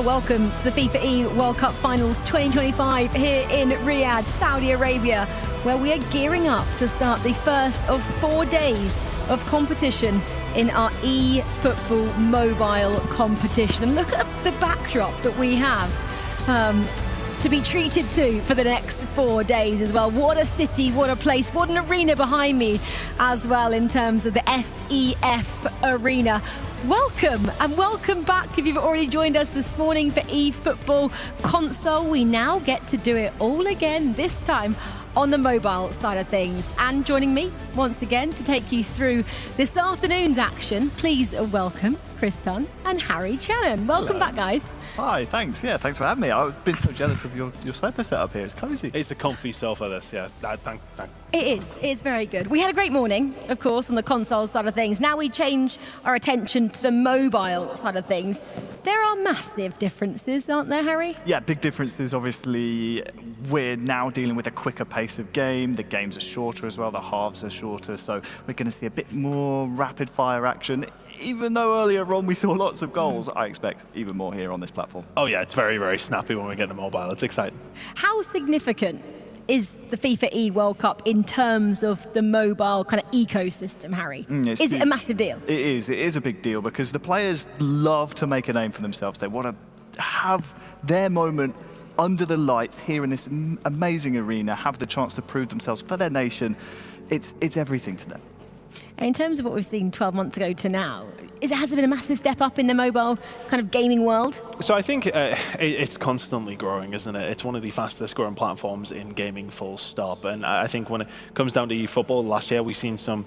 Well, welcome to the FIFAe World Cup Finals 2025 here in Riyadh, Saudi Arabia, where we are gearing up to start the first of 4 days of competition in our eFootball mobile competition. And look at the backdrop that we have to be treated to for the next 4 days as well. What a city, what a place, what an arena behind me as well in terms of the SEF Arena. Welcome and welcome back if you've already joined us this morning for eFootball console. We now get to do it all again, this time on the mobile side of things. And joining me once again to take you through this afternoon's action, please welcome Chris Dunn and Harry Channon. Welcome back, guys. Hi, thanks. Yeah, thanks for having me. I've been so jealous of your sofa setup here. It's cozy. It's a comfy sofa, this, yeah. Thank. It is. It's very good. We had a great morning, of course, on the console side of things. Now we change our attention to the mobile side of things. There are massive differences, aren't there, Harry? Yeah, big differences. Obviously, we're now dealing with a quicker pace of game. The games are shorter as well. The halves are shorter. So we're going to see a bit more rapid-fire action. Even though earlier on we saw lots of goals, I expect even more here on this platform. Oh yeah, it's very, very snappy when we get to mobile. It's exciting. How significant is the FIFAe World Cup in terms of the mobile kind of ecosystem, Harry? Is it a massive deal? It is. It is a big deal because the players love to make a name for themselves. They want to have their moment under the lights here in this amazing arena, have the chance to prove themselves for their nation. It's everything to them. And in terms of what we've seen 12 months ago to now, has it been a massive step up in the mobile kind of gaming world? So I think it's constantly growing, isn't it? It's one of the fastest growing platforms in gaming, full stop. And I think when it comes down to eFootball, last year we've seen some...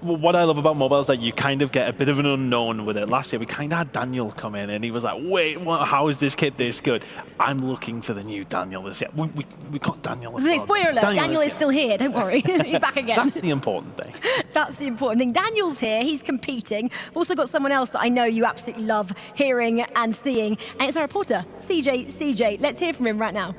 what I love about mobile is that you kind of get a bit of an unknown with it. Last year we kind of had Daniel come in and he was like, wait, how is this kid this good? I'm looking for the new Daniel this year. We got Daniel. Spoiler alert, Daniel is still here, don't worry. He's back again. That's the important thing. That's the important thing. Daniel's here, he's competing. We've also got someone else that I know you absolutely love hearing and seeing, and it's our reporter, CJ. Let's hear from him right now.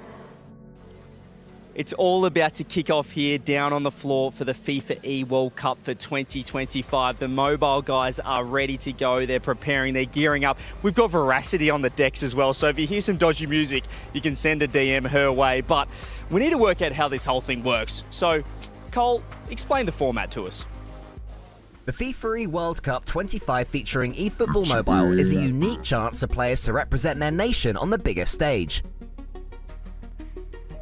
It's all about to kick off here down on the floor for the FIFAe World Cup for 2025. The mobile guys are ready to go. They're preparing, they're gearing up. We've got Veracity on the decks as well, so if you hear some dodgy music, you can send a DM her way. But we need to work out how this whole thing works. So, Cole, explain the format to us. The FIFAe World Cup 25 featuring eFootball Mobile is a unique chance for players to represent their nation on the biggest stage.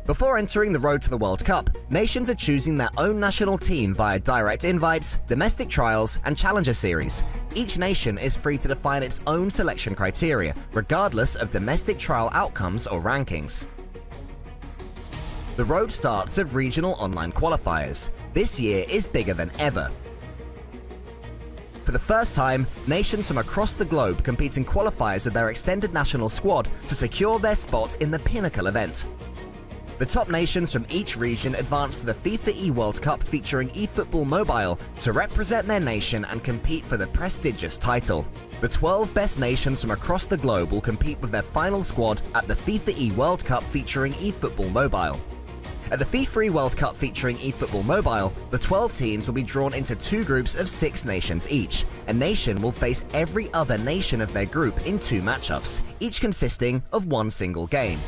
Before entering the road to the World Cup, nations are choosing their own national team via direct invites, domestic trials, and challenger series. Each nation is free to define its own selection criteria, regardless of domestic trial outcomes or rankings. The road starts of regional online qualifiers. This year is bigger than ever. For the first time, nations from across the globe compete in qualifiers with their extended national squad to secure their spot in the pinnacle event. The top nations from each region advance to the FIFAe World Cup featuring eFootball Mobile to represent their nation and compete for the prestigious title. The 12 best nations from across the globe will compete with their final squad at the FIFAe World Cup featuring eFootball Mobile. At the FIFAe World Cup featuring eFootball Mobile, the 12 teams will be drawn into 2 groups of 6 nations each. A nation will face every other nation of their group in 2 matchups, each consisting of 1 single game.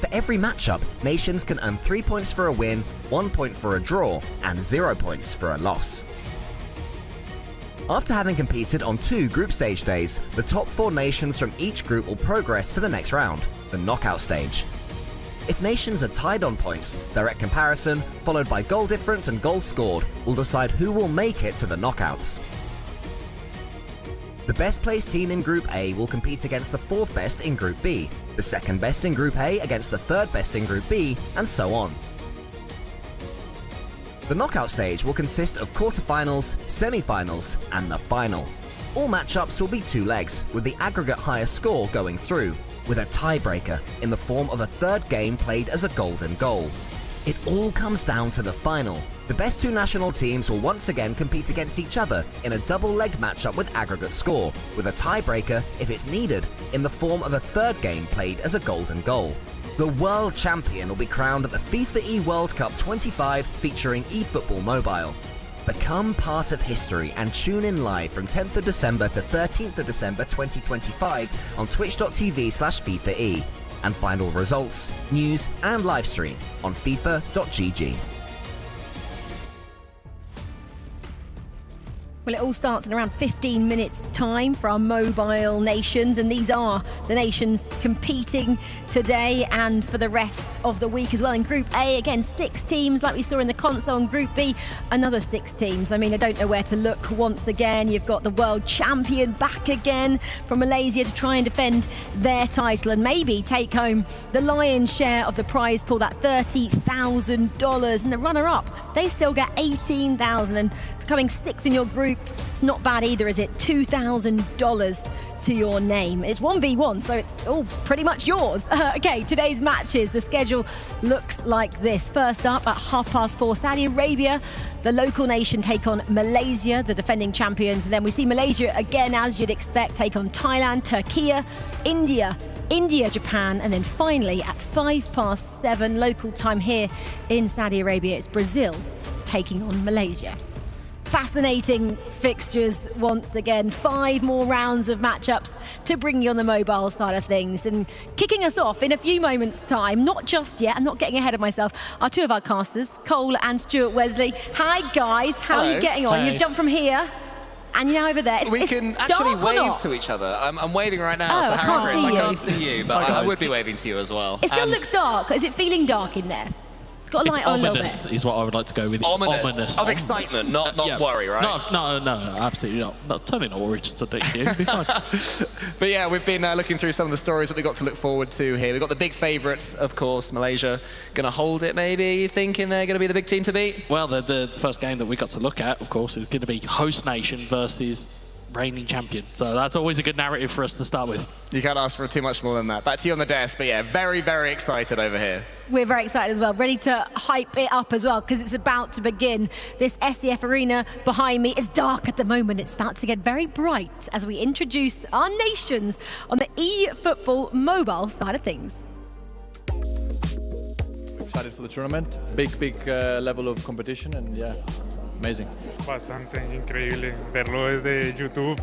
For every matchup, nations can earn 3 points for a win, 1 point for a draw, and 0 points for a loss. After having competed on 2 group stage days, the top 4 nations from each group will progress to the next round, the knockout stage. If nations are tied on points, direct comparison, followed by goal difference and goals scored, will decide who will make it to the knockouts. The best placed team in Group A will compete against the 4th best in Group B, the 2nd best in Group A against the 3rd best in Group B, and so on. The knockout stage will consist of quarterfinals, semi-finals, and the final. All matchups will be 2 legs, with the aggregate highest score going through, with a tiebreaker in the form of a 3rd game played as a golden goal. It all comes down to the final. The best 2 national teams will once again compete against each other in a double-legged matchup with aggregate score, with a tiebreaker, if it's needed, in the form of a 3rd game played as a golden goal. The world champion will be crowned at the FIFAe World Cup 25 featuring eFootball Mobile. Become part of history and tune in live from 10th of December to 13th of December 2025 on twitch.tv/FIFAe. And find all results, news and live stream on FIFA.gg. Well, it all starts in around 15 minutes time for our mobile nations, and these are the nations competing today and for the rest of the week as well. In Group A, again, 6 teams like we saw in the console. In Group B, another 6 teams. I mean, I don't know where to look once again. You've got the world champion back again from Malaysia to try and defend their title and maybe take home the lion's share of the prize pool, that $30,000. And the runner-up, they still get $18,000. And coming 6th in your group, it's not bad either, is it? $2,000 to your name. It's 1v1, so it's all pretty much yours. Okay, today's matches, the schedule looks like this. First up at 4:30, Saudi Arabia, the local nation, take on Malaysia, the defending champions. And then we see Malaysia again, as you'd expect, take on Thailand, Turkey, India, Japan, and then finally at 7:05 local time here in Saudi Arabia, it's Brazil taking on Malaysia. Fascinating fixtures once again. 5 more rounds of matchups to bring you on the mobile side of things. And kicking us off in a few moments' time, not just yet, I'm not getting ahead of myself, are 2 of our casters, Cole and Stuart Wesley. Hi guys, how are you getting on? Hey. You've jumped from here and you're now over there. We can actually wave to each other. I'm waving right now to Harry Chris. I can't see you, but I would be waving to you as well. It still looks dark. Is it feeling dark in there? Got a light on a little bit. Is what I would like to go with. It's ominous. Of excitement, not worry, right? No, absolutely not. No, totally not worried, just to take you. It'll be fine. But yeah, we've been looking through some of the stories that we've got to look forward to here. We've got the big favourites, of course, Malaysia. Going to hold it, maybe, thinking they're going to be the big team to beat? Well, the first game that we got to look at, of course, is going to be host nation versus reigning champion. So that's always a good narrative for us to start with. You can't ask for too much more than that. Back to you on the desk, but yeah, very, very excited over here. We're very excited as well, ready to hype it up as well, because it's about to begin. This SEF arena behind me is dark at the moment. It's about to get very bright as we introduce our nations on the eFootball mobile side of things. Excited for the tournament. Big level of competition, and yeah, amazing. Bastante increíble verlo desde YouTube.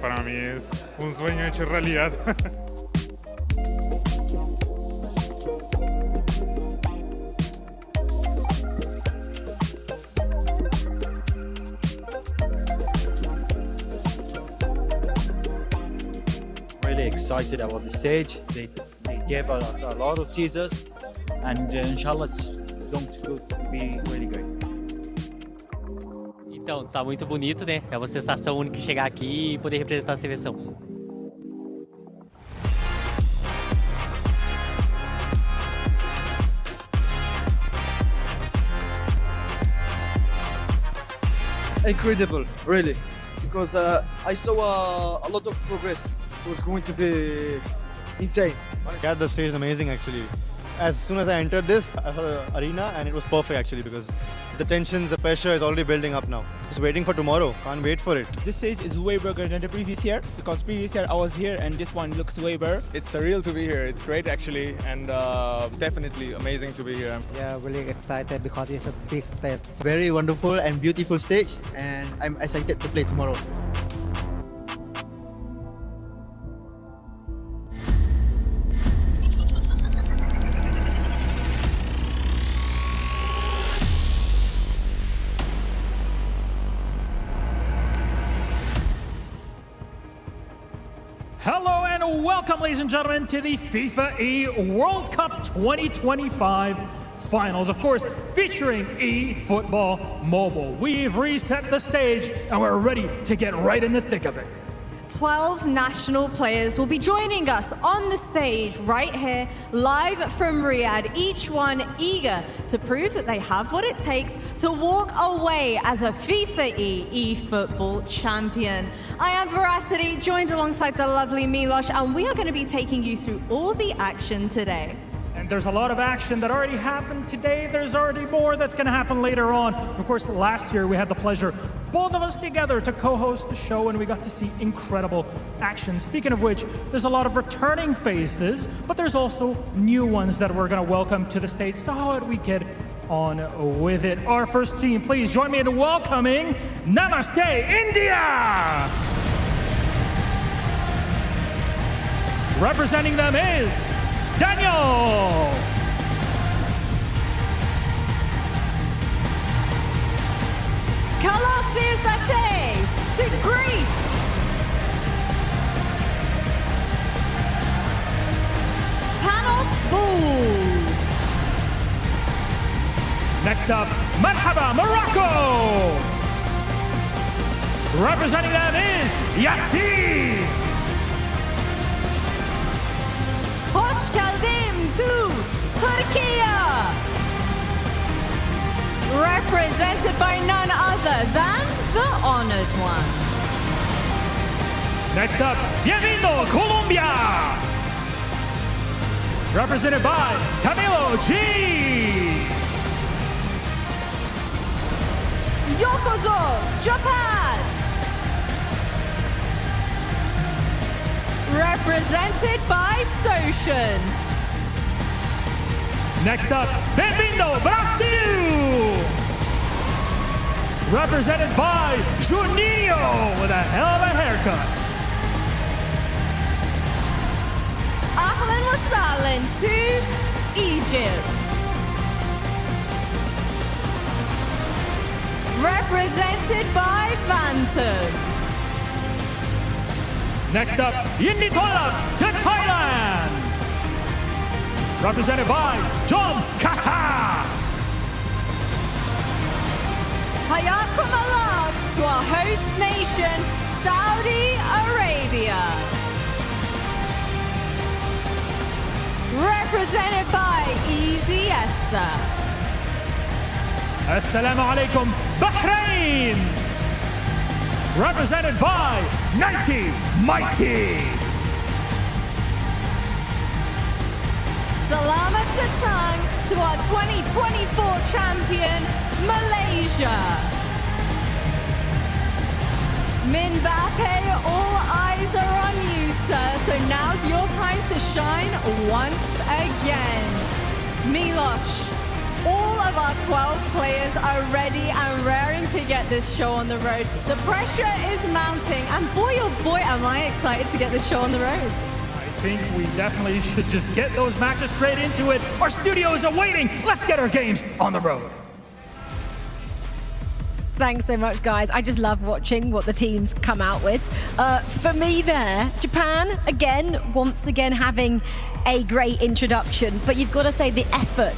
Para mí es un sueño hecho realidad. Really excited about the stage. They gave us a lot of teasers, and inshallah it's going to be really great. Então, tá muito bonito, né? É uma sensação única chegar aqui e poder representar a seleção. Incredible, really, because I saw a lot of progress. It was going to be insane. Yeah, the stage is amazing actually. As soon as I entered this arena, and it was perfect actually, because the tensions, the pressure is already building up now. Just waiting for tomorrow, can't wait for it. This stage is way bigger than the previous year, because previous year I was here and this one looks way better. It's surreal to be here, it's great actually, and definitely amazing to be here. Yeah, really excited because it's a big step. Very wonderful and beautiful stage, and I'm excited to play tomorrow. Hello and welcome, ladies and gentlemen, to the FIFAe World Cup 2025 finals, of course, featuring eFootball Mobile. We've reset the stage and we're ready to get right in the thick of it. 12 national players will be joining us on the stage right here, live from Riyadh, each one eager to prove that they have what it takes to walk away as a FIFAe eFootball champion. I am Veracity, joined alongside the lovely Milos, and we are going to be taking you through all the action today. And there's a lot of action that already happened today. There's already more that's going to happen later on. Of course, last year we had the pleasure, both of us together, to co-host the show, and we got to see incredible action. Speaking of which, there's a lot of returning faces, but there's also new ones that we're going to welcome to the stage. So how about we get on with it. Our first team, please join me in welcoming Namaste India! Representing them is Daniel! Kalasirtate to Greece! Panos Bull! Next up, Marhaba, Morocco! Representing them is Yassin! Hoş geldin to Turkey! Represented by none other than the honored one. Next up, Bienvenido, Colombia! Represented by Camilo G! Yokozo, Japan! Represented by Soshin. Next up, Benvindo, Brazil! Represented by Juninho with a hell of a haircut. Ahlan wa sahlan to Egypt. Represented by Vanton. Next up, Yinditolab to Thailand. Represented by John Kata. Hayakum alaq to our host nation, Saudi Arabia. Represented by Easy Esther. Assalamu alaikum, Bahrain. Represented by Nighty Mighty. Salamat datang to our 2024 champion, Malaysia. Mbappe, all eyes are on you, sir. So now's your time to shine once again. Milosh, all of our 12 players are ready and raring to get this show on the road. The pressure is mounting, and boy, oh boy, am I excited to get this show on the road. I think we definitely should just get those matches straight into it. Our studios are waiting. Let's get our games on the road. Thanks so much, guys. I just love watching what the teams come out with. For me there, Japan, once again having a great introduction, but you've got to say the effort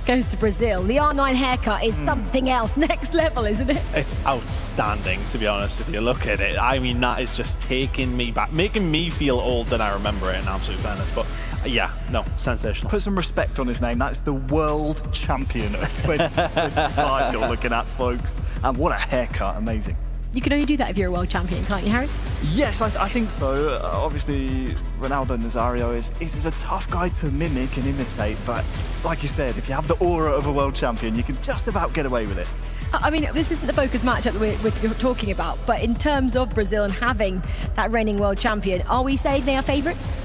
goes to Brazil. The R9 haircut is something else, next level, isn't it? It's outstanding, to be honest with you. Look at it. I mean, that is just taking me back, making me feel old than I remember it, in absolute fairness. But yeah, no, sensational. Put some respect on his name. That's the world champion of 2025 you're looking at, folks. And what a haircut, amazing. You can only do that if you're a world champion, can't you, Harry? Yes, I think so. Obviously, Ronaldo Nazario is a tough guy to mimic and imitate, but like you said, if you have the aura of a world champion, you can just about get away with it. I mean, this isn't the focus matchup that we're talking about, but in terms of Brazil and having that reigning world champion, are we saying they are favourites?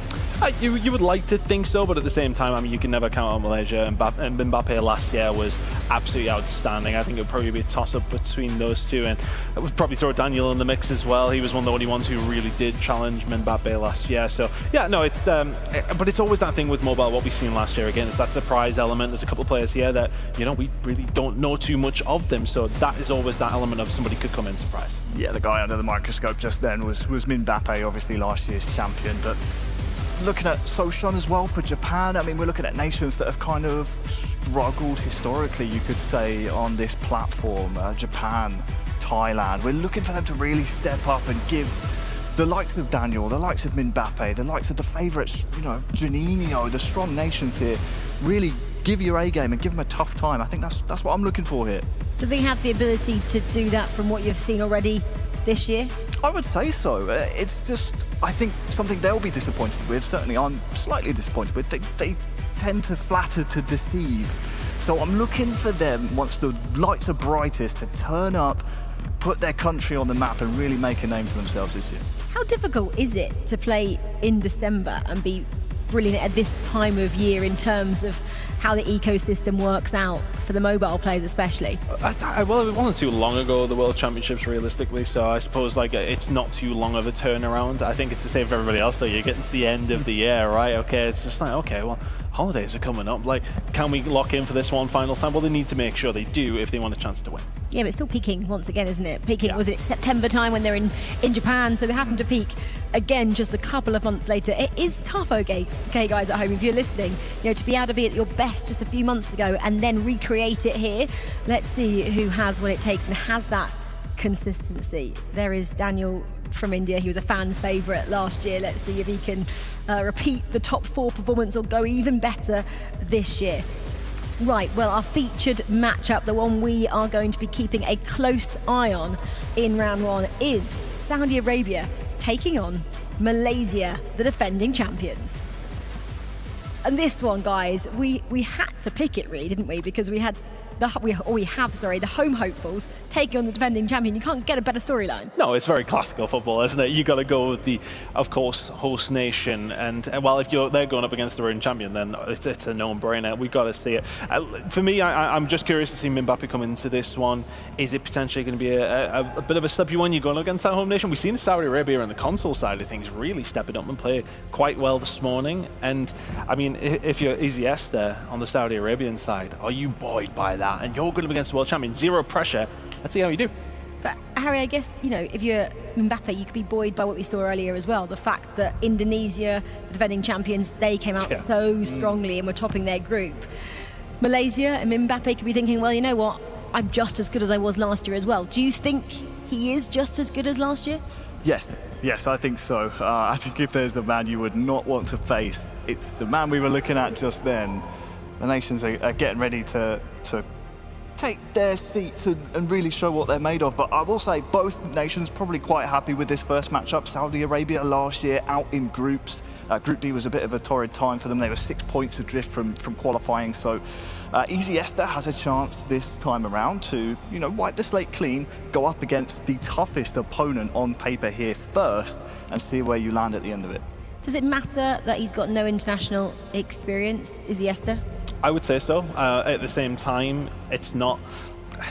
You would like to think so, but at the same time, I mean, you can never count on Malaysia. And Mbappe last year was absolutely outstanding. I think it would probably be a toss-up between those two, and I would probably throw Daniel in the mix as well. He was one of the only ones who really did challenge Mbappe last year. So yeah, no, it's but it's always that thing with mobile. What we've seen last year again, it's that surprise element. There's a couple of players here that we really don't know too much of them. So that is always that element of somebody could come in surprise. Yeah, the guy under the microscope just then was Mbappe, obviously last year's champion, but. Looking at Soshin as well for Japan, I mean, we're looking at nations that have kind of struggled historically, you could say, on this platform. Japan, Thailand. We're looking for them to really step up and give the likes of Daniel, the likes of Mbappe, the likes of the favourites, Juninho, the strong nations here, really give your A game and give them a tough time. I think that's what I'm looking for here. Do they have the ability to do that from what you've seen already this year? I would say so. It's just, I think, something they'll be disappointed with. Certainly I'm slightly disappointed with. They tend to flatter to deceive. So I'm looking for them, once the lights are brightest, to turn up, put their country on the map and really make a name for themselves this year. How difficult is it to play in December and be brilliant at this time of year in terms of how the ecosystem works out for the mobile players especially? Well, it wasn't too long ago, the World Championships, realistically, so I suppose like it's not too long of a turnaround. I think it's the same for everybody else, though. You're getting to the end of the year, right? Okay, it's just like, okay, well, holidays are coming up. Like, can we lock in for this one final time? Well, they need to make sure they do if they want a chance to win. Yeah, but it's still peaking once again, isn't it? Peaking, was it September time when they're in Japan? So they happen to peak again just a couple of months later. It is tough, okay guys at home, if you're listening, to be able to be at your best just a few months ago and then recreate it here. Let's see who has what it takes and has that consistency. There is Daniel from India. He was a fan's favourite last year. Let's see if he can repeat the top 4 performance or go even better this year. Right, well, our featured matchup, the one we are going to be keeping a close eye on in round 1, is Saudi Arabia taking on Malaysia, the defending champions. And this one, guys, we had to pick it, really, didn't we? Because we have the home hopefuls taking on the defending champion. You can't get a better storyline. No, it's very classical football, isn't it? You got to go with the, of course, host nation. And well, if they're going up against the reigning champion, then it's a no-brainer. We've got to see it. For me, I'm just curious to see Mbappe come into this one. Is it potentially going to be a bit of a slippy one? You're going against that home nation. We've seen Saudi Arabia on the console side of things really stepping up and play quite well this morning. And I mean, if you're Iniesta on the Saudi Arabian side, are you buoyed by that? And you're going up against the world champion, zero pressure. Let's see how you do. But Harry, I guess, if you're Mbappe, you could be buoyed by what we saw earlier as well. The fact that Indonesia, the defending champions, they came out so strongly and were topping their group. Malaysia and Mbappe could be thinking, well, you know what? I'm just as good as I was last year as well. Do you think he is just as good as last year? Yes, I think so. I think if there's a man you would not want to face, it's the man we were looking at just then. The nations are getting ready to take their seats and really show what they're made of. But I will say both nations probably quite happy with this first matchup. Saudi Arabia last year out in groups. Group B was a bit of a torrid time for them. They were 6 points adrift from qualifying. So Iniesta has a chance this time around to, wipe the slate clean, go up against the toughest opponent on paper here first and see where you land at the end of it. Does it matter that he's got no international experience, Iniesta? I would say so. At the same time, it's not,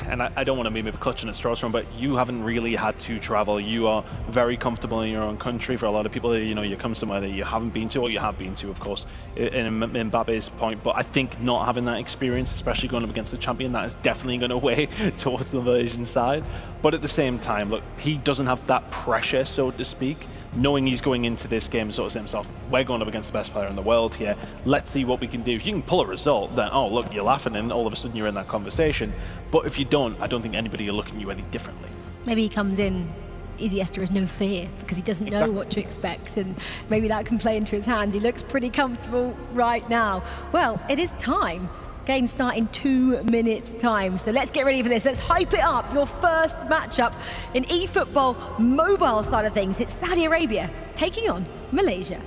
and I don't want to maybe clutching at straws from, but you haven't really had to travel. You are very comfortable in your own country. For a lot of people, you come somewhere that you haven't been to, or you have been to, of course, in Mbappe's point. But I think not having that experience, especially going up against the champion, that is definitely going to weigh towards the Malaysian side. But at the same time, look, he doesn't have that pressure, so to speak, knowing he's going into this game sort of saying himself, we're going up against the best player in the world here, let's see what we can do. If you can pull a result, then, oh, look, you're laughing and all of a sudden you're in that conversation. But if you don't, I don't think anybody will look at you any differently. Maybe he comes in, Iniesta has no fear because he doesn't know what to expect, and maybe that can play into his hands. He looks pretty comfortable right now. Well, it is time. Game start in 2 minutes time, so let's get ready for this. Let's hype it up. Your first matchup in eFootball mobile side of things. It's Saudi Arabia taking on Malaysia.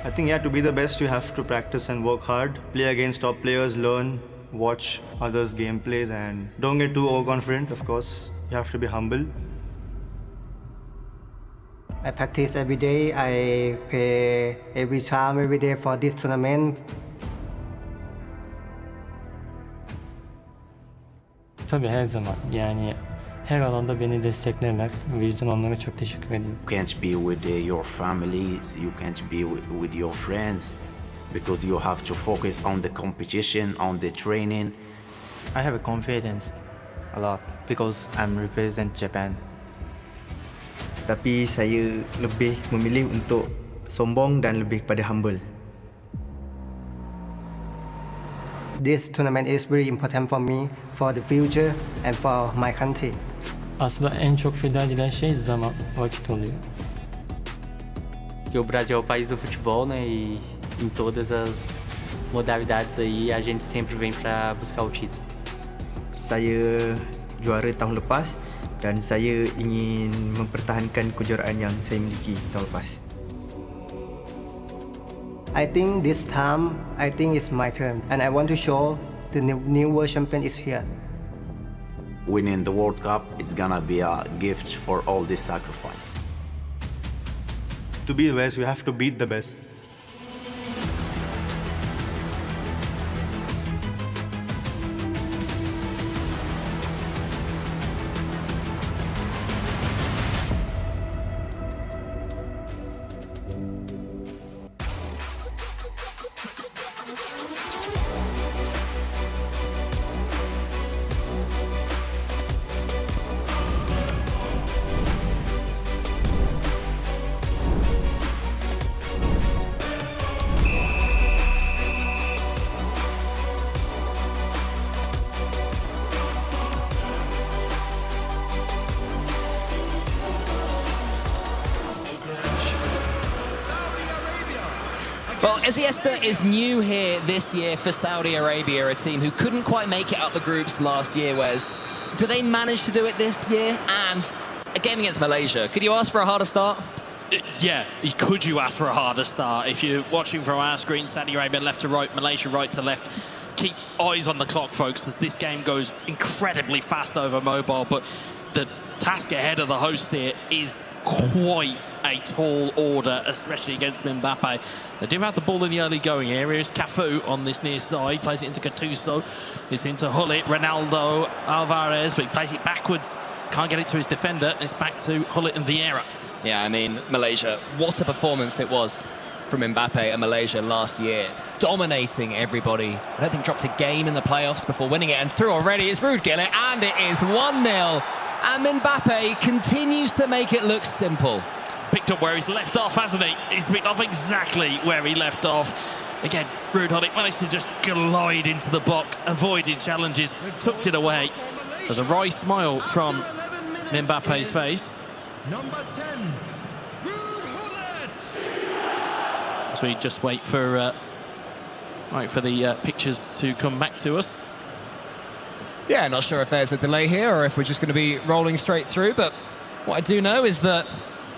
I think to be the best, you have to practice and work hard, play against top players, learn, watch others' gameplays, and don't get too overconfident. Of course, you have to be humble. I practice every day. I play every time, every day for this tournament. Tabii her zaman her alanda beni desteklerler. O yüzden onlara çok teşekkür ediyorum. You can't be with your family, you can't be with your friends because you have to focus on the competition, on the training. I have a confidence a lot because I'm represent Japan. Tapi saya lebih memilih untuk sombong dan lebih kepada humble. This tournament is very important for me, for the future and for my country. Aslında en çok feda edilen şey zaman, vakit oluyor. Que o Brasil é o país do futebol, né? E em todas as modalidades aí a gente sempre vem para buscar o título. Saya juara tahun lepas dan saya ingin mempertahankan kejuaraan yang saya miliki tahun lepas. I think this time, it's my turn, and I want to show the new world champion is here. Winning the World Cup, it's gonna be a gift for all this sacrifice. to be the best, you have to beat the best. Well, Eziesta is new here this year for Saudi Arabia, a team who couldn't quite make it out the groups last year, Wes. Do they manage to do it this year? And a game against Malaysia, could you ask for a harder start? Yeah, could you ask for a harder start? If you're watching from our screen, Saudi Arabia left to right, Malaysia right to left. Keep eyes on the clock, folks, as this game goes incredibly fast over mobile, but the task ahead of the hosts here is quite a tall order, especially against Mbappe. They do have the ball in the early going area. Here's Cafu on this near side, plays it into Gattuso. It's into Hullet, Ronaldo, Alvarez, but he plays it backwards. Can't get it to his defender, and it's back to Hullet and Vieira. Yeah, I mean, Malaysia, what a performance it was from Mbappe and Malaysia last year. Dominating everybody. I don't think dropped a game in the playoffs before winning it, and through already is Ruud Gullit, and it is 1-0. And Mbappe continues to make it look simple. Picked up where he's left off, hasn't he? He's picked off exactly where he left off. Again, Ruud Gullit managed to just glide into the box, avoided challenges, tucked it away. There's a wry smile from Mbappe's face. Number 10, Ruud Gullit. As we just wait for the pictures to come back to us. Yeah, not sure if there's a delay here or if we're just going to be rolling straight through, but what I do know is that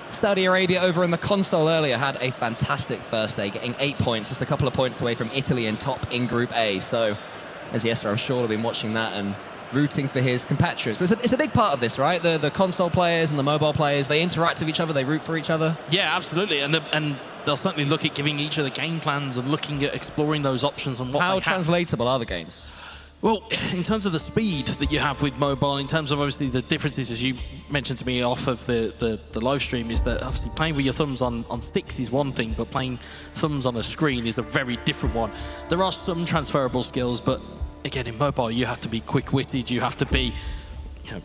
Saudi Arabia over in the console earlier had a fantastic first day, getting 8 points, just a couple of points away from Italy in top in Group A. So, as Yester, I'm sure, have been watching that and rooting for his compatriots. It's a big part of this, right? The console players and the mobile players, they interact with each other, they root for each other. Yeah, absolutely, and they'll certainly look at giving each other game plans and looking at exploring those options and what How they have. translatable are the games? Well, in terms of the speed that you have with mobile, in terms of obviously the differences, as you mentioned to me off of the live stream, is that obviously playing with your thumbs on sticks is one thing, but playing thumbs on a screen is a very different one. There are some transferable skills, but again, in mobile, you have to be quick-witted, you have to be,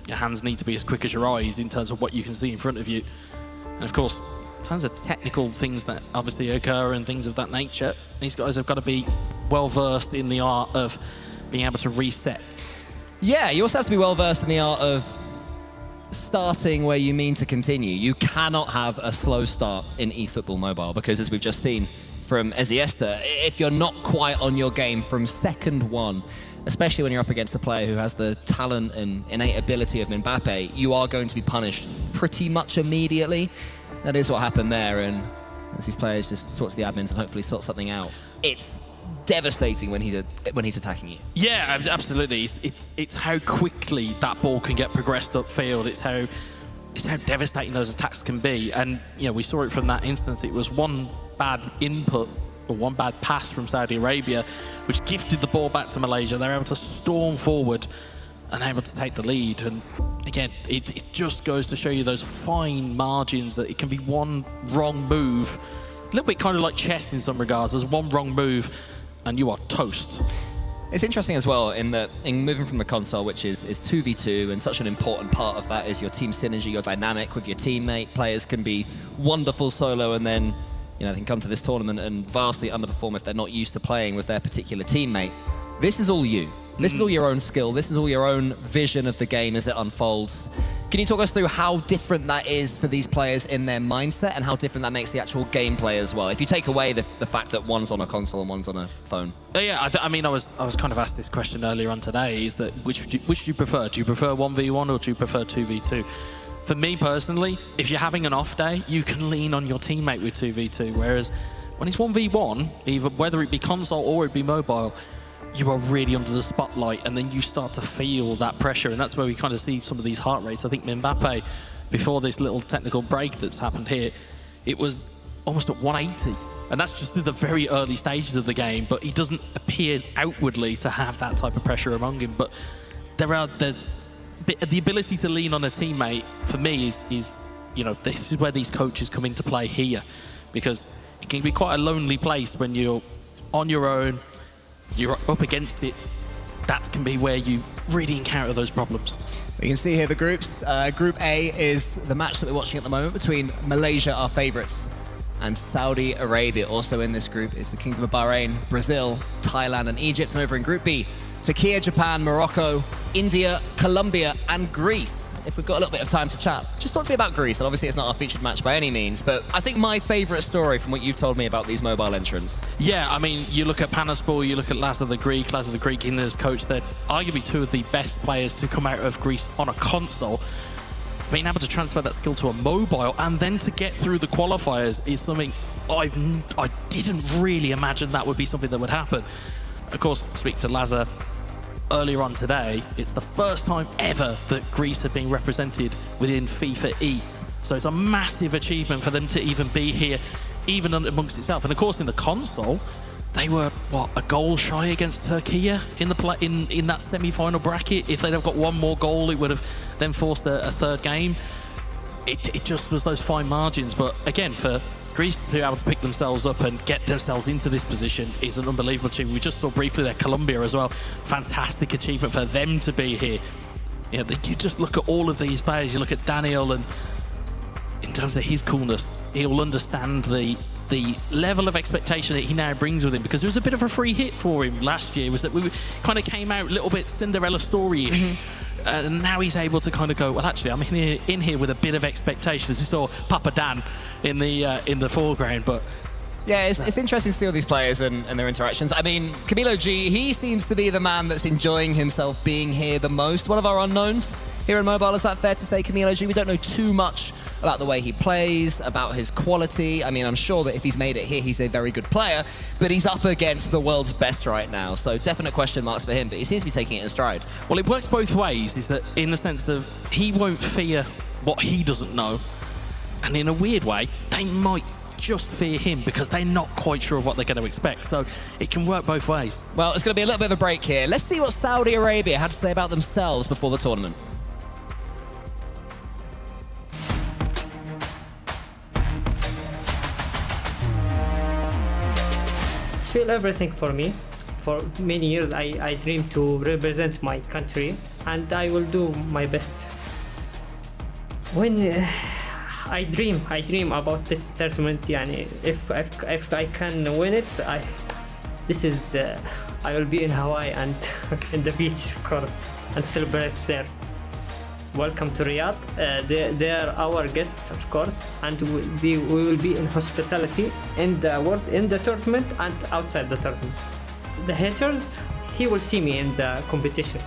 your hands need to be as quick as your eyes in terms of what you can see in front of you. And of course, tons of technical things that obviously occur and things of that nature. These guys have got to be well-versed in the art of being able to reset. Yeah, you also have to be well versed in the art of starting where you mean to continue. You cannot have a slow start in eFootball Mobile because, as we've just seen from Eziesta, if you're not quite on your game from second one, especially when you're up against a player who has the talent and innate ability of Mbappe, you are going to be punished pretty much immediately. That is what happened there, and as these players just talk to the admins and hopefully sort something out. It's devastating when he's attacking you. Yeah, absolutely. It's how quickly that ball can get progressed upfield. It's how devastating those attacks can be. And we saw it from that instance. It was one bad input or one bad pass from Saudi Arabia, which gifted the ball back to Malaysia. They're able to storm forward and they're able to take the lead. And again, it just goes to show you those fine margins that it can be one wrong move. A little bit kind of like chess in some regards. There's one wrong move and you are toast. It's interesting as well in moving from the console, which is 2v2, and such an important part of that is your team synergy, your dynamic with your teammate. Players can be wonderful solo and then they can come to this tournament and vastly underperform if they're not used to playing with their particular teammate. This is all you. This is all your own skill. This is all your own vision of the game as it unfolds. Can you talk us through how different that is for these players in their mindset and how different that makes the actual gameplay as well? If you take away the fact that one's on a console and one's on a phone. Yeah, I mean, I was kind of asked this question earlier on today, is that which do you prefer? Do you prefer 1v1 or do you prefer 2v2? For me personally, if you're having an off day, you can lean on your teammate with 2v2, whereas when it's 1v1, either whether it be console or it be mobile, you are really under the spotlight, and then you start to feel that pressure, and that's where we kind of see some of these heart rates. I think Mbappe, before this little technical break that's happened here, it was almost at 180. And that's just in the very early stages of the game, but he doesn't appear outwardly to have that type of pressure among him. But there's the ability to lean on a teammate, for me, is this is where these coaches come into play here, because it can be quite a lonely place when you're on your own, you're up against it. That can be where you really encounter those problems. You can see here the groups. Group A is the match that we're watching at the moment between Malaysia, our favourites, and Saudi Arabia. Also in this group is the Kingdom of Bahrain, Brazil, Thailand and Egypt. And over in Group B, Turkey, Japan, Morocco, India, Colombia and Greece. If we've got a little bit of time to chat, just talk to me about Greece. And obviously it's not our featured match by any means, but I think my favourite story from what you've told me about these mobile entrants. Yeah, I mean, you look at Panaspor, you look at Lazar the Greek in his coach, they're arguably two of the best players to come out of Greece on a console. Being able to transfer that skill to a mobile and then to get through the qualifiers is something I didn't really imagine that would be something that would happen. Of course, speak to Lazar earlier on today, it's the first time ever that Greece had been represented within FIFAe. So it's a massive achievement for them to even be here, even amongst itself. And of course, in the console, they were, a goal shy against Turkey in that semi-final bracket. If they'd have got one more goal, it would have then forced a third game. It just was those fine margins. But again, for Greece to be able to pick themselves up and get themselves into this position is an unbelievable achievement. We just saw briefly there Colombia as well. Fantastic achievement for them to be here. You just look at all of these players. You look at Daniel, and in terms of his coolness, he'll understand the level of expectation that he now brings with him, because there was a bit of a free hit for him last year, was that we kind of came out a little bit Cinderella story-ish. And now he's able to kind of go, well, actually, I'm in here with a bit of expectation, as we saw Papa Dan in the foreground. But yeah, it's interesting to see all these players and their interactions. I mean, Camilo G, he seems to be the man that's enjoying himself being here the most. One of our unknowns here in mobile, is that fair to say, Camilo G? We don't know too much about the way he plays, about his quality. I mean, I'm sure that if he's made it here, he's a very good player, but he's up against the world's best right now. So definite question marks for him, but he seems to be taking it in stride. Well, it works both ways, is that in the sense of he won't fear what he doesn't know. And in a weird way, they might just fear him because they're not quite sure what they're going to expect. So it can work both ways. Well, it's going to be a little bit of a break here. Let's see what Saudi Arabia had to say about themselves before the tournament. Feel everything for me. For many years I dream to represent my country, and I will do my best. When I dream about this tournament, yani, if I can win it, I will be in Hawaii and in the beach, of course, and celebrate there. Welcome to Riyadh. They are our guests, of course, and we will be in hospitality in the tournament and outside the tournament. The haters, he will see me in the competition.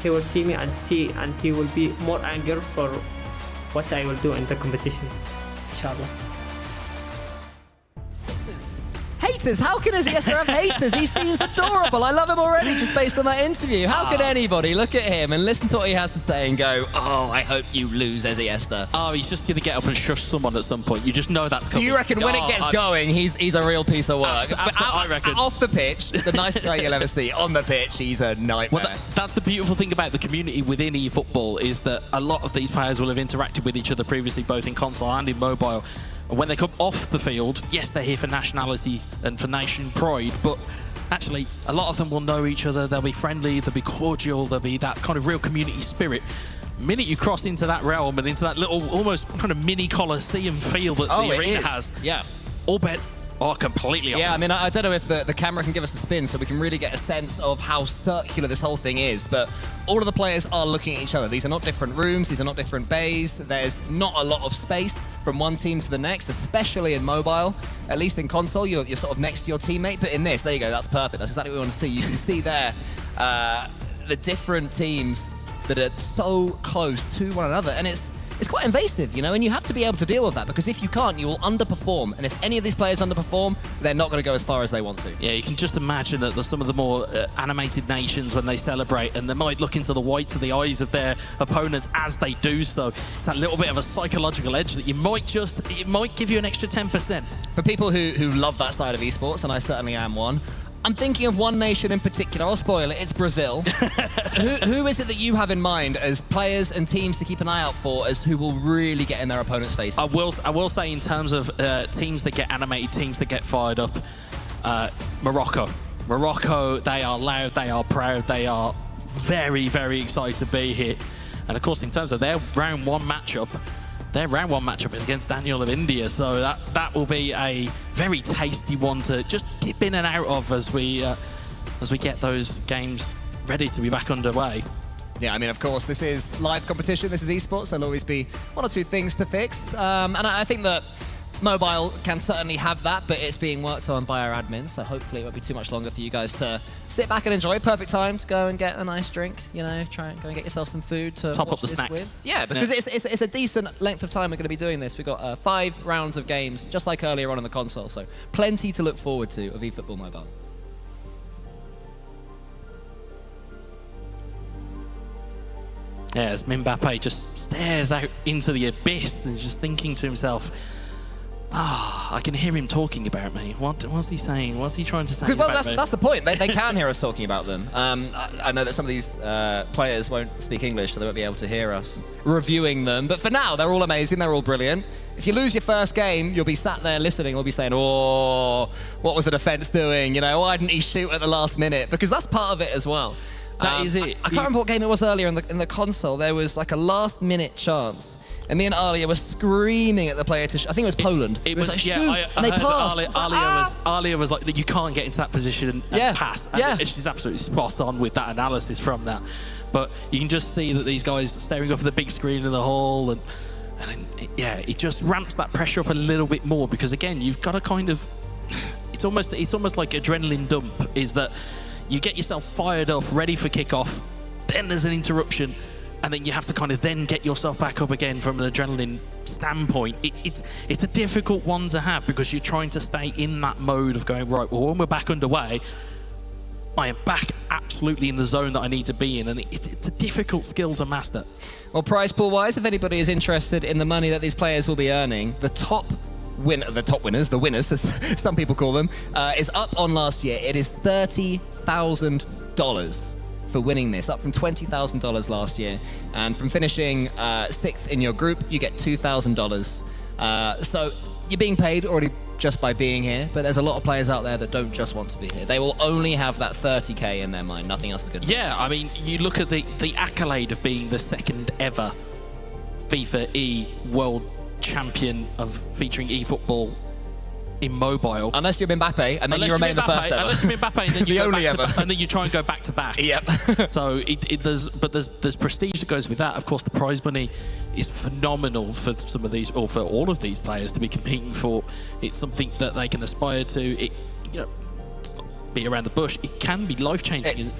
He will see me and he will be more angry for what I will do in the competition, inshallah. Haters? How can Aziesta have haters? He seems adorable. I love him already just based on that interview. How could anybody look at him and listen to what he has to say and go, oh, I hope you lose, Aziesta? Oh, he's just going to get up and shush someone at some point. You just know that's coming. Do you reckon when it gets going, he's a real piece of work? But I reckon. Off the pitch, the nicest guy you'll ever see. On the pitch, he's a nightmare. Well, that's the beautiful thing about the community within eFootball, is that a lot of these players will have interacted with each other previously, both in console and in mobile. When they come off the field, yes, they're here for nationality and for nation pride, but actually, a lot of them will know each other. They'll be friendly, they'll be cordial, there'll be that kind of real community spirit. The minute you cross into that realm and into that little, almost kind of mini Colosseum feel that the arena has, yeah, all bets are completely off. Yeah, I mean, I don't know if the camera can give us a spin so we can really get a sense of how circular this whole thing is, but all of the players are looking at each other. These are not different rooms, these are not different bays. There's not a lot of space from one team to the next, especially in mobile. At least in console, you're sort of next to your teammate, but in this, there you go, that's perfect. That's exactly what we want to see. You can see there the different teams that are so close to one another, and it's it's quite invasive, you know, and you have to be able to deal with that, because if you can't, you will underperform. And if any of these players underperform, they're not going to go as far as they want to. Yeah, you can just imagine that there's some of the more animated nations when they celebrate, and they might look into the whites of the eyes of their opponents as they do so. It's that little bit of a psychological edge that it might give you an extra 10%. For people who love that side of esports, and I certainly am one, I'm thinking of one nation in particular. I'll spoil it. It's Brazil. who is it that you have in mind as players and teams to keep an eye out for, as who will really get in their opponent's face? I will say, in terms of teams that get animated, teams that get fired up, Morocco. Morocco, they are loud, they are proud, they are very, very excited to be here. And of course, in terms of their round one matchup is against Daniel of India, so that will be a very tasty one to just dip in and out of as we get those games ready to be back underway. Yeah, I mean, of course, this is live competition, this is esports, there'll always be one or two things to fix, and I think that mobile can certainly have that, but it's being worked on by our admins, so hopefully it won't be too much longer for you guys to sit back and enjoy. Perfect time to go and get a nice drink, you know, try and go and get yourself some food to top watch up the this snacks. with. Yeah, because it's a decent length of time we're going to be doing this. We've got 5 rounds of games, just like earlier on the console, so plenty to look forward to of eFootball Mobile. Yeah, as Mbappe just stares out into the abyss and is just thinking to himself, I can hear him talking about me. What's he saying? What's he trying to say about me? That's the point. They can hear us talking about them. I know that some of these players won't speak English, so they won't be able to hear us reviewing them. But for now, they're all amazing. They're all brilliant. If you lose your first game, you'll be sat there listening. We'll be saying, oh, what was the defence doing? You know, why didn't he shoot at the last minute? Because that's part of it as well. That is it. I can't remember what game it was earlier in the console. There was like a last-minute chance. And me and Alia were screaming at the player to I think it was Poland. It was, like, yeah, and they passed. Alia was like, you can't get into that position and pass. And she's absolutely spot on with that analysis from that. But you can just see that these guys staring up at the big screen in the hall, and it just ramps that pressure up a little bit more, because again, you've got to kind of, it's almost like adrenaline dump, is that you get yourself fired up, ready for kickoff, then there's an interruption, and then you have to kind of then get yourself back up again from an adrenaline standpoint. It's a difficult one to have, because you're trying to stay in that mode of going, right, well, when we're back underway, I am back absolutely in the zone that I need to be in, and it's a difficult skill to master. Well, prize pool wise, if anybody is interested in the money that these players will be earning, the winners, as some people call them, is up on last year. It is $30,000 for winning this, up from $20,000 last year. And from finishing 6th in your group, you get $2,000. So you're being paid already just by being here, but there's a lot of players out there that don't just want to be here. They will only have that 30K in their mind, nothing else is good. Yeah, I mean, you look at the accolade of being the 2nd ever FIFAe World Champion of featuring eFootball in mobile. Unless you're Mbappe, and then you remain the first ever. Unless you're Mbappe, and then you the only ever. And then you try and go back to back. Yep. So there's prestige that goes with that. Of course, the prize money is phenomenal for some of these, or for all of these players to be competing for. It's something that they can aspire to. It, you know, it's not be around the bush. It can be life changing,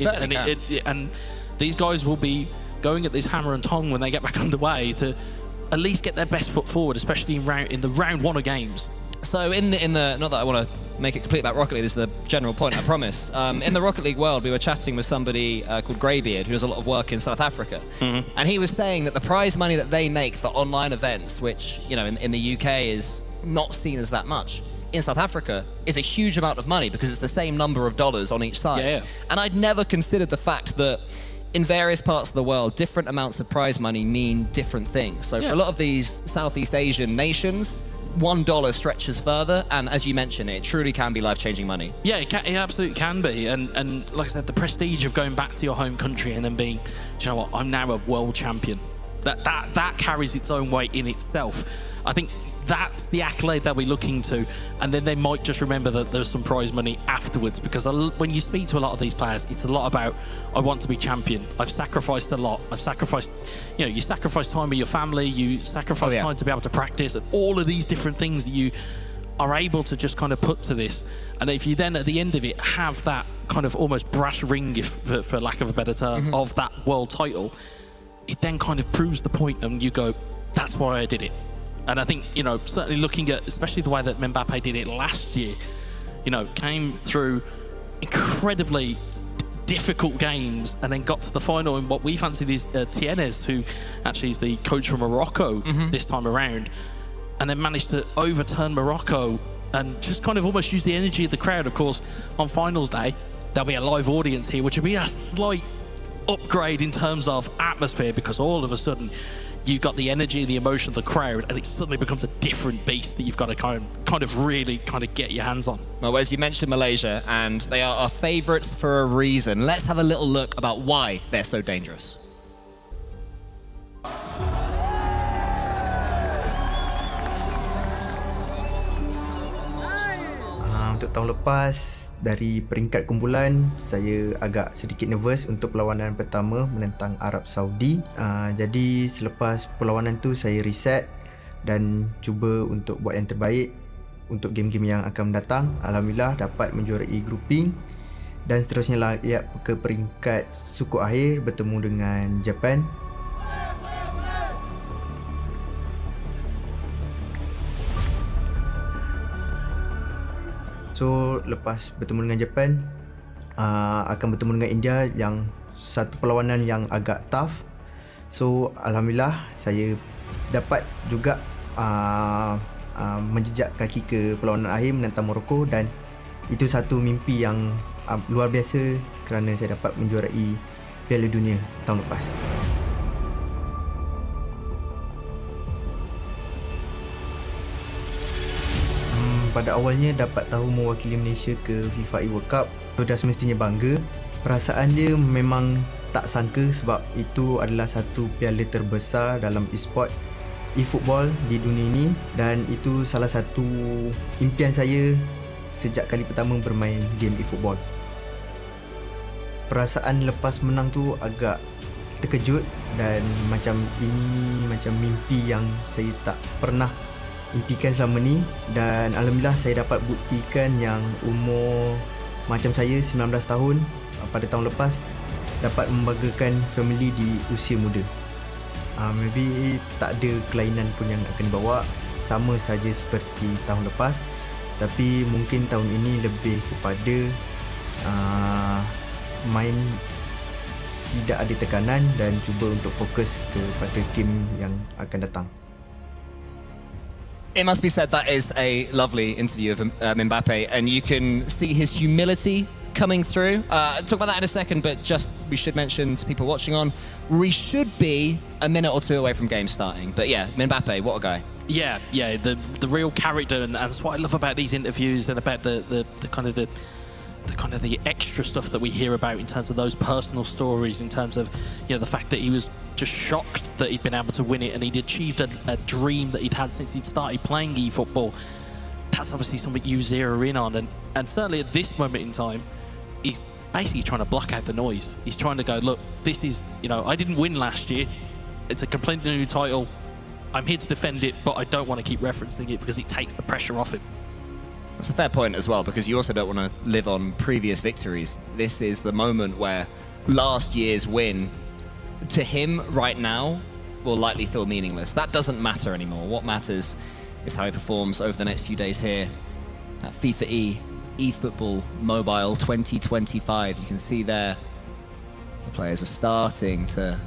and these guys will be going at this hammer and tongue when they get back underway to at least get their best foot forward, especially in the round 1 of games. So in the not that I want to make it complete about Rocket League, this is the general point, I promise. In the Rocket League world, we were chatting with somebody called Greybeard, who does a lot of work in South Africa. Mm-hmm. And he was saying that the prize money that they make for online events, which, you know, in the UK is not seen as that much, in South Africa is a huge amount of money, because it's the same number of dollars on each side. Yeah. And I'd never considered the fact that in various parts of the world, different amounts of prize money mean different things. So for a lot of these Southeast Asian nations, $1 stretches further, and as you mentioned, it truly can be life-changing money. Yeah, it absolutely can be, and like I said, the prestige of going back to your home country and then being, do you know what, I'm now a world champion. That carries its own weight in itself. I think that's the accolade that we're looking to, and then they might just remember that there's some prize money afterwards, because when you speak to a lot of these players, it's a lot about, I want to be champion, I've sacrificed a lot, you sacrifice time with your family, you sacrifice time to be able to practice, and all of these different things that you are able to just kind of put to this. And if you then at the end of it have that kind of almost brass ring, for lack of a better term, of that world title, it then kind of proves the point, and you go, that's why I did it. And I think, you know, certainly looking at, especially the way that Mbappe did it last year, you know, came through incredibly difficult games and then got to the final. And what we fancied is Tiennes, who actually is the coach from Morocco this time around, and then managed to overturn Morocco and just kind of almost use the energy of the crowd. Of course, on finals day, there'll be a live audience here, which will be a slight upgrade in terms of atmosphere, because all of a sudden you've got the energy, the emotion of the crowd, and it suddenly becomes a different beast that you've got to kind of really get your hands on. Well, Wes, you mentioned Malaysia, and they are our favourites for a reason. Let's have a little look about why they're so dangerous. Untuk tahun lepas, dari peringkat kumpulan, saya agak sedikit nervous untuk perlawanan pertama menentang Arab Saudi. Jadi selepas perlawanan tu saya reset dan cuba untuk buat yang terbaik untuk game-game yang akan mendatang. Alhamdulillah dapat menjuarai grouping dan seterusnya layak ke peringkat suku akhir bertemu dengan Japan. So lepas bertemu dengan Japan, akan bertemu dengan India yang satu perlawanan yang agak tough. So alhamdulillah saya dapat juga menjejak kaki ke perlawanan akhir menentang Morocco, dan itu satu mimpi yang luar biasa kerana saya dapat menjuarai Piala Dunia tahun lepas. Pada awalnya dapat tahu mewakili Malaysia ke FIFAe World Cup, sudah semestinya bangga. Perasaan dia memang tak sangka, sebab itu adalah satu piala terbesar dalam e-sport eFootball di dunia ini, dan itu salah satu impian saya sejak kali pertama bermain game eFootball. Perasaan lepas menang tu agak terkejut, dan macam ini macam mimpi yang saya tak pernah impikan selama ni, dan alhamdulillah saya dapat buktikan yang umur macam saya 19 tahun pada tahun lepas dapat membanggakan family di usia muda. Maybe tak ada kelainan pun yang akan dibawa, sama saja seperti tahun lepas, tapi mungkin tahun ini lebih kepada main tidak ada tekanan dan cuba untuk fokus kepada game yang akan datang. It must be said that is a lovely interview of Mbappe, and you can see his humility coming through. Talk about that in a second, but just we should mention to people watching on, we should be a minute or two away from game starting. But yeah, Mbappe, what a guy. Yeah, the real character, and that's what I love about these interviews and about the kind of the extra stuff that we hear about in terms of those personal stories, in terms of, you know, the fact that he was just shocked that he'd been able to win it and he'd achieved a dream that he'd had since he'd started playing eFootball. That's obviously something you zero in on, and certainly at this moment in time, he's basically trying to block out the noise. He's trying to go, look, this is, you know, I didn't win last year. It's a completely new title. I'm here to defend it, but I don't want to keep referencing it because it takes the pressure off him. That's a fair point as well, because you also don't want to live on previous victories. This is the moment where last year's win, to him right now, will likely feel meaningless. That doesn't matter anymore. What matters is how he performs over the next few days here at FIFAe eFootball Mobile 2025. You can see there the players are starting to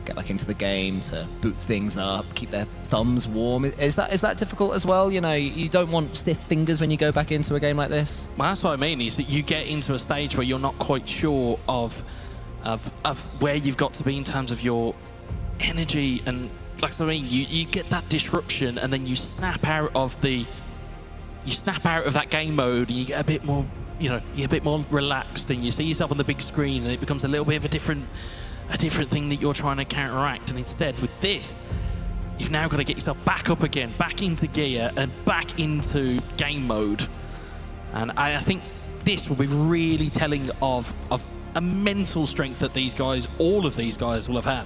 get back into the game, to boot things up, keep their thumbs warm. Is that difficult as well? You know, you don't want stiff fingers when you go back into a game like this? Well, that's what I mean, is that you get into a stage where you're not quite sure of where you've got to be in terms of your energy, and like I mean, you get that disruption, and then you snap out of that game mode, and you get a bit more, you know, you're a bit more relaxed, and you see yourself on the big screen, and it becomes a little bit of a different thing that you're trying to counteract. And instead, with this, you've now got to get yourself back up again, back into gear, and back into game mode. And I think this will be really telling of a mental strength that these guys, all of these guys, will have had.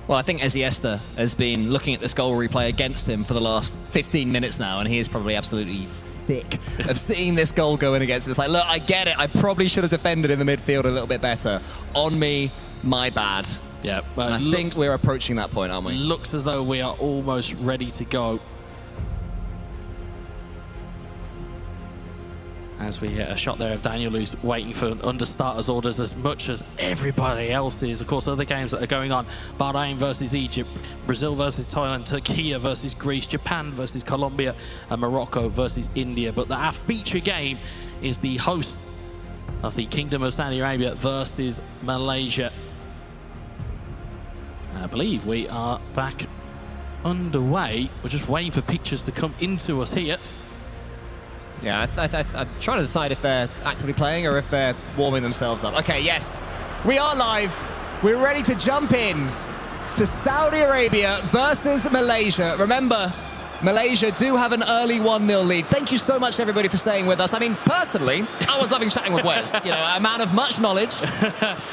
Well, I think Iniesta has been looking at this goal replay against him for the last 15 minutes now, and he is probably absolutely sick of seeing this goal go in against him. It's like, look, I get it. I probably should have defended in the midfield a little bit better. On me, my bad. Yeah, I think we're approaching that point, aren't we? Looks as though we are almost ready to go. As we get a shot there of Daniel, who's waiting for under starters orders as much as everybody else is. Of course, other games that are going on: Bahrain versus Egypt, Brazil versus Thailand, Turkey versus Greece, Japan versus Colombia, and Morocco versus India. But our feature game is the host of the Kingdom of Saudi Arabia versus Malaysia. I believe we are back underway. We're just waiting for pictures to come into us here. Yeah, I'm trying to decide if they're actively playing or if they're warming themselves up. Okay, yes, we are live. We're ready to jump in to Saudi Arabia versus Malaysia. Remember, Malaysia do have an early 1-0 lead. Thank you so much, everybody, for staying with us. I mean, personally, I was loving chatting with Wes. You know, a man of much knowledge.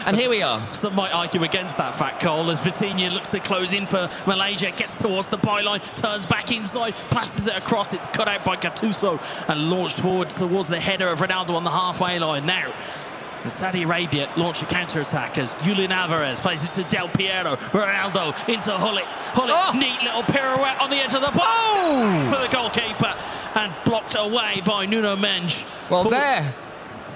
And here we are. Some might argue against that fact, Cole, as Vitinha looks to close in for Malaysia, gets towards the byline, turns back inside, plasters it across. It's cut out by Gattuso and launched forward towards the header of Ronaldo on the halfway line. Now, Saudi Arabia launch a counter-attack as Julian Alvarez plays it to Del Piero. Ronaldo into Hullet. Neat little pirouette on the edge of the box for the goalkeeper and blocked away by Nuno Mendes. Well, there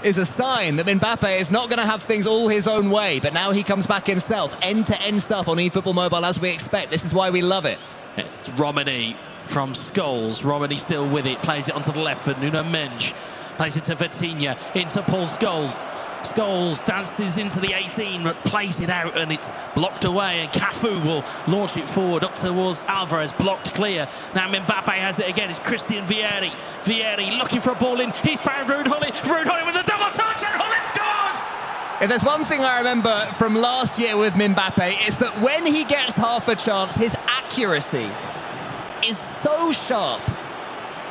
is a sign that Mbappe is not going to have things all his own way, but now he comes back himself. End-to-end stuff on eFootball Mobile as we expect. This is why we love it. It's Romani from Scholes. Romani still with it. Plays it onto the left for Nuno Mendes. Plays it to Vitinha. Into Paul Scholes. Scholes dances into the 18, but plays it out and it's blocked away, and Cafu will launch it forward up towards Alvarez, blocked clear. Now Mbappe has it again, it's Christian Vieri. Vieri looking for a ball in, he's found Ruud Hullet. Ruud Hullet with a double touch and Hullet scores! If there's one thing I remember from last year with Mbappe, it's that when he gets half a chance, his accuracy is so sharp.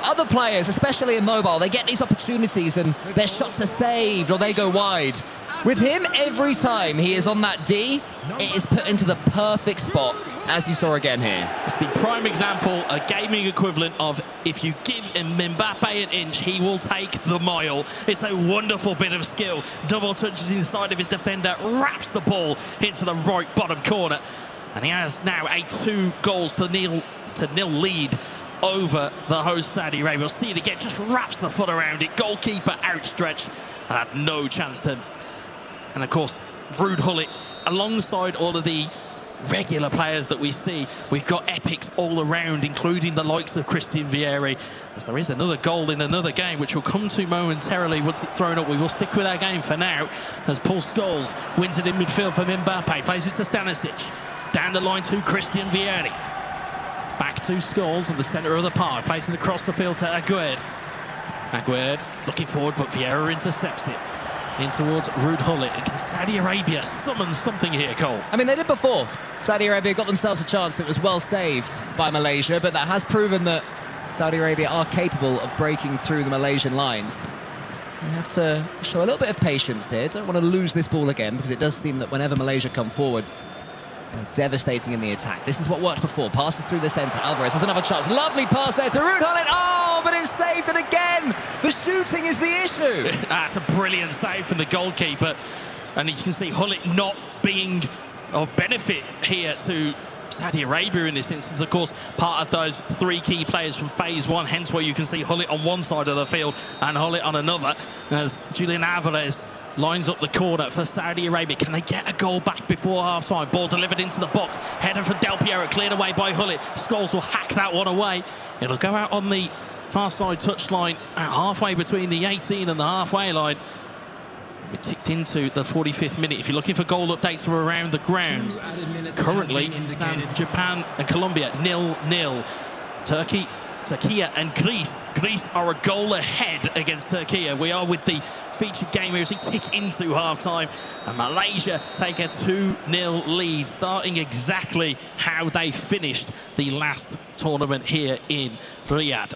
Other players, especially in mobile, they get these opportunities and their shots are saved or they go wide. With him, every time he is on that D, it is put into the perfect spot, as you saw again here. It's the prime example, a gaming equivalent of if you give Mbappe an inch, he will take the mile. It's a wonderful bit of skill. Double touches inside of his defender, wraps the ball into the right bottom corner. And he has now a 2-0 lead over the host Saudi Arabia. We'll see it again, just wraps the foot around it. Goalkeeper outstretched and had no chance to. And of course, Ruud Hullet, alongside all of the regular players that we see, we've got epics all around, including the likes of Christian Vieri. As there is another goal in another game, which we'll come to momentarily once it's thrown up. We will stick with our game for now, as Paul Scholes wins it in midfield for Mbappe, plays it to Stanisic. Down the line to Christian Vieri. Back to Scholes in the centre of the park, placing across the field to Aguerd. Aguerd looking forward, but Vieira intercepts it. In towards Ruud Hullet. And can Saudi Arabia summon something here, Cole? I mean, they did before. Saudi Arabia got themselves a chance. It was well saved by Malaysia, but that has proven that Saudi Arabia are capable of breaking through the Malaysian lines. You have to show a little bit of patience here. Don't want to lose this ball again, because it does seem that whenever Malaysia come forwards, they're devastating in the attack. This is what worked before. Passes through the centre. Alvarez has another chance. Lovely pass there to Ruud Hullet. Oh, but it's saved, and again, the shooting is the issue. That's a brilliant save from the goalkeeper. And you can see Hullet not being of benefit here to Saudi Arabia in this instance. Of course, part of those 3 key players from phase 1, hence why you can see Hullet on one side of the field and Hullet on another, as Julian Alvarez lines up the corner for Saudi Arabia. Can they get a goal back before half-time? Ball delivered into the box. Header for Del Piero, cleared away by Hullet. Scholes will hack that one away. It'll go out on the far side touchline, halfway between the 18 and the halfway line. We ticked into the 45th minute. If you're looking for goal updates from around the grounds, currently stands Japan and Colombia 0-0. Turkey and Greece. Greece are a goal ahead against Turkey. We are with the featured game here as we tick into half-time. And Malaysia take a 2-0 lead, starting exactly how they finished the last tournament here in Riyadh.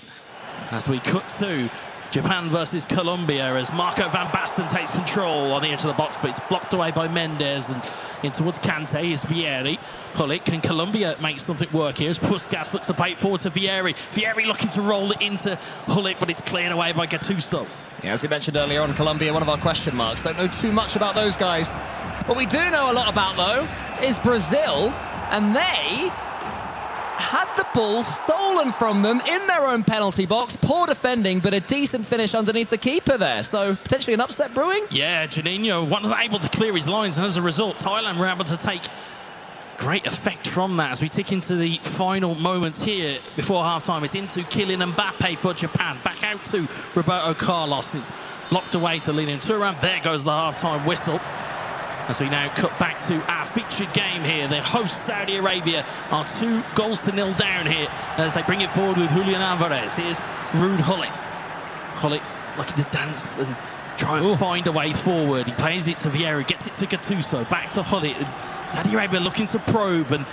As we cut to Japan versus Colombia, as Marco van Basten takes control on the edge of the box, but it's blocked away by Mendes, and in towards Kante is Vieri. Hullet, can Colombia make something work here as Puskas looks to play it forward to Vieri. Vieri looking to roll it into Hullet, but it's cleared away by Gattuso. Yeah, as we mentioned earlier on, Colombia, one of our question marks. Don't know too much about those guys. What we do know a lot about, though, is Brazil, and they had the ball stolen from them in their own penalty box. Poor defending, but a decent finish underneath the keeper there. So potentially an upset brewing? Yeah, Juninho wasn't able to clear his lines, and as a result, Thailand were able to take great effect from that as we tick into the final moments here before half-time. It's into Kylian Mbappe for Japan. Back out to Roberto Carlos. It's locked away to Lilian Thuram. There goes the half-time whistle. As we now cut back to our featured game here. The host Saudi Arabia are 2-0 down here as they bring it forward with Julian Alvarez. Here's Ruud Gullit. Gullit looking to dance and try and find a way forward. He plays it to Vieira, gets it to Gattuso, back to Gullit. Saudi Arabia looking to probe, and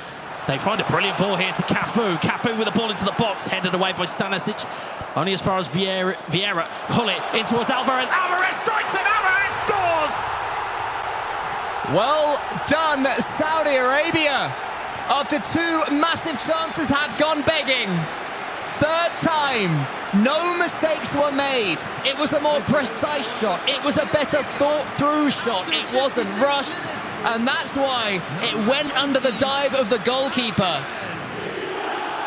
they find a brilliant ball here to Cafu. Cafu with the ball into the box, headed away by Stanisic. Only as far as Vieira. Gullit in towards Alvarez. Alvarez strikes and Alvarez scores! Well done, Saudi Arabia. After 2 massive chances had gone begging. Third time, no mistakes were made. It was a more precise shot. It was a better thought-through shot. It wasn't rushed, and that's why it went under the dive of the goalkeeper.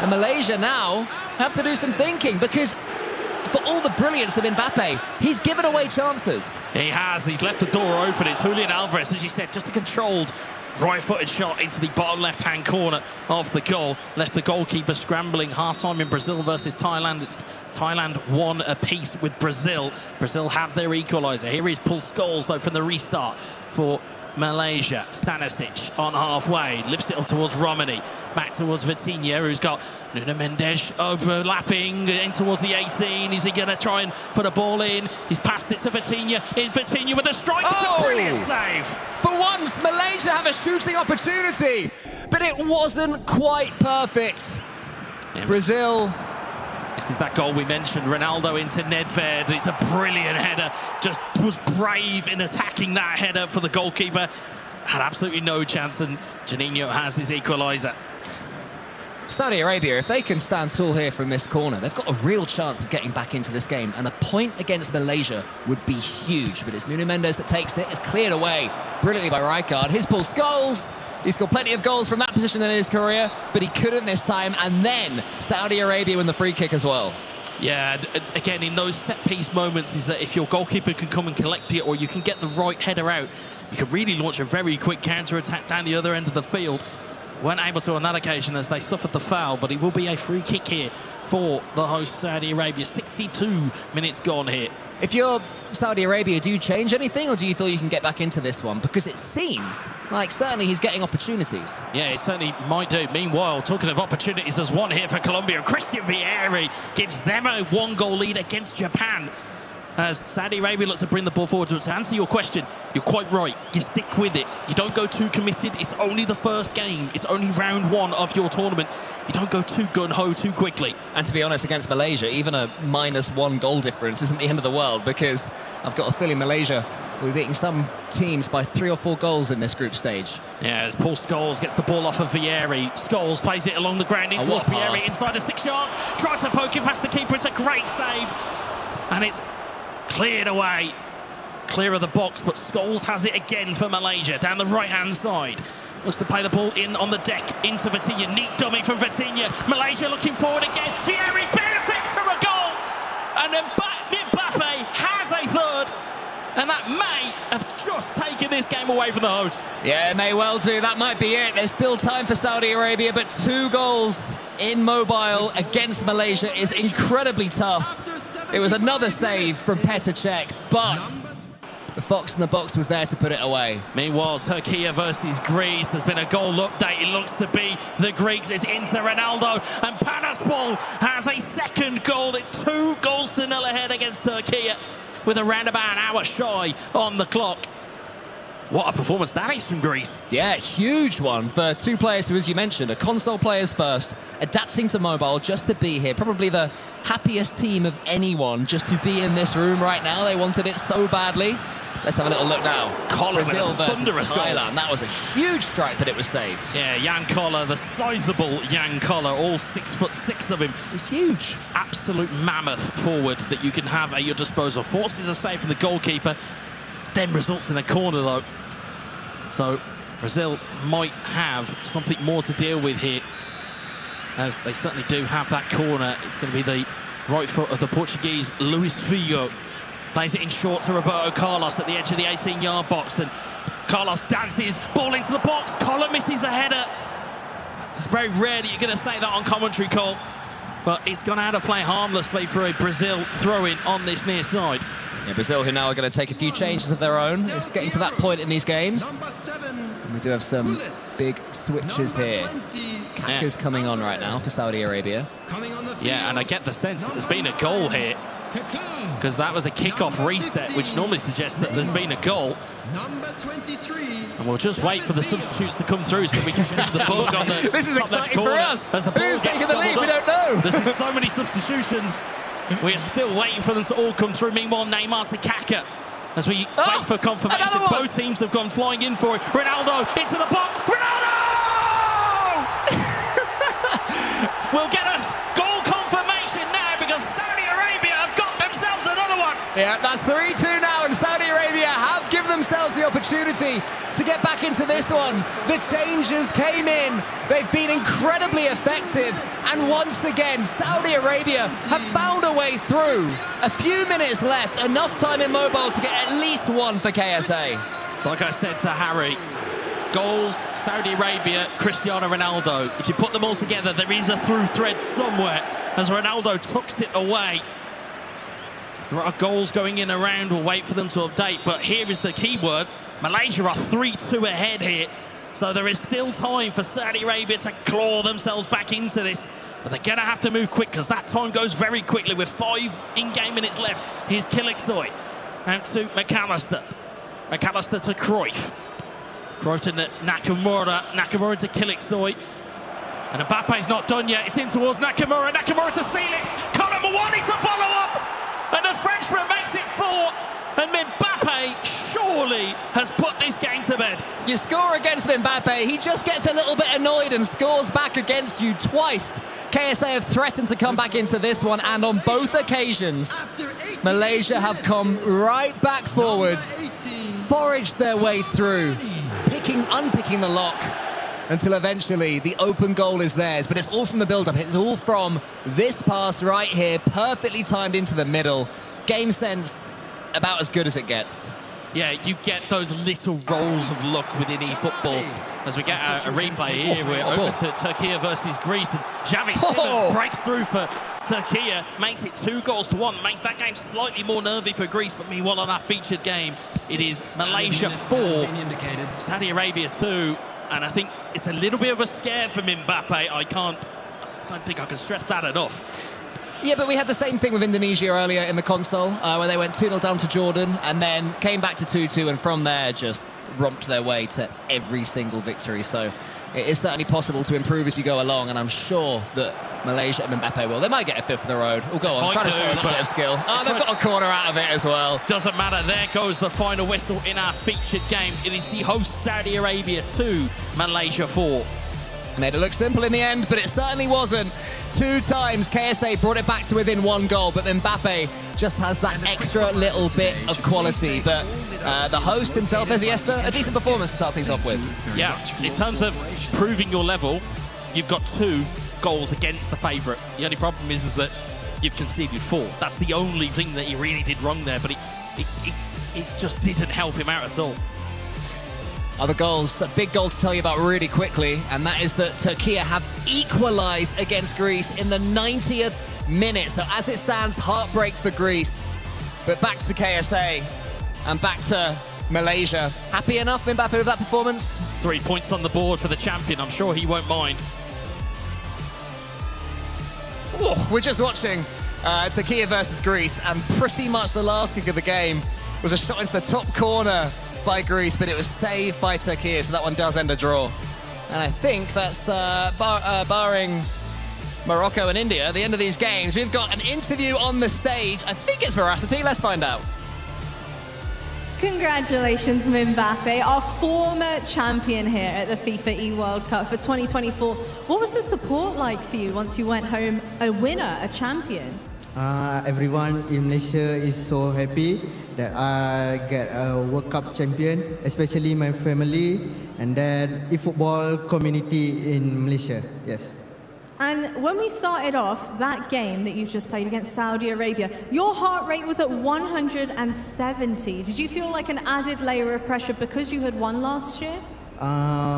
And Malaysia now have to do some thinking, because for all the brilliance of Mbappe, he's given away chances. He has. He's left the door open. It's Julian Alvarez, as you said, just a controlled right-footed shot into the bottom left-hand corner of the goal. Left the goalkeeper scrambling. Half-time in Brazil versus Thailand. It's Thailand 1 apiece with Brazil. Brazil have their equaliser. Here is Paul Scholes, though, from the restart for Malaysia. Stanisic on halfway, lifts it up towards Romani, back towards Vitinha, who's got Nuno Mendes overlapping in towards the 18. Is he going to try and put a ball in? He's passed it to Vitinha. It's Vitinha with a strike. It's a brilliant save. For once, Malaysia have a shooting opportunity, but it wasn't quite perfect. Yeah. Brazil. This is that goal we mentioned, Ronaldo into Nedved. It's a brilliant header, just was brave in attacking that header for the goalkeeper. Had absolutely no chance, and Juninho has his equaliser. Saudi Arabia, if they can stand tall here from this corner, they've got a real chance of getting back into this game, and a point against Malaysia would be huge. But it's Nuno Mendes that takes it. It's cleared away brilliantly by Rijkaard. His Paul Scholes. He's got plenty of goals from that position in his career, but he couldn't this time. And then Saudi Arabia win the free kick as well. Yeah, again, in those set-piece moments, is that if your goalkeeper can come and collect it, or you can get the right header out, you can really launch a very quick counter-attack down the other end of the field. Weren't able to on that occasion as they suffered the foul, but it will be a free kick here for the host Saudi Arabia. 62 minutes gone here. If you're Saudi Arabia, do you change anything, or do you feel you can get back into this one? Because it seems like certainly he's getting opportunities. Yeah, it certainly might do. Meanwhile, talking of opportunities, there's one here for Colombia. Christian Vieira gives them a 1-goal lead against Japan, as Saudi Arabia looks to bring the ball forward. To answer your question, you're quite right. You stick with it. You don't go too committed. It's only the first game. It's only round 1 of your tournament. You don't go too gun-ho too quickly. And to be honest, against Malaysia, even a -1 goal difference isn't the end of the world, because I've got a feeling Malaysia will be beating some teams by 3 or 4 goals in this group stage. Yeah, as Paul Scholes gets the ball off of Vieira. Scholes plays it along the ground in towards Vieira inside the 6 yards. Tries to poke it past the keeper. It's a great save. And it's cleared away. Clear of the box, but Scholes has it again for Malaysia down the right-hand side. Looks to play the ball in on the deck into Vitinha. Neat dummy from Vitinha. Malaysia looking forward again. Vieira benefits from a goal. And then Mbappe has a third. And that may have just taken this game away from the hosts. Yeah, it may well do. That might be it. There's still time for Saudi Arabia, but 2 goals in mobile against Malaysia is incredibly tough. It was another save from Petr Cech, but the fox in the box was there to put it away. Meanwhile, Turkey versus Greece. There's been a goal update. It looks to be the Greeks. It's into Ronaldo, and Panaspol has a second goal. 2-0 ahead against Turkey with around about an hour shy on the clock. What a performance that is from Greece. Yeah, huge one for 2 players who, as you mentioned, are console players first, adapting to mobile just to be here. Probably the happiest team of anyone just to be in this room right now. They wanted it so badly. Let's have a little look now. Koller with a thunderous goal. Thailand. That was a huge strike, but it was saved. Yeah, Jan Koller, the sizable Jan Koller, all 6'6" of him. It's huge. Absolute mammoth forward that you can have at your disposal. Forces a save from the goalkeeper, then results in a corner though. So Brazil might have something more to deal with here, as they certainly do have that corner. It's going to be the right foot of the Portuguese, Luis Figo. Plays it in short to Roberto Carlos at the edge of the 18-yard box, and Carlos dances, ball into the box. Collar misses a header. It's very rare that you're going to say that on commentary, Cole, but it's going to have to play harmlessly for a Brazil throw-in on this near side. Yeah, Brazil, who now are going to take a few changes of their own. It's getting to that point in these games. And we do have some big switches here. Kaka's coming on right now for Saudi Arabia. Yeah, and I get the sense that there's been a goal here, because that was a kick-off reset, which normally suggests that there's been a goal. And we'll just wait for the substitutes to come through so we can see the bug on the This is top left exciting for corner. us. As the ball Who's gets taking the lead? doubled We don't know. There's so many substitutions. We are still waiting for them to all come through. Meanwhile, Neymar to Kaka. As we wait for confirmation, both teams have gone flying in for it. Ronaldo into the box. Ronaldo! We'll get a goal confirmation now because Saudi Arabia have got themselves another one. Yeah, that's 3-2 now, and Saudi Arabia have given themselves the opportunity to get back into this one. The changes came in. They've been incredibly effective. And once again, Saudi Arabia have found a way through. A few minutes left, enough time in mobile to get at least one for KSA. It's like I said to Harry, goals, Saudi Arabia, Cristiano Ronaldo. If you put them all together, there is a through thread somewhere as Ronaldo tucks it away. There are goals going in around. We'll wait for them to update. But here is the key word. Malaysia are 3-2 ahead here. So there is still time for Saudi Arabia to claw themselves back into this. But they're going to have to move quick because that time goes very quickly with 5 in-game minutes left. Here's Kiliksoy out to McAllister. McAllister to Cruyff. Cruyff to Nakamura. Nakamura to Kiliksoy. And Mbappe's not done yet. It's in towards Nakamura. Nakamura to seal it. Colin Mawani to follow up. And the Frenchman makes it 4. And Mbappe surely has put this game to bed. You score against Mbappe, he just gets a little bit annoyed and scores back against you twice. KSA have threatened to come back into this one, and on both occasions, Malaysia have come right back forwards, foraged their way through, unpicking the lock, until eventually the open goal is theirs. But it's all from the build-up. It's all from this pass right here, perfectly timed into the middle. Game sense about as good as it gets. Yeah, you get those little rolls of luck within eFootball. As we get a replay here, we're over to Turkey versus Greece, and Xavi Simons breaks through for Turkey, makes it 2-1, makes that game slightly more nervy for Greece. But meanwhile, on our featured game, it is Malaysia 4, Saudi Arabia 2, and I think it's a little bit of a scare for Mbappe. I don't think I can stress that enough. Yeah, but we had the same thing with Indonesia earlier in the console, where they went 2-0 down to Jordan and then came back to 2-2, and from there just romped their way to every single victory. So it is certainly possible to improve as you go along, and I'm sure that Malaysia and Mbappe will. They might get a fifth in a row. Oh, go on, try to show a little bit of skill. Oh, they've got a corner out of it as well. Doesn't matter. There goes the final whistle in our featured game. It is the host Saudi Arabia 2, Malaysia 4. Made it look simple in the end, but it certainly wasn't. 2 times KSA brought it back to within 1 goal, but Mbappe just has that extra little bit of quality. But the host himself, Iniesta, a decent performance to start things off with. Yeah, in terms of proving your level, you've got 2 goals against the favourite. The only problem is that you've conceded 4. That's the only thing that he really did wrong there, but it just didn't help him out at all. Other goals, a big goal to tell you about really quickly, and that is that Turkey have equalised against Greece in the 90th minute. So as it stands, heartbreak for Greece. But back to KSA and back to Malaysia. Happy enough, Mbappe, with that performance? 3 points on the board for the champion. I'm sure he won't mind. Oh, we're just watching Turkey versus Greece, and pretty much the last kick of the game was a shot into the top corner by Greece, but it was saved by Turkey, so that one does end a draw. And I think that's barring Morocco and India, the end of these games. We've got an interview on the stage. I think it's Veracity. Let's find out. Congratulations, Mbappe, our former champion here at the FIFAe World Cup for 2024. What was the support like for you once you went home a winner, a champion? Everyone in Malaysia is so happy that I get a World Cup champion, especially my family, and then eFootball community in Malaysia. Yes. And when we started off that game that you've just played against Saudi Arabia, your heart rate was at 170. Did you feel like an added layer of pressure because you had won last year?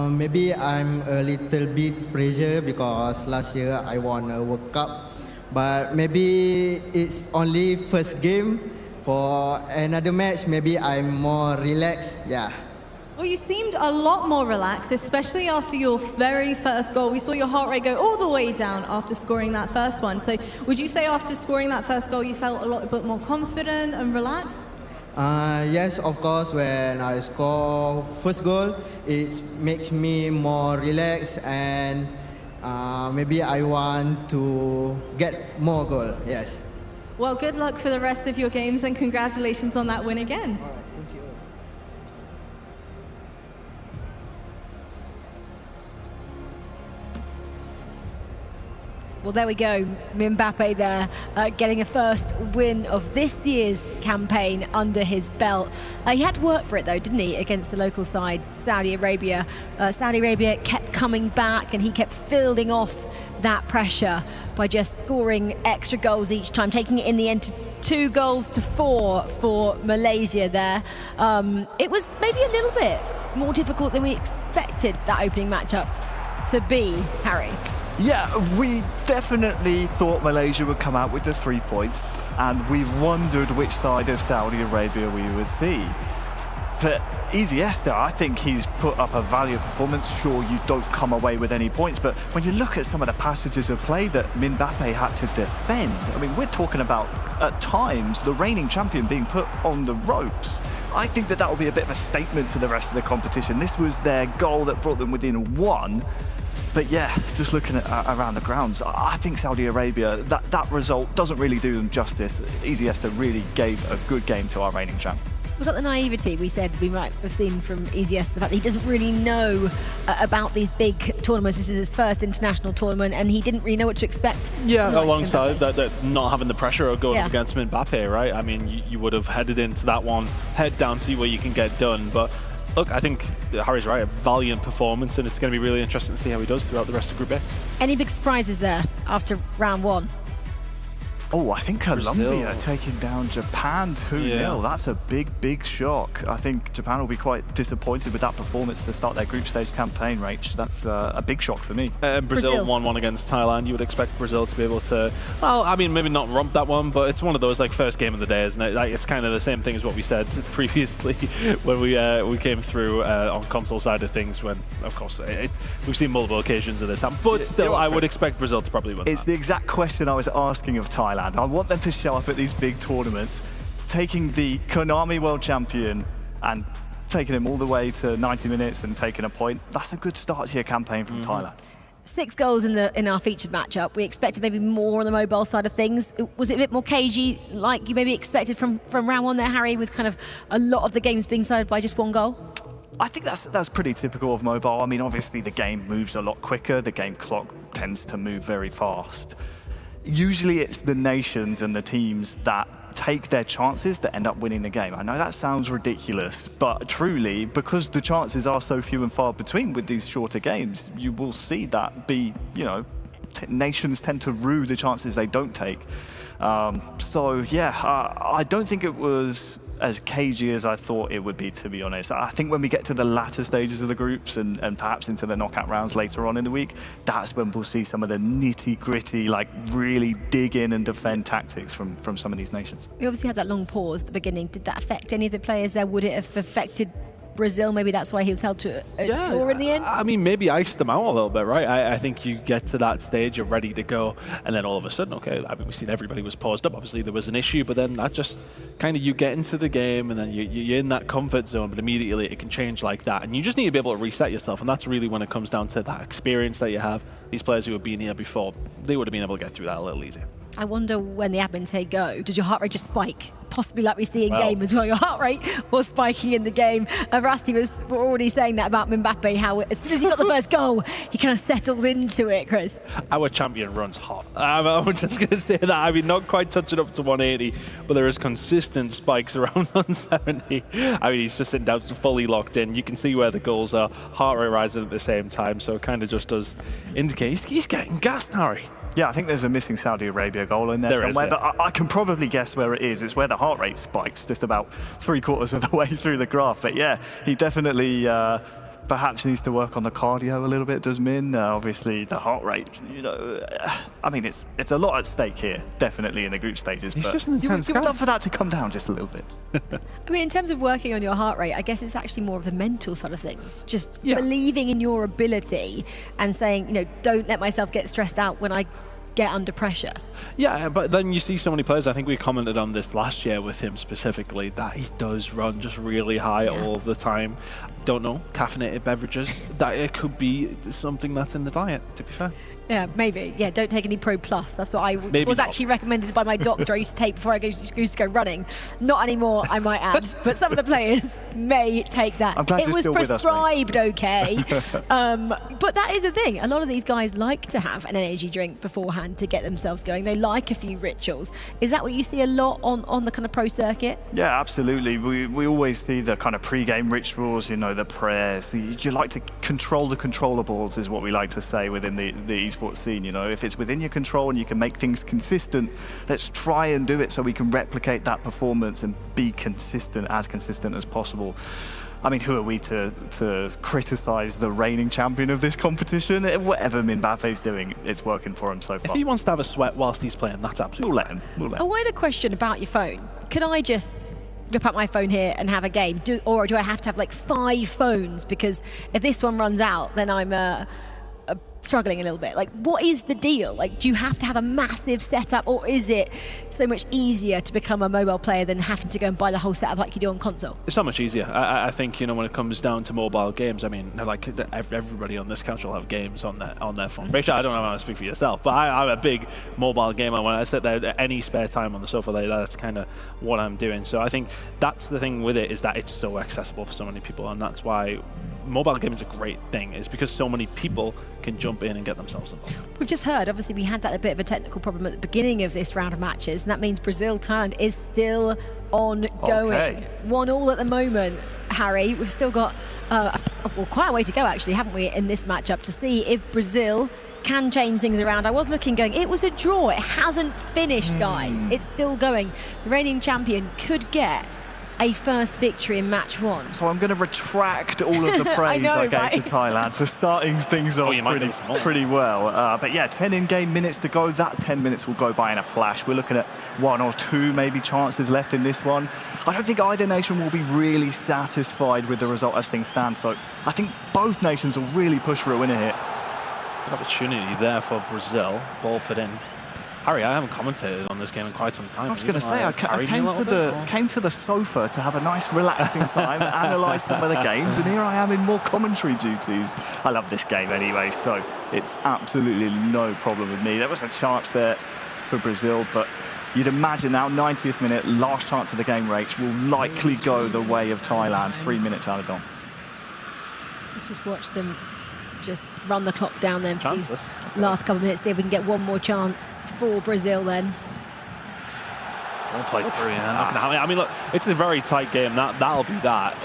Maybe I'm a little bit pressure because last year I won a World Cup, but maybe it's only first game. For another match, maybe I'm more relaxed. Yeah. Well, you seemed a lot more relaxed, especially after your very first goal. We saw your heart rate go all the way down after scoring that first one. So would you say after scoring that first goal, you felt a lot bit more confident and relaxed? Yes, of course. When I score first goal, it makes me more relaxed, and maybe I want to get more goal. Yes. Well, good luck for the rest of your games, and congratulations on that win again. All right, thank you. Well, there we go. Mbappe there, getting a first win of this year's campaign under his belt. He had to work for it, though, didn't he, against the local side, Saudi Arabia. Saudi Arabia kept coming back, and he kept fielding off that pressure by just scoring extra goals each time, taking it in the end to 2-4 for Malaysia there. It was maybe a little bit more difficult than we expected that opening matchup to be, Harry. Yeah, we definitely thought Malaysia would come out with the 3 points, and we wondered which side of Saudi Arabia we would see. For Iniesta, I think he's put up a valiant performance. Sure, you don't come away with any points, but when you look at some of the passages of play that Mbappe had to defend, I mean, we're talking about, at times, the reigning champion being put on the ropes. I think that will be a bit of a statement to the rest of the competition. This was their goal that brought them within 1. But yeah, just looking at around the grounds, I think Saudi Arabia, that result doesn't really do them justice. Iniesta really gave a good game to our reigning champ. Was that the naivety we said we might have seen from Iniesta, the fact that he doesn't really know about these big tournaments? This is his first international tournament, and he didn't really know what to expect. Yeah, alongside that not having the pressure of going up against Mbappe, right? I mean, you would have headed into that one, head down, see what you can get done. But look, I think Harry's right, a valiant performance, and it's going to be really interesting to see how he does throughout the rest of Group A. Any big surprises there after round 1? Oh, I think Colombia taking down Japan 2-0. That's a big shock. I think Japan will be quite disappointed with that performance to start their group stage campaign, Rach. That's a big shock for me. Brazil 1-1 against Thailand. You would expect Brazil to be able to, well, I mean, maybe not romp that one, but it's one of those like first game of the day, isn't it? Like, it's kind of the same thing as what we said previously when we came through on console side of things. When, of course, we've seen multiple occasions of this happen, but still, I would expect Brazil to probably win. It's the exact question I was asking of Thailand. I want them to show up at these big tournaments, taking the Konami World Champion and taking him all the way to 90 minutes and taking a point. That's a good start to your campaign from Thailand. 6 goals in our featured matchup. We expected maybe more on the mobile side of things. Was it a bit more cagey, like you maybe expected from round 1 there, Harry, with kind of a lot of the games being decided by just 1 goal? I think that's pretty typical of mobile. I mean, obviously the game moves a lot quicker. The game clock tends to move very fast. Usually it's the nations and the teams that take their chances that end up winning the game. I know that sounds ridiculous, but truly, because the chances are so few and far between with these shorter games, you will see that be, nations tend to rue the chances they don't take. So yeah, I don't think it was as cagey as I thought it would be, to be honest. I think when we get to the latter stages of the groups and perhaps into the knockout rounds later on in the week, that's when we'll see some of the nitty-gritty, like really dig in and defend tactics from some of these nations. We obviously had that long pause at the beginning. Did that affect any of the players there? Would it have affected Brazil? Maybe that's why he was held to a draw in the end? I mean, maybe iced them out a little bit, right? I think you get to that stage, you're ready to go, and then all of a sudden, okay, I mean, we've seen everybody was paused up. Obviously, there was an issue, but then that just kind of, you get into the game, and then you're in that comfort zone, but immediately it can change like that. And you just need to be able to reset yourself, and that's really when it comes down to that experience that you have. These players who have been here before, they would have been able to get through that a little easier. I wonder when the admin say go, does your heart rate just spike? Possibly like we see in game as well. Your heart rate was spiking in the game. Rusty was already saying that about Mbappe, how as soon as he got the first goal, he kind of settled into it, Chris. Our champion runs hot. I'm just going to say that. I mean, not quite touching up to 180, but there is consistent spikes around 170. I mean, he's just sitting down fully locked in. You can see where the goals are. Heart rate rising at the same time, so it kind of just does indicate he's getting gassed, Harry. Yeah, I think there's a missing Saudi Arabia goal in there somewhere, but I can probably guess where it is. It's where the heart rate spikes, just about 3/4 of the way through the graph. But yeah, he definitely perhaps needs to work on the cardio a little bit, does Min. Obviously, the heart rate, you know, I mean, it's a lot at stake here, definitely in the group stages. He's but just an intense you would love for that to come down just a little bit. I mean, in terms of working on your heart rate, I guess it's actually more of the mental side of things. Just believing in your ability and saying, you know, don't let myself get stressed out when I get under pressure. Yeah, but then you see so many players, I think we commented on this last year with him specifically, that he does run just really high all the time. Don't know, caffeinated beverages, that it could be something that's in the diet, to be fair. Yeah, maybe. Yeah, don't take any Pro Plus. That's what I was actually recommended by my doctor. I used to take before I used to go running. Not anymore, I might add. But some of the players may take that. I'm glad it you're was still with us, prescribed, okay. But that is a thing. A lot of these guys like to have an energy drink beforehand to get themselves going. They like a few rituals. Is that what you see a lot on the kind of pro circuit? Yeah, absolutely. We always see the kind of pre-game rituals, you know, the prayers. You like to control the controllables, is what we like to say within the esports scene. You know, if it's within your control and you can make things consistent, let's try and do it so we can replicate that performance and be consistent as possible. I mean, who are we to criticize the reigning champion of this competition? Whatever Mbappe's doing, it's working for him so far. If he wants to have a sweat whilst he's playing, that's absolutely We'll let him. A wider question about your phone. Can I just whip out my phone here and have a game? Or do I have to have like 5 phones? Because if this one runs out, then I'm struggling a little bit. Like, what is the deal? Like, do you have to have a massive setup, or is it so much easier to become a mobile player than having to go and buy the whole setup like you do on console? It's so much easier. I think, you know, when it comes down to mobile games, I mean, like everybody on this couch will have games on their phone. Rachel, I don't know how to speak for yourself, but I'm a big mobile gamer. When I sit there, any spare time on the sofa, that's kind of what I'm doing. So I think that's the thing with it, is that it's so accessible for so many people, and that's why mobile gaming is a great thing, is because so many people can jump in and get themselves involved. We've just heard, obviously, we had that a bit of a technical problem at the beginning of this round of matches, and that means Brazil-Thailand is still ongoing. Okay. 1-1 at the moment, Harry. We've still got quite a way to go, actually, haven't we, in this matchup, to see if Brazil can change things around. I was looking, going, it was a draw. It hasn't finished, guys. It's still going. The reigning champion could get a first victory in match 1. So I'm going to retract all of the praise I gave to Thailand for starting things off pretty well. But yeah, 10 in-game minutes to go. That 10 minutes will go by in a flash. We're looking at 1 or 2 maybe chances left in this one. I don't think either nation will be really satisfied with the result as things stand. So I think both nations will really push for a winner here. Good opportunity there for Brazil. Ball put in. Harry, I haven't commentated on this game in quite some time. I was going to say, I came to the sofa to have a nice relaxing time, analyse some of the games, and here I am in more commentary duties. I love this game anyway, so it's absolutely no problem with me. There was a chance there for Brazil, but you'd imagine now, 90th minute, last chance of the game, Rach, will likely go the way of Thailand, 3 minutes out of done. Let's just watch them just run the clock down then for these last couple of minutes, see if we can get one more chance for Brazil then. One play through, yeah. I mean, look, it's a very tight game. That'll be that.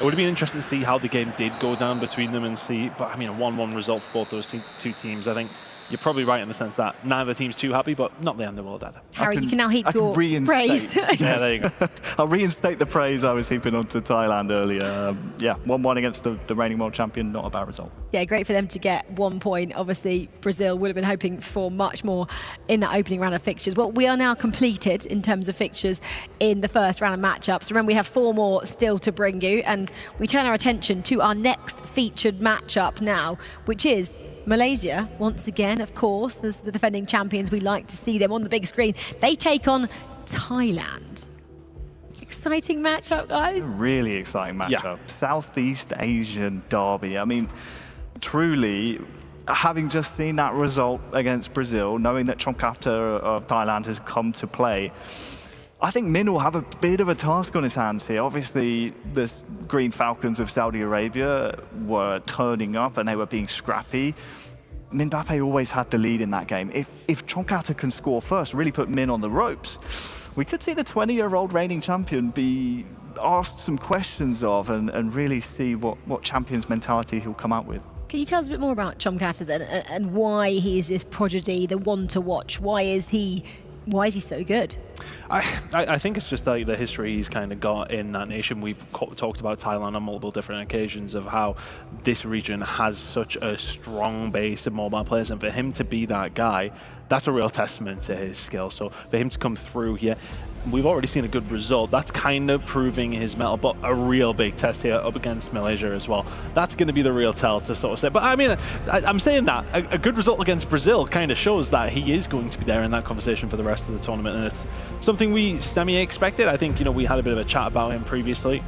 It would have been interesting to see how the game did go down between them and see, but I mean, a 1-1 result for both those two teams. I think you're probably right in the sense that neither team's too happy, but not the end of the world either. Harry, you can now heap your praise. Yeah, there you go. I'll reinstate the praise I was heaping onto Thailand earlier. Yeah, 1-1 against the reigning world champion, not a bad result. Yeah, great for them to get 1 point. Obviously, Brazil would have been hoping for much more in that opening round of fixtures. Well, we are now completed in terms of fixtures in the first round of matchups. Remember, we have 4 more still to bring you, and we turn our attention to our next featured matchup now, which is Malaysia, once again, of course, as the defending champions. We like to see them on the big screen. They take on Thailand. Exciting matchup, guys. Really exciting matchup. Yeah. Southeast Asian derby. I mean, truly, having just seen that result against Brazil, knowing that Chongkata of Thailand has come to play, I think Min will have a bit of a task on his hands here. Obviously, the Green Falcons of Saudi Arabia were turning up and they were being scrappy. Min Mbappe always had the lead in that game. If Chongkata can score first, really put Min on the ropes, we could see the 20-year-old reigning champion be asked some questions of and really see what champion's mentality he'll come out with. Can you tell us a bit more about Chongkata then, and why he is this prodigy, the one to watch? Why is he so good? I think it's just like the history he's kind of got in that nation. We've talked about Thailand on multiple different occasions of how this region has such a strong base of mobile players, and for him to be that guy, that's a real testament to his skill. So for him to come through here, we've already seen a good result. That's kind of proving his mettle, but a real big test here up against Malaysia as well. That's going to be the real tell to sort of say. But I mean, I'm saying that a good result against Brazil kind of shows that he is going to be there in that conversation for the rest of the tournament, and it's something we semi-expected. I think, we had a bit of a chat about him previously.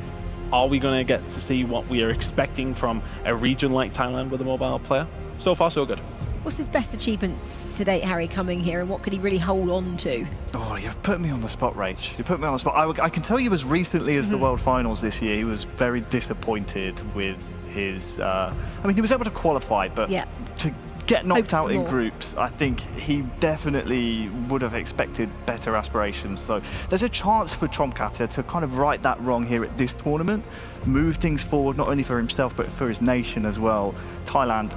Are we going to get to see what we are expecting from a region like Thailand with a mobile player? So far, so good. What's his best achievement to date, Harry, coming here, and what could he really hold on to? Oh, you've put me on the spot, Rach. You put me on the spot. I can tell you as recently as the World Finals this year, he was very disappointed with his... he was able to qualify, but to get knocked out in groups, I think he definitely would have expected better aspirations. So there's a chance for Chongkata to kind of right that wrong here at this tournament, move things forward, not only for himself, but for his nation as well. Thailand,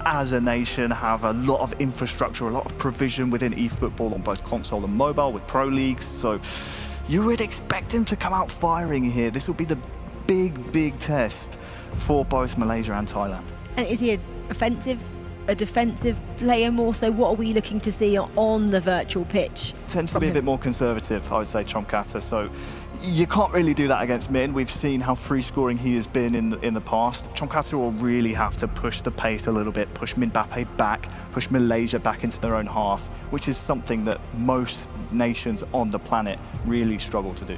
as a nation, have a lot of infrastructure, a lot of provision within eFootball on both console and mobile with pro leagues. So you would expect him to come out firing here. This will be the big test for both Malaysia and Thailand. And is he a defensive player more so? What are we looking to see on the virtual pitch? Tends to be a bit more conservative, I would say, Chongkata. So you can't really do that against Min. We've seen how free scoring he has been in the past. Chongkata will really have to push the pace a little bit, push Min Mbappe back, push Malaysia back into their own half, which is something that most nations on the planet really struggle to do.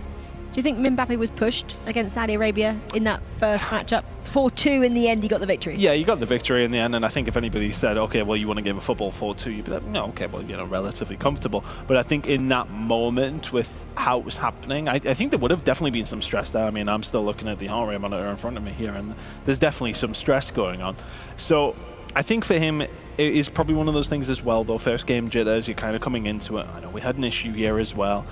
Do you think Min Mbappe was pushed against Saudi Arabia in that first matchup? 4-2 in the end, he got the victory. Yeah, he got the victory in the end, and I think if anybody said, okay, well, you want a game of football 4-2, you'd be like, no, okay, well, relatively comfortable. But I think in that moment with how it was happening, I think there would have definitely been some stress there. I mean, I'm still looking at the heart rate monitor in front of me here, and there's definitely some stress going on. So I think for him, it is probably one of those things as well, though. First game jitters, you're kind of coming into it. I know we had an issue here as well.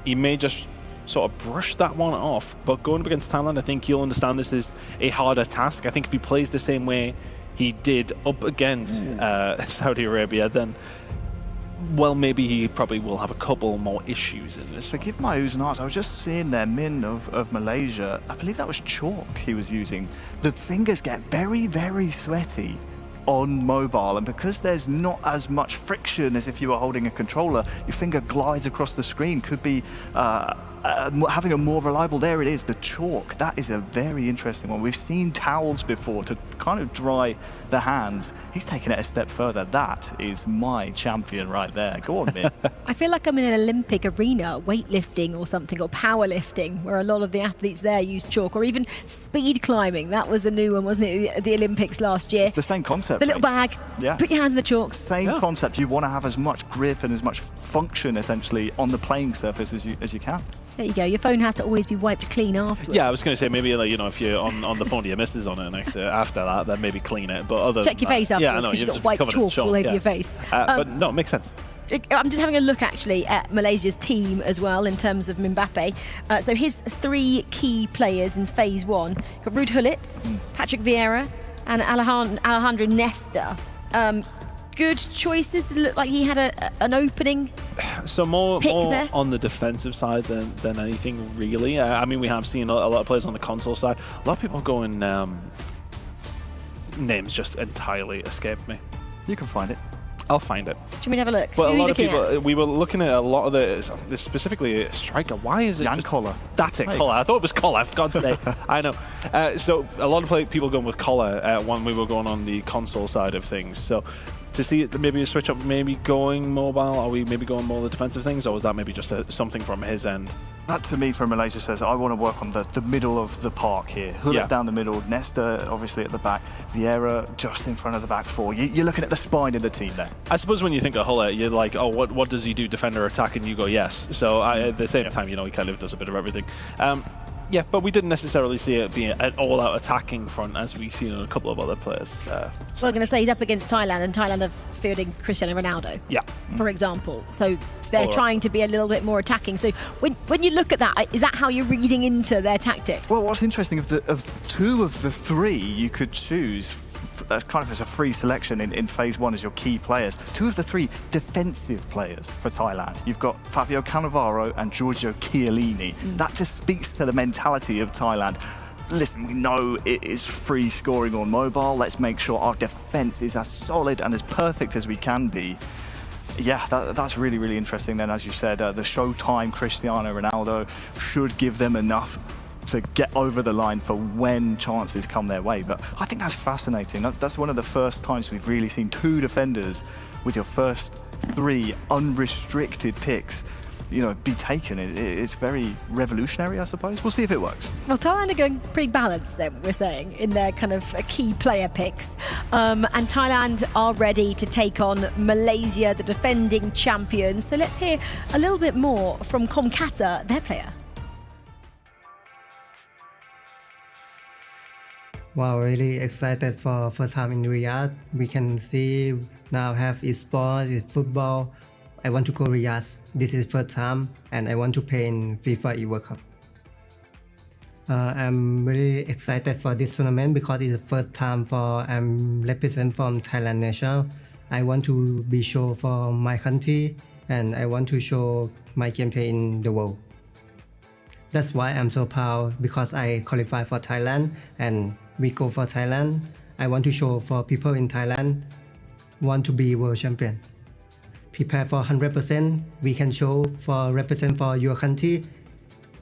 He may just sort of brush that one off, but going up against Thailand, I think he'll understand this is a harder task. I think if he plays the same way he did up against Saudi Arabia, then, well, maybe he probably will have a couple more issues in this. Forgive my oohs and ahs. I was just seeing there, Min of Malaysia. I believe that was chalk he was using. The fingers get very sweaty on mobile, and because there's not as much friction as if you were holding a controller, your finger glides across the screen. Could be having a more reliable, there it is, the chalk. That is a very interesting one. We've seen towels before to kind of dry the hands. He's taken it a step further. That is my champion right there. Go on, Min. I feel like I'm in an Olympic arena, weightlifting or something, or powerlifting, where a lot of the athletes there use chalk, or even speed climbing. That was a new one, wasn't it, the Olympics last year? It's the same concept. The little bag, put your hands in the chalk. Same concept. You want to have as much grip and as much function, essentially, on the playing surface as you can. There you go. Your phone has to always be wiped clean afterwards. Yeah, I was going to say maybe if you're on the phone to your missus on it after that, then maybe clean it. But other check your face afterwards because you've got white chalk all over your face. But no, it makes sense. I'm just having a look actually at Malaysia's team as well in terms of Mbappe. So his three key players in phase one got Ruud Gullit, Patrick Vieira, and Alejandro Nesta. Good choices. It looked like he had an opening. So more there. On the defensive side than anything really. I mean, we have seen a lot of players on the console side. A lot of people going. Names just entirely escaped me. You can find it. I'll find it. Do you want me to have a look? But a lot of people, we were looking at a lot of the specifically a striker. Why is it? Jan Koller. That's it, Koller. I thought it was Koller, for God's sake. I know. So a lot of people going with Koller when we were going on the console side of things. So to see it maybe a switch up, maybe going mobile? Are we maybe going more the defensive things, or was that maybe just something from his end? That to me from Malaysia says I want to work on the middle of the park here. Hullet down the middle, Nesta obviously at the back, Vieira just in front of the back four. You're looking at the spine of the team there. I suppose when you think of Hullet, you're like, oh, what does he do, defender attack? And you go, yes. So at the same time, you know, he kind of does a bit of everything. Yeah, but we didn't necessarily see it being an all-out attacking front as we've seen in a couple of other players. Well, I'm going to say he's up against Thailand, and Thailand are fielding Cristiano Ronaldo, for example. So they're trying to be a little bit more attacking. So when you look at that, is that how you're reading into their tactics? Well, what's interesting, of two of the three you could choose kind of as a free selection in phase one as your key players. Two of the three defensive players for Thailand. You've got Fabio Cannavaro and Giorgio Chiellini. That just speaks to the mentality of Thailand. Listen, we know it is free scoring on mobile. Let's make sure our defense is as solid and as perfect as we can be. Yeah, that's really, really interesting then, as you said. The Showtime Cristiano Ronaldo should give them enough to get over the line for when chances come their way. But I think that's fascinating. That's one of the first times we've really seen two defenders with your first three unrestricted picks, you know, be taken. It's very revolutionary, I suppose. We'll see if it works. Well, Thailand are going pretty balanced then, we're saying, in their kind of key player picks. And Thailand are ready to take on Malaysia, the defending champions. So let's hear a little bit more from Komkata, their player. Wow, really excited for first time in Riyadh. We can see now have esports, football. I want to go Riyadh. This is first time, and I want to play in FIFAe World Cup. I'm really excited for this tournament because it's the first time I'm represent from Thailand national. I want to be show for my country, and I want to show my gameplay in the world. That's why I'm so proud, because I qualify for Thailand and we go for Thailand. I want to show for people in Thailand want to be world champion. Prepare for 100%. We can show for represent for your country.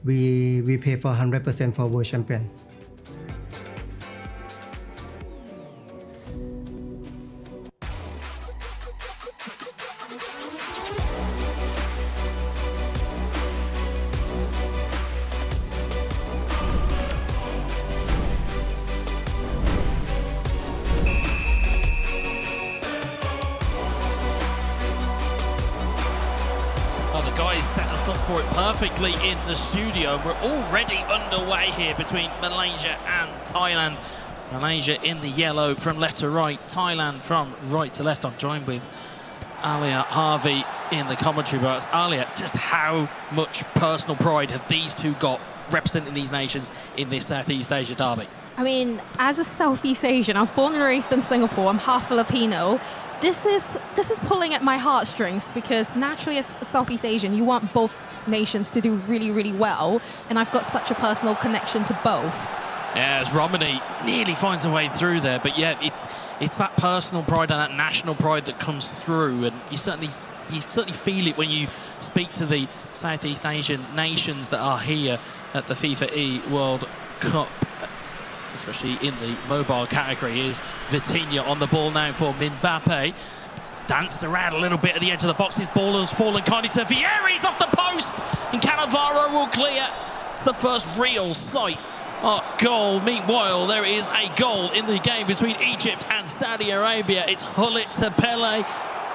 We pay for 100% for world champion. Set us up for it perfectly in the studio. We're already underway here between Malaysia and Thailand. Malaysia in the yellow from left to right, Thailand from right to left. I'm joined with Alia Harvey in the commentary box. Alia, just how much personal pride have these two got representing these nations in this Southeast Asia derby? I mean, as a Southeast Asian, I was born and raised in Singapore. I'm half Filipino. This is pulling at my heartstrings, because naturally as a Southeast Asian, you want both nations to do really, really well, and I've got such a personal connection to both. Yeah, as Romani nearly finds a way through there, but yeah, it's that personal pride and that national pride that comes through, and you certainly feel it when you speak to the Southeast Asian nations that are here at the FIFAe World Cup, especially in the mobile category. Is Vitinha on the ball now for Mbappe. Danced around a little bit at the edge of the box. His ball has fallen kindly to Vieira. He's off the post, and Cannavaro will clear. It's the first real sight of goal. Meanwhile, there is a goal in the game between Egypt and Saudi Arabia. It's Hullet to Pele.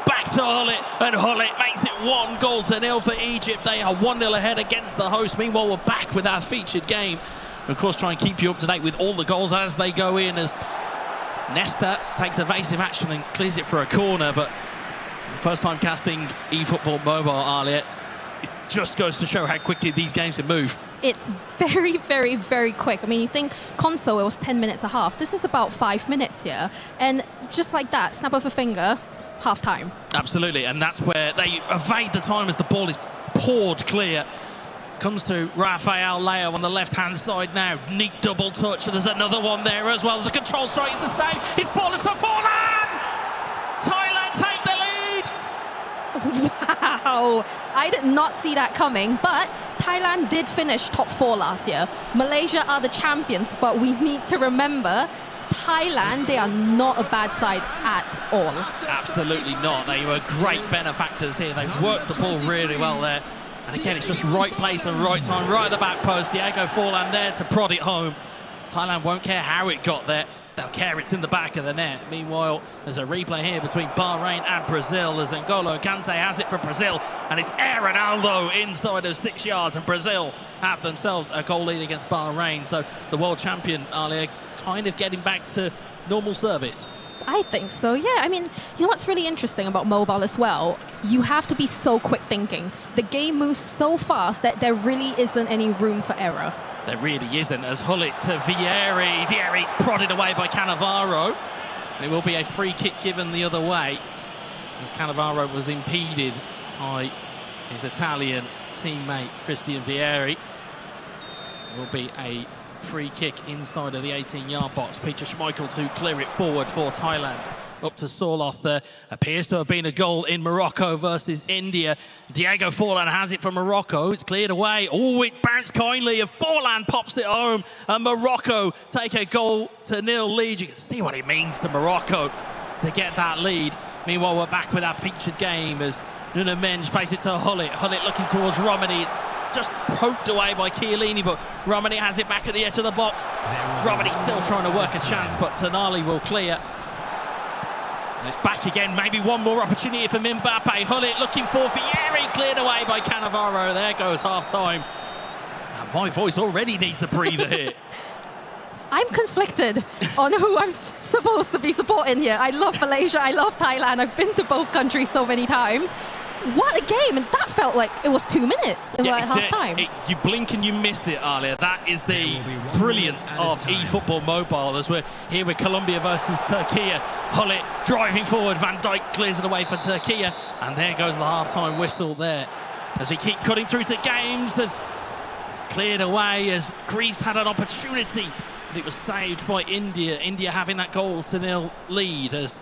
Back to Hullet, and Hullet makes it 1-0 for Egypt. They are 1-0 ahead against the host. Meanwhile, we're back with our featured game. And of course, try and keep you up to date with all the goals as they go in, as Nesta takes evasive action and clears it for a corner. But first time casting eFootball mobile, Alia, it just goes to show how quickly these games can move. It's very, very, very quick. I mean, you think console, it was 10 minutes a half. This is about 5 minutes here. And just like that, snap of a finger, half time. Absolutely, and that's where they evade the time as the ball is poured clear. Comes to Rafael Leo on the left-hand side now. Neat double touch, and there's another one there as well. There's a control strike, it's a save. It's fallen to Forlan! Thailand take the lead! Wow! I did not see that coming, but Thailand did finish top 4 last year. Malaysia are the champions, but we need to remember Thailand, they are not a bad side at all. Absolutely not. They were great benefactors here. They worked the ball really well there. And again, it's just right place and right time, right at the back post. Diego Forlan there to prod it home. Thailand won't care how it got there. They'll care it's in the back of the net. Meanwhile, there's a replay here between Bahrain and Brazil as N'Golo Kante has it for Brazil. And it's Ronaldo inside of 6 yards. And Brazil have themselves a goal lead against Bahrain. So the world champion, Alia, kind of getting back to normal service. I think so, yeah. I mean, you know what's really interesting about mobile as well? You have to be so quick thinking. The game moves so fast that there really isn't any room for error. There really isn't, as Hullet to Vieri. Vieri prodded away by Cannavaro. It will be a free kick given the other way, as Cannavaro was impeded by his Italian teammate, Christian Vieri. It will be a free kick inside of the 18-yard box. Peter Schmeichel to clear it forward for Thailand. Up to Sorloth. There appears to have been a goal in Morocco versus India. Diego Forlan has it for Morocco. It's cleared away. Oh, it bounced kindly, and Forlan pops it home. And Morocco take a goal to nil lead. You can see what it means to Morocco to get that lead. Meanwhile, we're back with our featured game as Nuno Mendes plays it to Hullet. Hullet looking towards Romani. It's just poked away by Chiellini, but Romani has it back at the edge of the box. Romani still trying to work a chance, but Tonali will clear. And it's back again, maybe one more opportunity for Mbappe. Hullet looking for Vieri, cleared away by Cannavaro. There goes half-time. And my voice already needs a breather here. I'm conflicted on who I'm supposed to be supporting here. I love Malaysia, I love Thailand. I've been to both countries so many times. What a game, and that felt like it was 2 minutes at half-time. You blink and you miss it, Alia. That is the brilliance of eFootball Mobile, as we're here with Colombia versus Turkey. Hullet driving forward, Van Dijk clears it away for Turkey, and there goes the half-time whistle there. As we keep cutting through to games, it's cleared away as Greece had an opportunity, but it was saved by India. India having that goal to nil lead as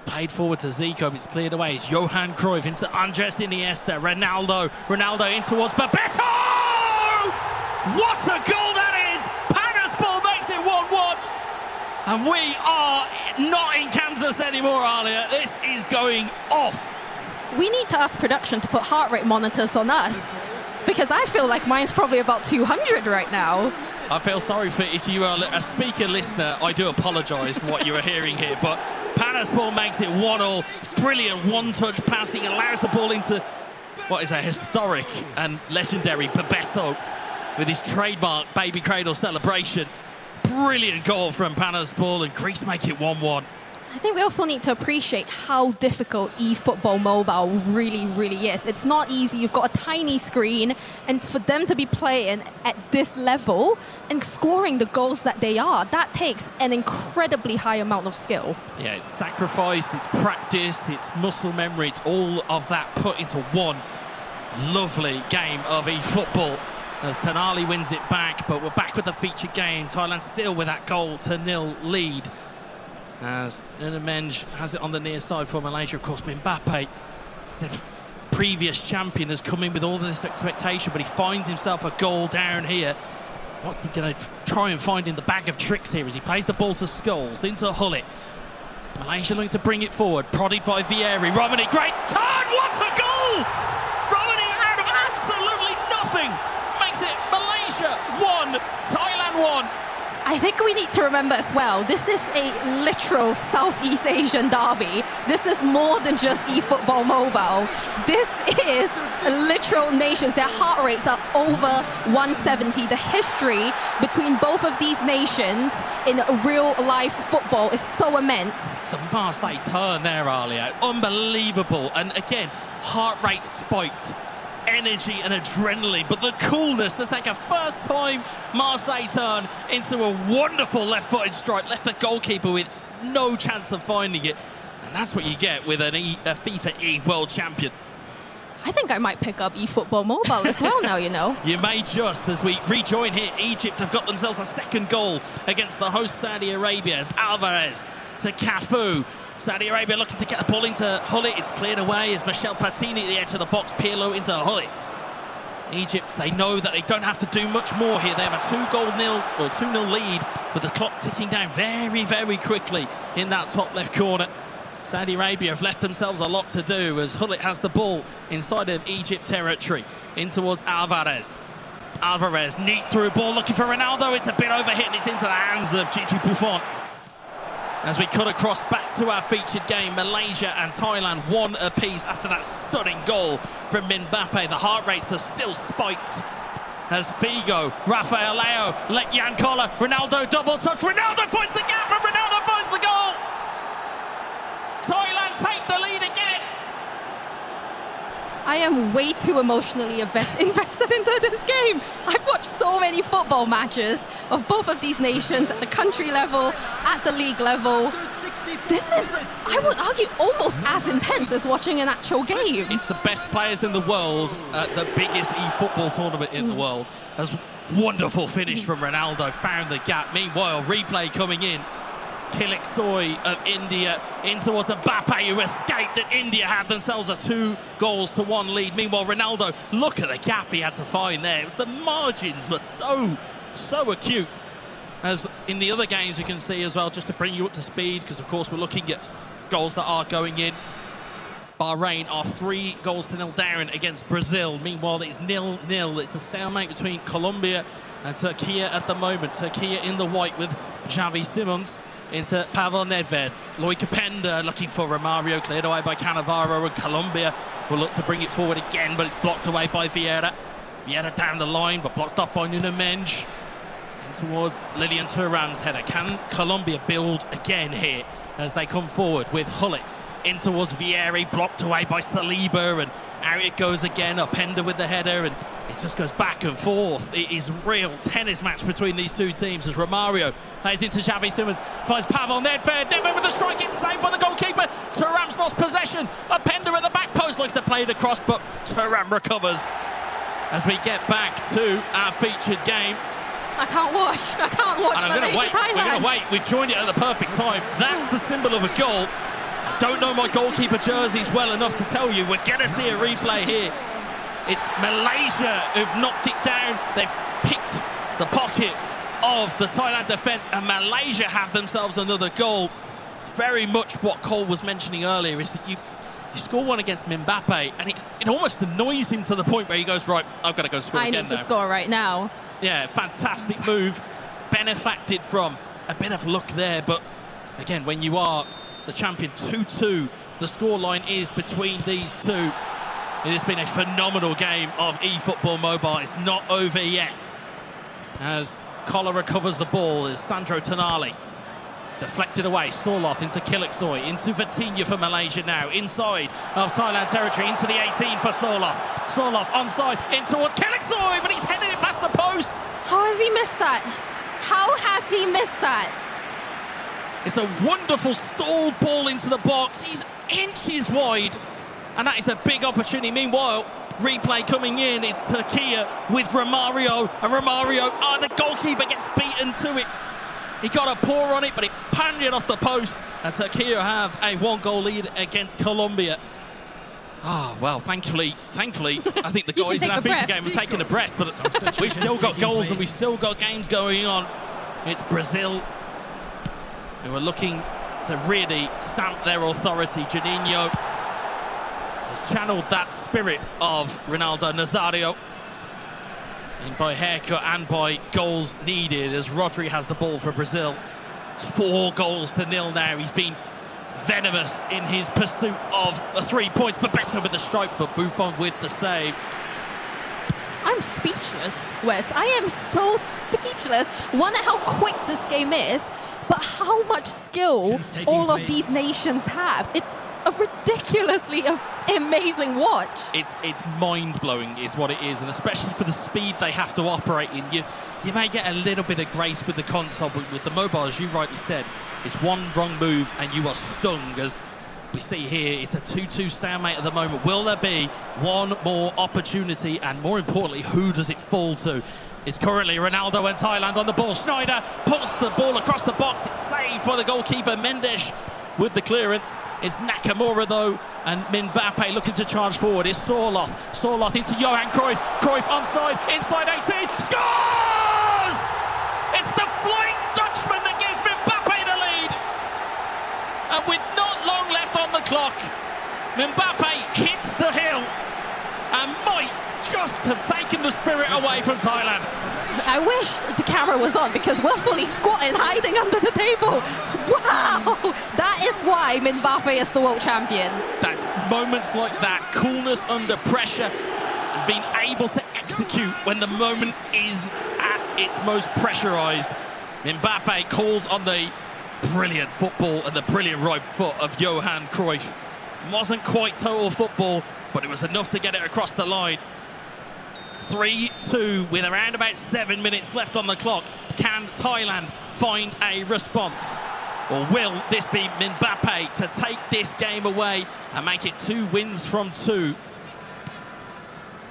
played forward to Zico, it's cleared away. It's Johan Cruyff into Andres Iniesta. Ronaldo in towards Bebeto! What a goal that is! Panaspor makes it 1-1. And we are not in Kansas anymore, Alia. This is going off. We need to ask production to put heart rate monitors on us, because I feel like mine's probably about 200 right now. I feel sorry for if you are a speaker listener. I do apologise for what you are hearing here, but Panaspor makes it 1-1. Brilliant one-touch passing, allows the ball into what is a historic and legendary Bebeto with his trademark baby cradle celebration. Brilliant goal from Panaspor, and Greece make it 1-1. I think we also need to appreciate how difficult eFootball Mobile really, really is. It's not easy. You've got a tiny screen, and for them to be playing at this level and scoring the goals that they are, that takes an incredibly high amount of skill. Yeah, it's sacrifice, it's practice, it's muscle memory, it's all of that put into one lovely game of eFootball as Tonali wins it back, but we're back with the featured game. Thailand still with that goal to nil lead. As Nuno Mendes has it on the near side for Malaysia. Of course, Mbappe, previous champion, has come in with all this expectation, but he finds himself a goal down here. What's he going to try and find in the bag of tricks here as he plays the ball to Scholes, into Hullet. Malaysia looking to bring it forward, prodded by Vieri. Romani, great turn, what a goal! Romani out of absolutely nothing makes it Malaysia 1, Thailand 1. I think we need to remember as well, this is a literal Southeast Asian derby. This is more than just eFootball Mobile. This is literal nations. Their heart rates are over 170. The history between both of these nations in real life football is so immense. The Marseille turn there, Alia, unbelievable. And again, heart rate spiked. Energy and adrenaline, but the coolness to take a first-time Marseille turn into a wonderful left-footed strike, left the goalkeeper with no chance of finding it, and that's what you get with a FIFA E World Champion. I think I might pick up eFootball Mobile as well now, you know. You may just, as we rejoin here, Egypt have got themselves a second goal against the host Saudi Arabia as Alvarez to Cafu. Saudi Arabia looking to get the ball into Hullet. It's cleared away as Michel Platini at the edge of the box. Pirlo into Hullet. Egypt, they know that they don't have to do much more here. They have a 2-0 lead, with the clock ticking down very, very quickly in that top left corner. Saudi Arabia have left themselves a lot to do as Hullet has the ball inside of Egypt territory, in towards Alvarez. Alvarez, neat through ball, looking for Ronaldo. It's a bit overhit and it's into the hands of Gigi Buffon. As we cut across back to our featured game, Malaysia and Thailand 1 apiece after that stunning goal from Mbappe. The heart rates are still spiked as Figo, Rafael Leao, let Jan Koller, Ronaldo double touch. Ronaldo finds the gap and Ronaldo finds the goal. Thailand take the lead again. I am way too emotionally invested into this game. I've watched so many football matches of both of these nations at the country level, at the league level. This is, I would argue, almost as intense as watching an actual game. It's the best players in the world at the biggest eFootball tournament in the world. As wonderful finish from Ronaldo, found the gap. Meanwhile, replay coming in. Kilik Soy of India in towards Mbappe, who escaped, and India had themselves a 2-1 lead. Meanwhile, Ronaldo, look at the gap he had to find there. It was the margins were so acute. As in the other games, you can see as well, just to bring you up to speed, because of course we're looking at goals that are going in. Bahrain are 3-0 down against Brazil. Meanwhile, it's 0-0. It's a stalemate between Colombia and Turkey at the moment. Turkey in the white with Xavi Simons into Pavel Nedved. Loic Openda looking for Romario, cleared away by Cannavaro, and Colombia will look to bring it forward again, but it's blocked away by Vieira. Vieira down the line, but blocked off by Nuno Mendes. And towards Lilian Thuram's header. Can Colombia build again here as they come forward with Hullet in towards Vieira, blocked away by Saliba, and out it goes again. Openda with the header, and it just goes back and forth. It is a real tennis match between these two teams as Romario plays into Xavi Simons, finds Pavel Nedved. Nedved with the strike, it's saved by the goalkeeper. Thuram's lost possession. Openda at the back post, looks to play it across, but Thuram recovers. As we get back to our featured game. I can't watch. And I'm going to wait. We're going to wait. We've joined it at the perfect time. That's the symbol of a goal. Don't know my goalkeeper jerseys well enough to tell you. We're going to see a replay here. It's Malaysia who've knocked it down. They've picked the pocket of the Thailand defence, and Malaysia have themselves another goal. It's very much what Cole was mentioning earlier, is that you score one against Mbappe, and it almost annoys him to the point where he goes, right, I've got to go score again now. I need to score right now. Yeah, fantastic move. Benefacted from a bit of luck there, but again, when you are the champion, 2-2, the scoreline is between these two. It has been a phenomenal game of eFootball Mobile. It's not over yet. As Koller recovers the ball, is Sandro Tonali. It's deflected away, Sorloth into Kilik Soy, into Vitinha for Malaysia now, inside of Thailand territory, into the 18 for Sorloth. Sorloth onside, in towards Kilik Soy, but he's headed it past the post. How has he missed that? How has he missed that? It's a wonderful stalled ball into the box. He's inches wide, and that is a big opportunity. Meanwhile, replay coming in. It's Turkey with Romario, and Romario, the goalkeeper gets beaten to it. He got a paw on it, but it pandered off the post, and Turkey have a 1-goal lead against Colombia. Well, thankfully, I think the guys in our feature game have taken a breath, but we've still got goals and we've still got games going on. It's Brazil who are looking to really stamp their authority. Juninho has channeled that spirit of Ronaldo Nazario, and by haircut and by goals needed, as Rodri has the ball for Brazil. It's 4-0 now. He's been venomous in his pursuit of the 3 points, but better with the strike, but Buffon with the save. I'm speechless, Wes. I am so speechless. One, at how quick this game is, but how much skill all of these nations have. It's a ridiculously amazing watch. It's mind-blowing is what it is, and especially for the speed they have to operate in. You may get a little bit of grace with the console, but with the mobile, as you rightly said, it's one wrong move and you are stung. As we see here, it's a 2-2 stalemate at the moment. Will there be one more opportunity, and more importantly, who does it fall to? It's currently Ronaldo and Thailand on the ball. Schneider pulls the ball across the box. It's saved by the goalkeeper, Mendes. with the clearance. It's Nakamura though, and Mbappe looking to charge forward. It's Sorloth. Sorloth into Johan Cruyff. Cruyff onside, inside 18, scores! It's the Flying Dutchman that gives Mbappe the lead. And with not long left on the clock, Mbappe hits the hill and might just have taken the spirit away from Thailand. I wish the camera was on because we're fully squatting, hiding under the table. Wow! That is why Mbappe is the world champion. That's moments like that, coolness under pressure, and being able to execute when the moment is at its most pressurized. Mbappe calls on the brilliant football and the brilliant right foot of Johan Cruyff. Wasn't quite total football, but it was enough to get it across the line. 3-2 with around about 7 minutes left on the clock. Can Thailand find a response? Or will this be Mbappe to take this game away and make it 2 wins from 2?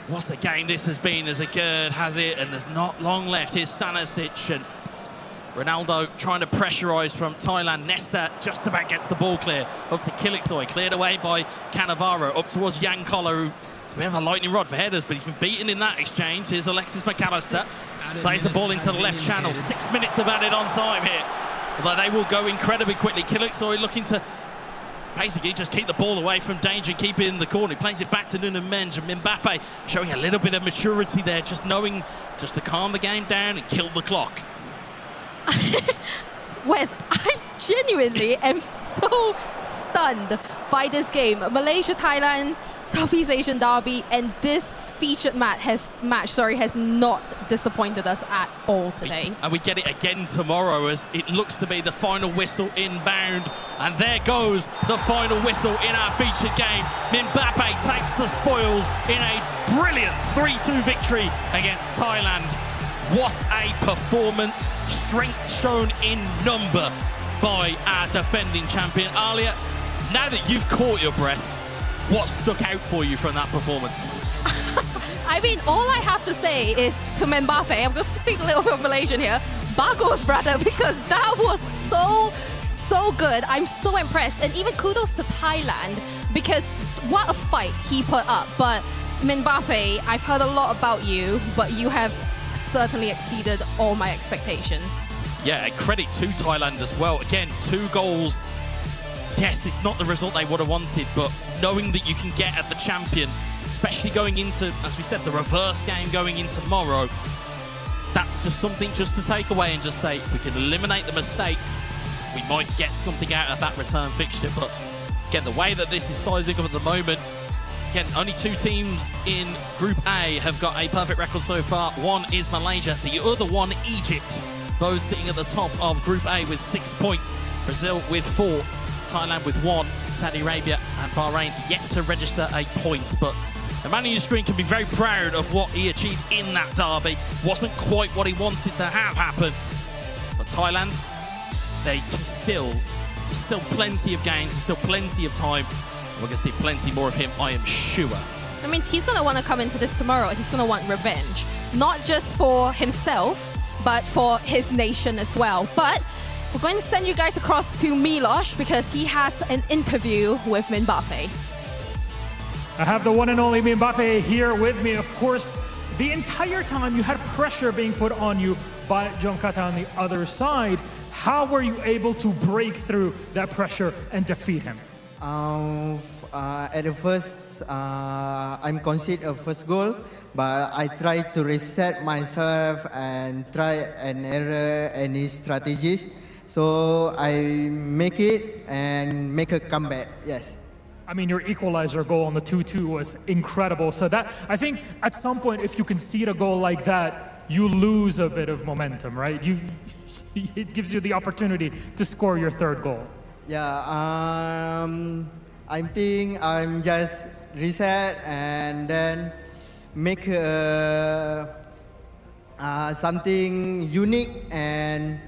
What a game this has been as a Gerd has it, and there's not long left. Here's Stanisic and Ronaldo trying to pressurise from Thailand. Nesta just about gets the ball clear. Up to Kiliksoy, cleared away by Cannavaro. Up towards Yankolo, who a bit of a lightning rod for headers, but he's been beaten in that exchange. Here's Alexis McAllister. Plays the ball into the left channel. 6 minutes of added on time here. Although they will go incredibly quickly. Kiliksoy looking to basically just keep the ball away from danger, keep it in the corner. He plays it back to Nuno Mendes, and Mbappe showing a little bit of maturity there, just knowing just to calm the game down and kill the clock. Wes, I genuinely am so stunned by this game. Malaysia, Thailand, Southeast Asian derby, and this featured match has not disappointed us at all today. And we get it again tomorrow as it looks to be the final whistle inbound. And there goes the final whistle in our featured game. Mbappe takes the spoils in a brilliant 3-2 victory against Thailand. What a performance. Strength shown in number by our defending champion. Alia, now that you've caught your breath, what stuck out for you from that performance? I mean, all I have to say is to Mbappe, I'm going to speak a little bit of Malaysian here, Bagus, brother, because that was so good. I'm so impressed. And even kudos to Thailand, because what a fight he put up. But Mbappe, I've heard a lot about you, but you have certainly exceeded all my expectations. Yeah, and credit to Thailand as well. Again, 2 goals. Yes, it's not the result they would have wanted, but knowing that you can get at the champion, especially going into, as we said, the reverse game going in tomorrow, that's just something just to take away and just say, if we can eliminate the mistakes, we might get something out of that return fixture. But again, the way that this is sizing up at the moment, again, only 2 teams in Group A have got a perfect record so far. One is Malaysia, the other one Egypt, both sitting at the top of Group A with 6 points. Brazil with 4, Thailand with 1, Saudi Arabia and Bahrain yet to register a point. But the man on your screen can be very proud of what he achieved in that derby. Wasn't quite what he wanted to have happen. But Thailand, they can still plenty of games, still plenty of time. We're going to see plenty more of him, I am sure. I mean, he's going to want to come into this tomorrow. He's going to want revenge. Not just for himself, but for his nation as well. But we're going to send you guys across to Miloš because he has an interview with Mbappe. I have the one and only Mbappe here with me. Of course, the entire time you had pressure being put on you by Jonkata on the other side. How were you able to break through that pressure and defeat him? At the first, I'm conceded a first goal, but I tried to reset myself and try an error any strategies. So I make it and make a comeback, yes. I mean, your equalizer goal on the 2-2 was incredible. So that, I think at some point, if you concede a goal like that, you lose a bit of momentum, right? It gives you the opportunity to score your 3rd goal. Yeah, I think I'm just reset and then make something unique and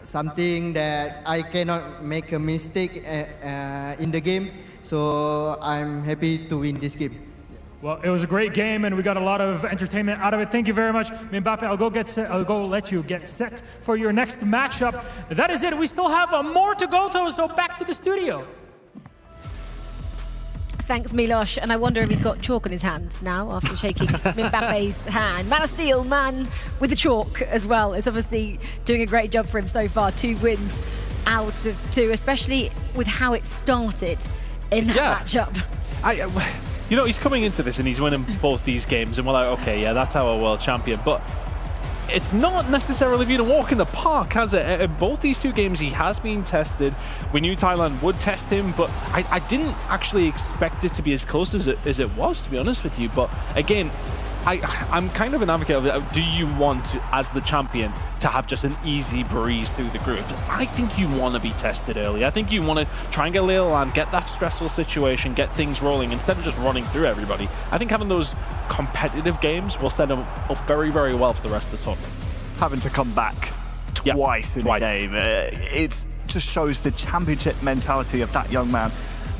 something that I cannot make a mistake in the game. So I'm happy to win this game. Well, it was a great game, and we got a lot of entertainment out of it. Thank you very much, Mbappe. I'll go let you get set for your next matchup. That is it. We still have more to go, though, so back to the studio. Thanks, Milos. And I wonder if he's got chalk on his hands now after shaking Mbappe's hand. Man of Steel, man with the chalk as well, is obviously doing a great job for him so far. 2 wins out of 2, especially with how it started in that matchup. You know, he's coming into this and he's winning both these games, and we're like, okay, yeah, that's our world champion. But it's not necessarily been a walk in the park, has it? In both these 2 games, he has been tested. We knew Thailand would test him, but I didn't actually expect it to be as close as it was, to be honest with you. But again, I'm kind of an advocate of it. Do you want to, as the champion, to have just an easy breeze through the group? I think you want to be tested early. I think you want to try and get a little land, get that stressful situation, get things rolling instead of just running through everybody. I think having those competitive games will set them up very, very well for the rest of the tournament. Having to come back twice in a game, it just shows the championship mentality of that young man.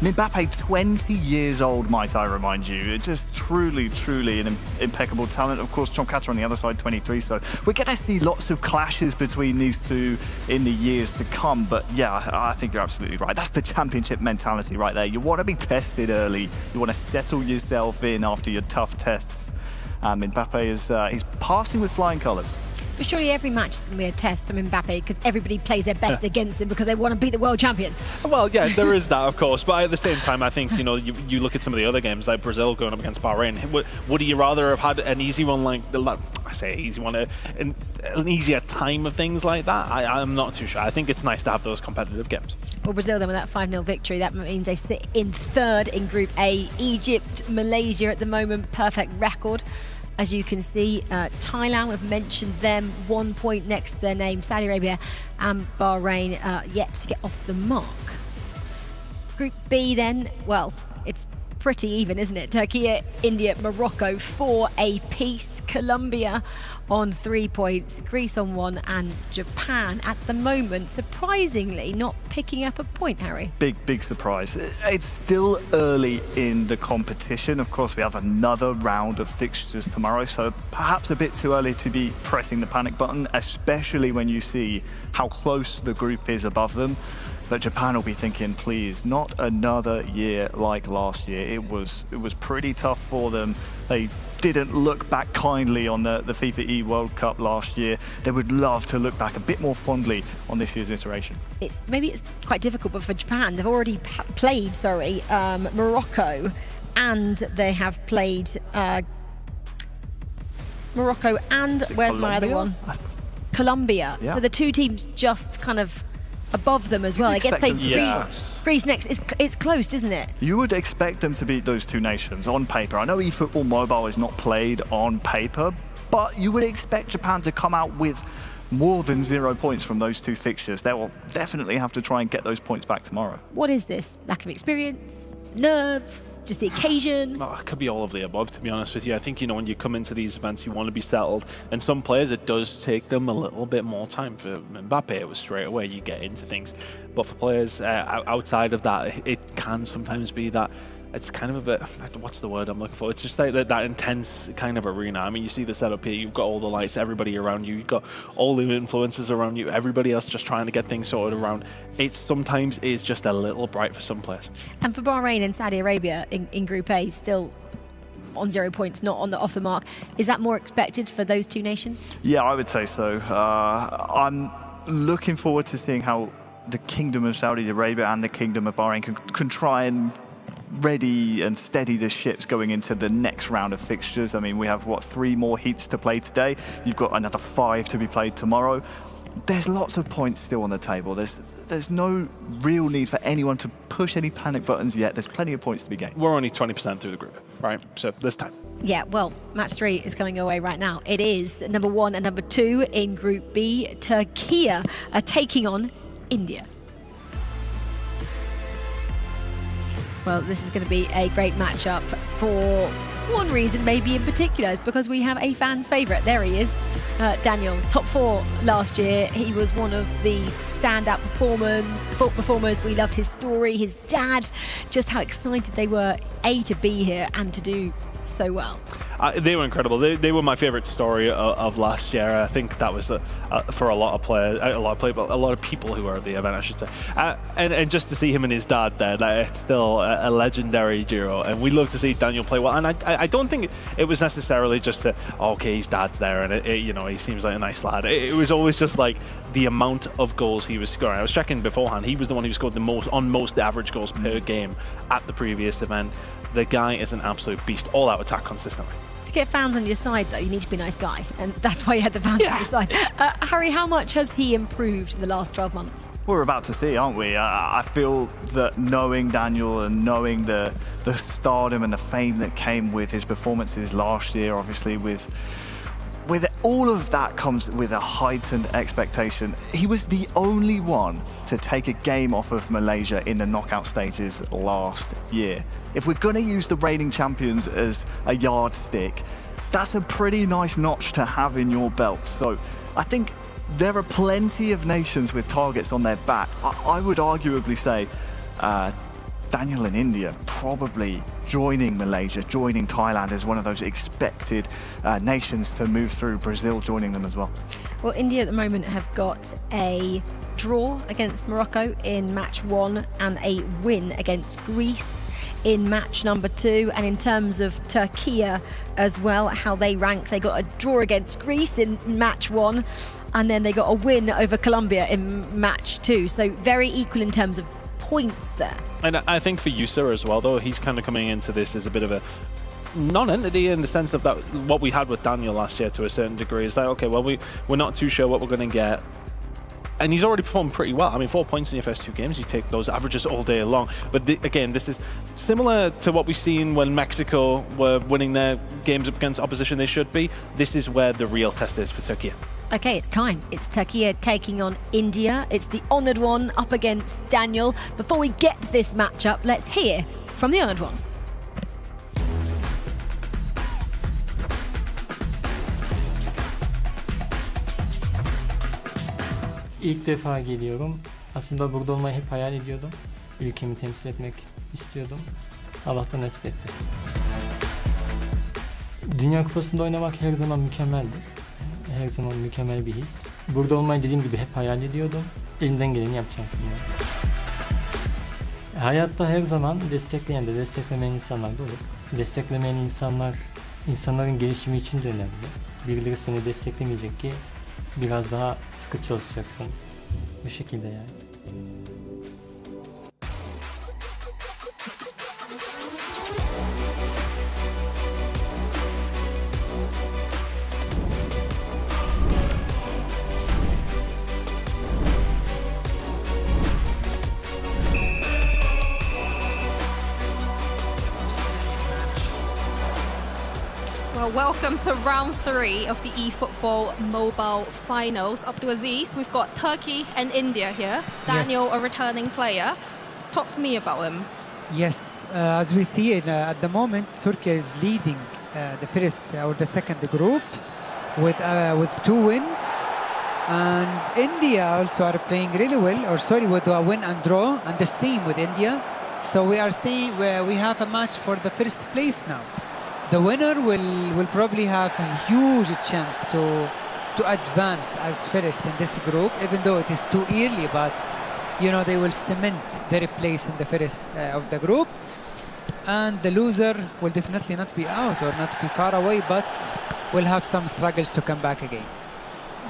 Mbappe, 20 years old, might I remind you. Just truly, truly an impeccable talent. Of course, John Catter on the other side, 23. So we're going to see lots of clashes between these 2 in the years to come. But yeah, I think you're absolutely right. That's the championship mentality right there. You want to be tested early. You want to settle yourself in after your tough tests. Mbappe is he's passing with flying colours. But surely every match is going to be a test from Mbappe because everybody plays their best against him because they want to beat the world champion. Well, yeah, there is that, of course. But at the same time, I think, you know, you look at some of the other games, like Brazil going up against Bahrain. Would you rather have had an easy one like I say easy one, an easier time of things like that? I'm not too sure. I think it's nice to have those competitive games. Well, Brazil then with that 5-0 victory, that means they sit in 3rd in Group A. Egypt, Malaysia at the moment, perfect record. As you can see, Thailand, we've mentioned them, 1 point next to their name. Saudi Arabia and Bahrain yet to get off the mark. Group B then, well, it's pretty even, isn't it? Turkey, India, Morocco, 4 apiece. Colombia on 3 points, Greece on 1, and Japan at the moment, surprisingly, not picking up a point, Harry. Big surprise. It's still early in the competition. Of course, we have another round of fixtures tomorrow, so perhaps a bit too early to be pressing the panic button, especially when you see how close the group is above them. But Japan will be thinking, please, not another year like last year. It was pretty tough for them. They didn't look back kindly on the FIFAe World Cup last year. They would love to look back a bit more fondly on this year's iteration. Maybe it's quite difficult, but for Japan, they've already played, Morocco, and they have played Morocco and where's my other one? Colombia. Yeah. So the 2 teams just kind of above them as well. I guess played Greece next. It's close, isn't it? You would expect them to beat those 2 nations on paper. I know eFootball Mobile is not played on paper, but you would expect Japan to come out with more than 0 points from those 2 fixtures. They will definitely have to try and get those points back tomorrow. What is this? Lack of experience? Nerves? Just the occasion? No, it could be all of the above, to be honest with you. I think, you know, when you come into these events, you want to be settled. And some players, it does take them a little bit more time. For Mbappe, it was straight away, you get into things. But for players outside of that, it can sometimes be that it's kind of a bit, what's the word I'm looking for? It's just like that intense kind of arena. I mean, you see the setup here, you've got all the lights, everybody around you, you've got all the influencers around you, everybody else just trying to get things sorted around. It sometimes is just a little bright for some players. And for Bahrain and Saudi Arabia in Group A, still on 0 points, not off the mark. Is that more expected for those 2 nations? Yeah, I would say so. I'm looking forward to seeing how the Kingdom of Saudi Arabia and the Kingdom of Bahrain can try and ready and steady the ships going into the next round of fixtures. I mean, we have, 3 more heats to play today. You've got another 5 to be played tomorrow. There's lots of points still on the table. There's no real need for anyone to push any panic buttons yet. There's plenty of points to be gained. We're only 20% through the group, right? So this time. Yeah, well, match 3 is coming away right now. It is number 1 and number 2 in Group B. Turkey are taking on India. Well, this is going to be a great matchup for one reason, maybe in particular, is because we have a fan's favourite. There he is, Daniel. Top 4 last year. He was one of the standout performers. We loved his story, his dad, just how excited they were, A, to be here and to do so well. They were incredible. They were my favourite story of last year. I think that was for a lot of players, a lot of people who were at the event, I should say. And just to see him and his dad there, it's still a legendary duo. And we love to see Daniel play well. And I don't think it was necessarily just okay, his dad's there, and he seems like a nice lad. It was always just like the amount of goals he was scoring. I was checking beforehand. He was the one who scored the most average goals per game at the previous event. The guy is an absolute beast, all-out attack consistently. To get fans on your side, though, you need to be a nice guy, and that's why you had the fans on your side. Harry, how much has he improved in the last 12 months? We're about to see, aren't we? I feel that knowing Daniel and knowing the stardom and the fame that came with his performances last year, obviously with all of that comes with a heightened expectation. He was the only one to take a game off of Malaysia in the knockout stages last year. If we're going to use the reigning champions as a yardstick, that's a pretty nice notch to have in your belt. So I think there are plenty of nations with targets on their back. I would arguably say Daniel and India probably joining Malaysia, joining Thailand as one of those expected nations to move through, Brazil joining them as well. Well, India at the moment have got a draw against Morocco in match 1 and a win against Greece in match number 2. And in terms of Turkey as well, how they rank, they got a draw against Greece in match 1 and then they got a win over Colombia in match 2. So very equal in terms of points there. And I think for Yusa as well, though, he's kind of coming into this as a bit of a non-entity in the sense of that what we had with Daniel last year to a certain degree is like, okay, well, we're not too sure what we're going to get. And he's already performed pretty well. I mean, 4 points in your first 2 games, you take those averages all day long. But again, this is similar to what we've seen when Mexico were winning their games up against opposition they should be. This is where the real test is for Turkey. Okay, it's time. It's Turkey taking on India. It's the honoured one up against Daniel. Before we get to this matchup, let's hear from the honoured one. İlk defa geliyorum. Aslında burada olmayı hep hayal ediyordum. Ülkemi temsil etmek istiyordum. Allah da nasip etti. Dünya Kupası'nda oynamak her zaman mükemmeldir. Her zaman mükemmel bir his. Burada olmayı dediğim gibi hep hayal ediyordum. Elimden geleni yapacağım. Hayatta her zaman destekleyen de desteklemeyen insanlar da olur. Desteklemeyen insanların gelişimi için de önemli. Birileri seni destekleyemeyecek ki biraz daha sıkı çalışacaksın. Bu şekilde yani. Well, welcome to round 3 of the eFootball Mobile Finals. Abdulaziz, we've got Turkey and India here. Daniel, a returning player. Talk to me about him. Yes, as we see at the moment, Turkey is leading the first or the second group with 2 wins. And India also are playing really well, with a win and draw, and the same with India. So we are saying we have a match for the first place now. The winner will probably have a huge chance to advance as first in this group, even though it is too early, but they will cement their place in the first of the group. And the loser will definitely not be out or not be far away, but will have some struggles to come back again.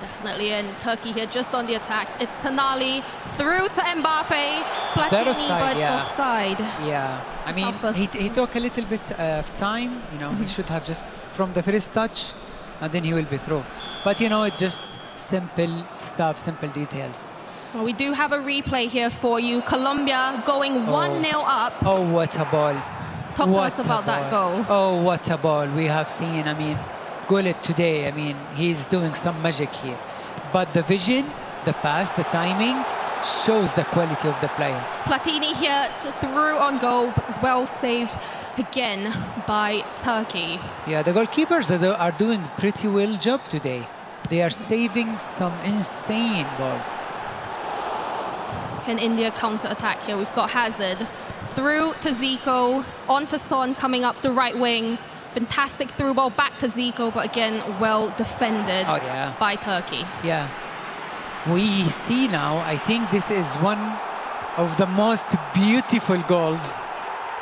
Definitely, and Turkey here just on the attack. It's Tanali through to Mbappe. Platini, but offside. Yeah, I mean, he took a little bit of time. He should have just from the first touch, and then he will be through. But it's just simple stuff, simple details. Well, we do have a replay here for you. Colombia going 1-0 up. Oh, what a ball. Talk to us about that goal. Oh, what a ball we have seen. I mean, Gullit today, I mean, he's doing some magic here. But the vision, the pass, the timing shows the quality of the player. Platini here through on goal, but well saved again by Turkey. Yeah, the goalkeepers are doing pretty well job today. They are saving some insane balls. Can India counter-attack here? We've got Hazard through to Zico, on to Son coming up the right wing. Fantastic through ball back to Zico, but again, well defended by Turkey. Yeah. We see now, I think this is one of the most beautiful goals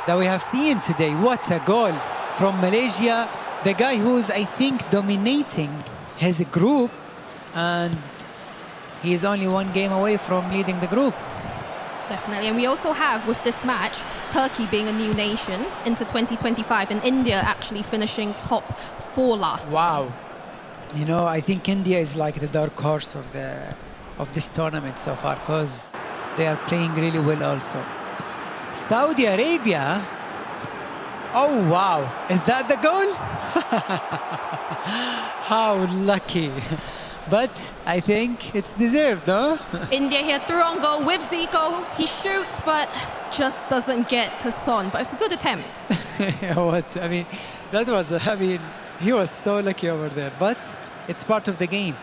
that we have seen today. What a goal from Malaysia. The guy who's, I think, dominating his group, and he is only one game away from leading the group. Definitely. And we also have, with this match, Turkey being a new nation into 2025 and India actually finishing top 4 last. Wow. You know, I think India is like the dark horse of this tournament so far, because they are playing really well also. Saudi Arabia. Oh, wow. Is that the goal? How lucky. But I think it's deserved, no? India here through on goal with Zico. He shoots, but just doesn't get to Son. But it's a good attempt. What? I mean, that was, I mean, he was so lucky over there. But it's part of the game.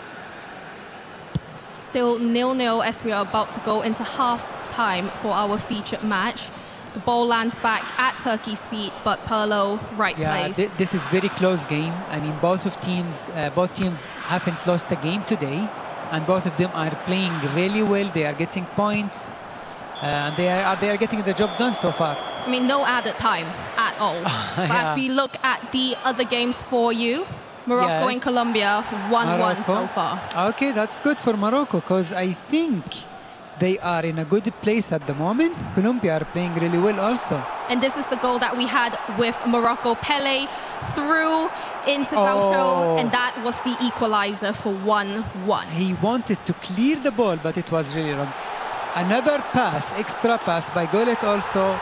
Still 0-0 as we are about to go into half-time for our featured match. The ball lands back at Turkey's feet, but Pirlo right place. This is very close game. I mean, both teams haven't lost a game today, and both of them are playing really well. They are getting points, and they are getting the job done so far. I mean, no added time at all. But as we look at the other games for you, Morocco and Colombia 1-1 so far. Okay, that's good for Morocco, because I think they are in a good place at the moment. Colombia are playing really well also. And this is the goal that we had with Morocco. Pele through into Gaucho, and that was the equalizer for 1-1. He wanted to clear the ball, but it was really wrong. Another pass, extra pass by Gullit also.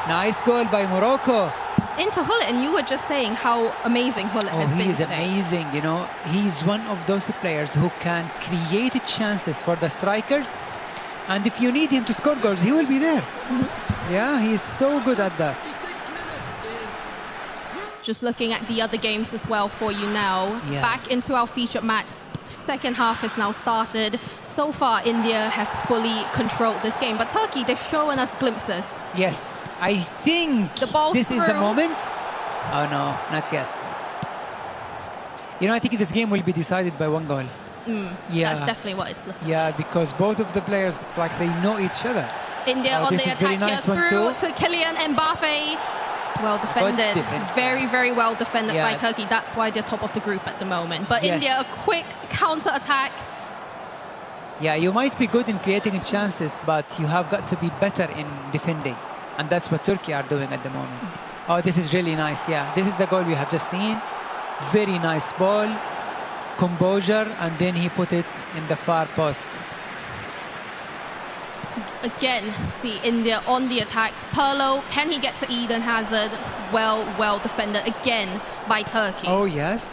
Nice goal by Morocco. Into Hullet, and you were just saying how amazing Hullet has been. He is today. amazing, you know. He's one of those players who can create chances for the strikers. And if you need him to score goals, he will be there. Yeah, he's so good at that. Just looking at the other games as well for you now. Yes. Back into our featured match. Second half has now started. So far, India has fully controlled this game. But Turkey, they've shown us glimpses. Yes, I think this is the moment. Oh no, not yet. You know, I think this game will be decided by 1 goal. That's definitely what it's looking like. Yeah, because both of the players, it's like they know each other. India on the attack nice here through to Kylian Mbappe. Well defended. Very, very well defended by Turkey. That's why they're top of the group at the moment. But India, a quick counter-attack. Yeah, you might be good in creating chances, but you have got to be better in defending. And that's what Turkey are doing at the moment. Oh, this is really nice, yeah. This is the goal we have just seen. Very nice ball. Composure, and then he put it in the far post. Again, see India on the attack. Pirlo, can he get to Eden Hazard? Well defended again by Turkey. Oh, yes.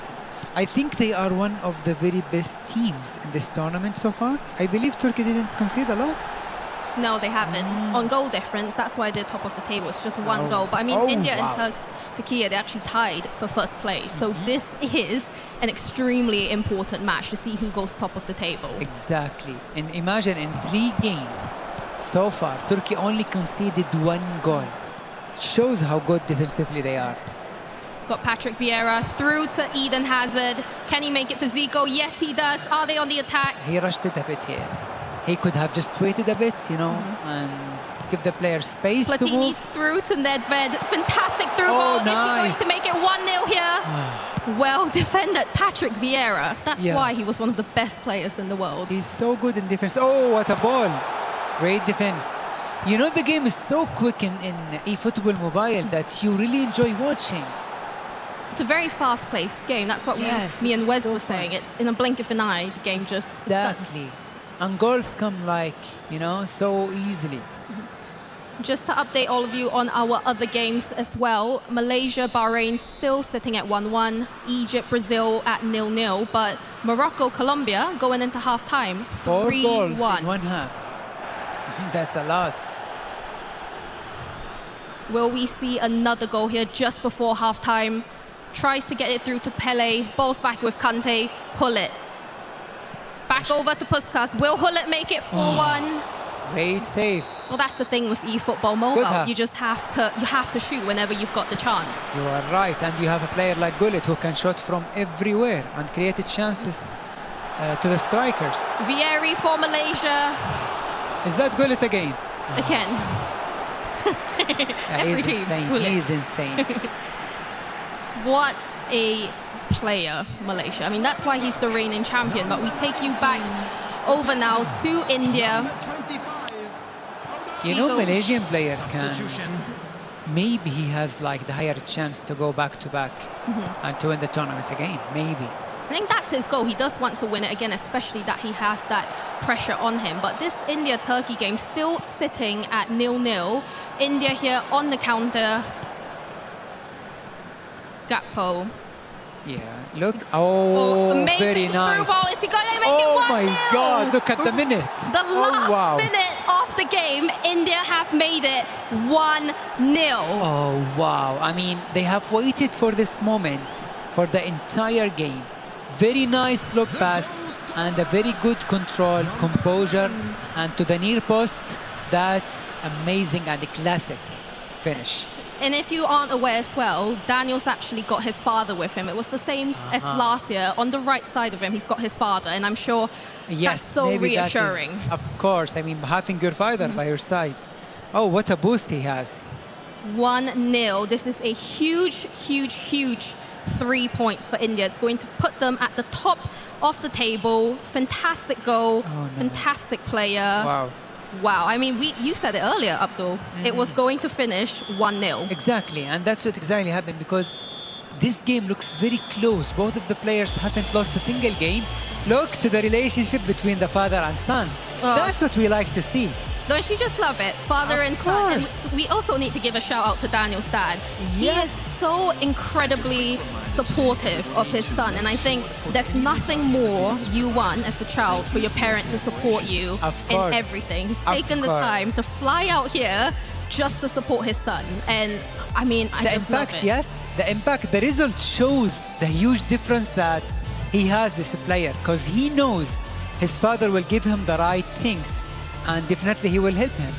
I think they are one of the very best teams in this tournament so far. I believe Turkey didn't concede a lot. No, they haven't. On goal difference, that's why they're top of the table. It's just 1 goal. But I mean, India and Turkey, they actually tied for first place. So this is an extremely important match to see who goes top of the table. Exactly. And imagine in 3 games so far, Turkey only conceded 1 goal. Shows how good defensively they are. Got Patrick Vieira through to Eden Hazard. Can he make it to Zico? Yes, he does. Are they on the attack? He rushed it a bit here. He could have just waited a bit, you know, and give the player space to Platini move. through to Nedved. Fantastic through ball. Nice. Is he going to make it 1-0 here? Well defended. Patrick Vieira. That's why he was one of the best players in the world. He's so good in defense. Oh, what a ball. Great defense. You know, the game is so quick in eFootball Mobile that you really enjoy watching. It's a very fast-paced game. That's what me and Wes were saying. It's in a blink of an eye, the game just... Exactly. And goals come like, you know, so easily. Just to update all of you on our other games as well. Malaysia, Bahrain still sitting at 1-1. Egypt, Brazil at 0-0. But Morocco, Colombia going into half-time 3-1. 4 goals in 1 half. That's a lot. Will we see another goal here just before half-time? Tries to get it through to Pele. Balls back with Kante. Hullet. Back over to Puskas. Will Hullet make it 4-1? Great save. Well, that's the thing with eFootball Mobile. Good. You just have to shoot whenever you've got the chance. You are right, and you have a player like Gullit who can shoot from everywhere and create chances to the strikers. Vieri for Malaysia. Is that Gullit again? Again. Every team. He's insane. What a player, Malaysia. I mean, that's why he's the reigning champion. But we take you back over now to India. You know, Malaysian player can, maybe he has like the higher chance to go back to back and to win the tournament again, maybe. I think that's his goal. He does want to win it again, especially that he has that pressure on him. But this India-Turkey game still sitting at 0-0. India here on the counter. Gakpo. Yeah, look. Oh, very nice. Through ball. Is he going to make it 1-0? Oh my God, look at the minute. The last minute of the game, India have made it 1-0. Oh, wow. I mean, they have waited for this moment for the entire game. Very nice look pass and a very good control, composure, and to the near post. That's amazing and a classic finish. And if you aren't aware as well, Daniel's actually got his father with him. It was the same as last year. On the right side of him, he's got his father, and I'm sure that's so reassuring. Of course, I mean, having your father by your side. Oh, what a boost he has. 1-0. This is a huge, huge, huge 3 points for India. It's going to put them at the top of the table. Fantastic goal, fantastic player. Wow. Wow, I mean, you said it earlier, Abdul. It was going to finish 1-0. Exactly, and that's what exactly happened because this game looks very close. Both of the players haven't lost a single game. Look to the relationship between the father and son. That's what we like to see. Don't you just love it? Father and son. And we also need to give a shout out to Daniel's dad. Yes. He is so incredibly supportive of his son. And I think there's nothing more you want as a child for your parent to support you in everything. He's taken the time to fly out here just to support his son. And I mean, I just love it. Yes, the impact, the result shows the huge difference that he has, this player, because he knows his father will give him the right things. And definitely he will help him.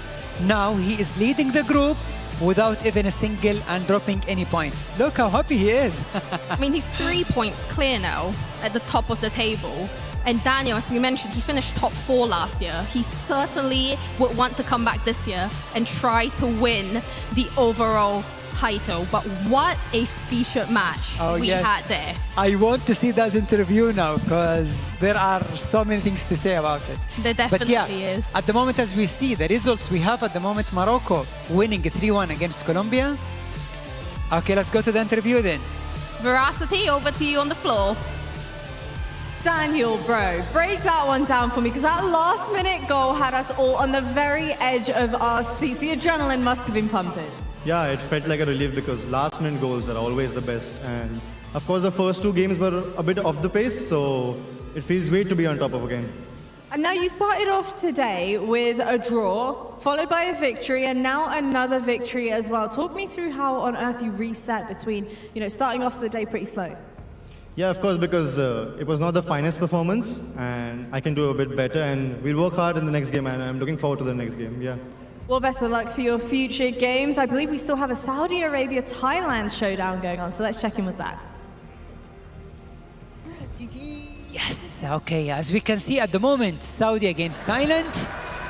Now he is leading the group without even a single and dropping any points. Look how happy he is. I mean, he's 3 points clear now at the top of the table. And Daniel, as we mentioned, he finished top 4 last year. He certainly would want to come back this year and try to win the overall title. But what a featured match we had there. I want to see that interview now because there are so many things to say about it. There definitely is. At the moment, as we see, the results we have at the moment, Morocco winning 3-1 against Colombia. Okay, let's go to the interview then. Veracity, over to you on the floor. Daniel, bro, break that one down for me because that last minute goal had us all on the very edge of our seats. The adrenaline must have been pumping. Yeah, it felt like a relief because last minute goals are always the best. And of course, the first 2 games were a bit off the pace, so it feels great to be on top of again. And now you started off today with a draw, followed by a victory, and now another victory as well. Talk me through how on earth you reset between, starting off the day pretty slow. Yeah, of course, because it was not the finest performance, and I can do a bit better, and we'll work hard in the next game, and I'm looking forward to the next game, yeah. Well, best of luck for your future games. I believe we still have a Saudi Arabia-Thailand showdown going on, so let's check in with that. Yes, okay, as we can see at the moment, Saudi against Thailand.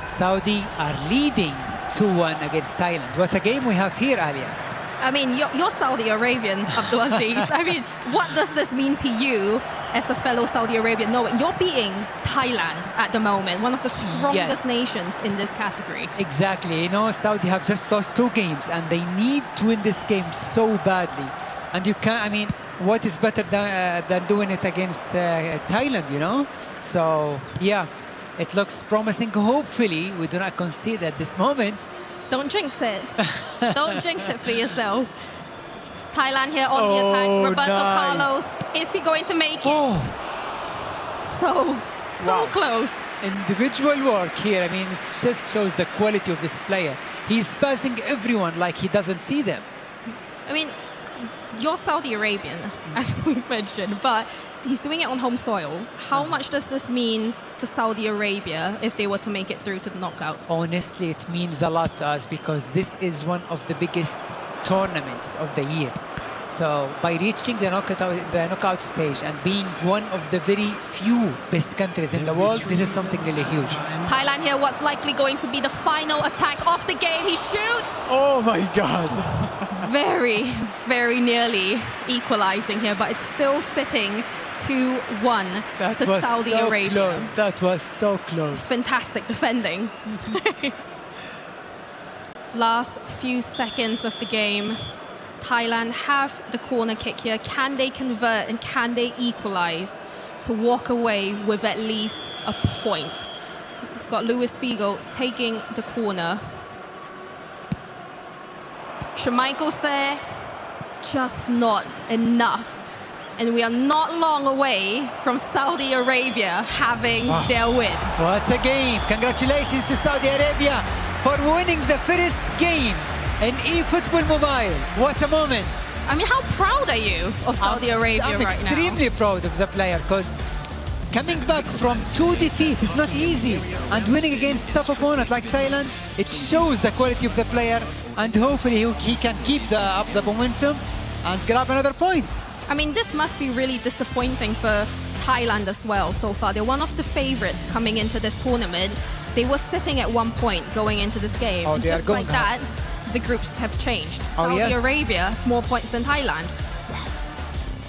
Saudi are leading 2-1 against Thailand. What a game we have here, Alia. I mean, you're Saudi Arabian, Abdulaziz. I mean, what does this mean to you as a fellow Saudi Arabian? No, you're beating Thailand at the moment, one of the strongest nations in this category. Exactly. Saudi have just lost 2 games and they need to win this game so badly. And you can't, I mean, what is better than doing it against Thailand, So, yeah, it looks promising. Hopefully, we do not concede at this moment. Don't jinx it. Don't jinx it for yourself. Thailand here on the attack. Roberto Carlos, is he going to make it? So close. Individual work here. I mean, it just shows the quality of this player. He's passing everyone like he doesn't see them. I mean, you're Saudi Arabian, as we mentioned, but he's doing it on home soil. How much does this mean to Saudi Arabia if they were to make it through to the knockouts? Honestly, it means a lot to us because this is one of the biggest tournaments of the year. So by reaching the knockout stage and being one of the very few best countries in the world, this is something really huge. Thailand here, what's likely going to be the final attack of the game. He shoots! Oh my God! Very, very nearly equalizing here, but it's still sitting 2-1 to Saudi Arabia. Close. That was so close. It's fantastic defending. Last few seconds of the game. Thailand have the corner kick here. Can they convert and can they equalize to walk away with at least a point? We've got Luis Figo taking the corner. Schmeichel's there, just not enough. And we are not long away from Saudi Arabia having their win. What a game! Congratulations to Saudi Arabia for winning the first game in eFootball Mobile. What a moment! I mean, how proud are you of Saudi Arabia right now? I'm extremely proud of the player because coming back from 2 defeats is not easy, and winning against tough opponent like Thailand, it shows the quality of the player, and hopefully he can keep up the momentum and grab another point. I mean, this must be really disappointing for Thailand as well so far. They're one of the favorites coming into this tournament. They were sitting at 1 point going into this game. Oh, and they are just going like that, the groups have changed. Oh, Saudi Arabia, more points than Thailand.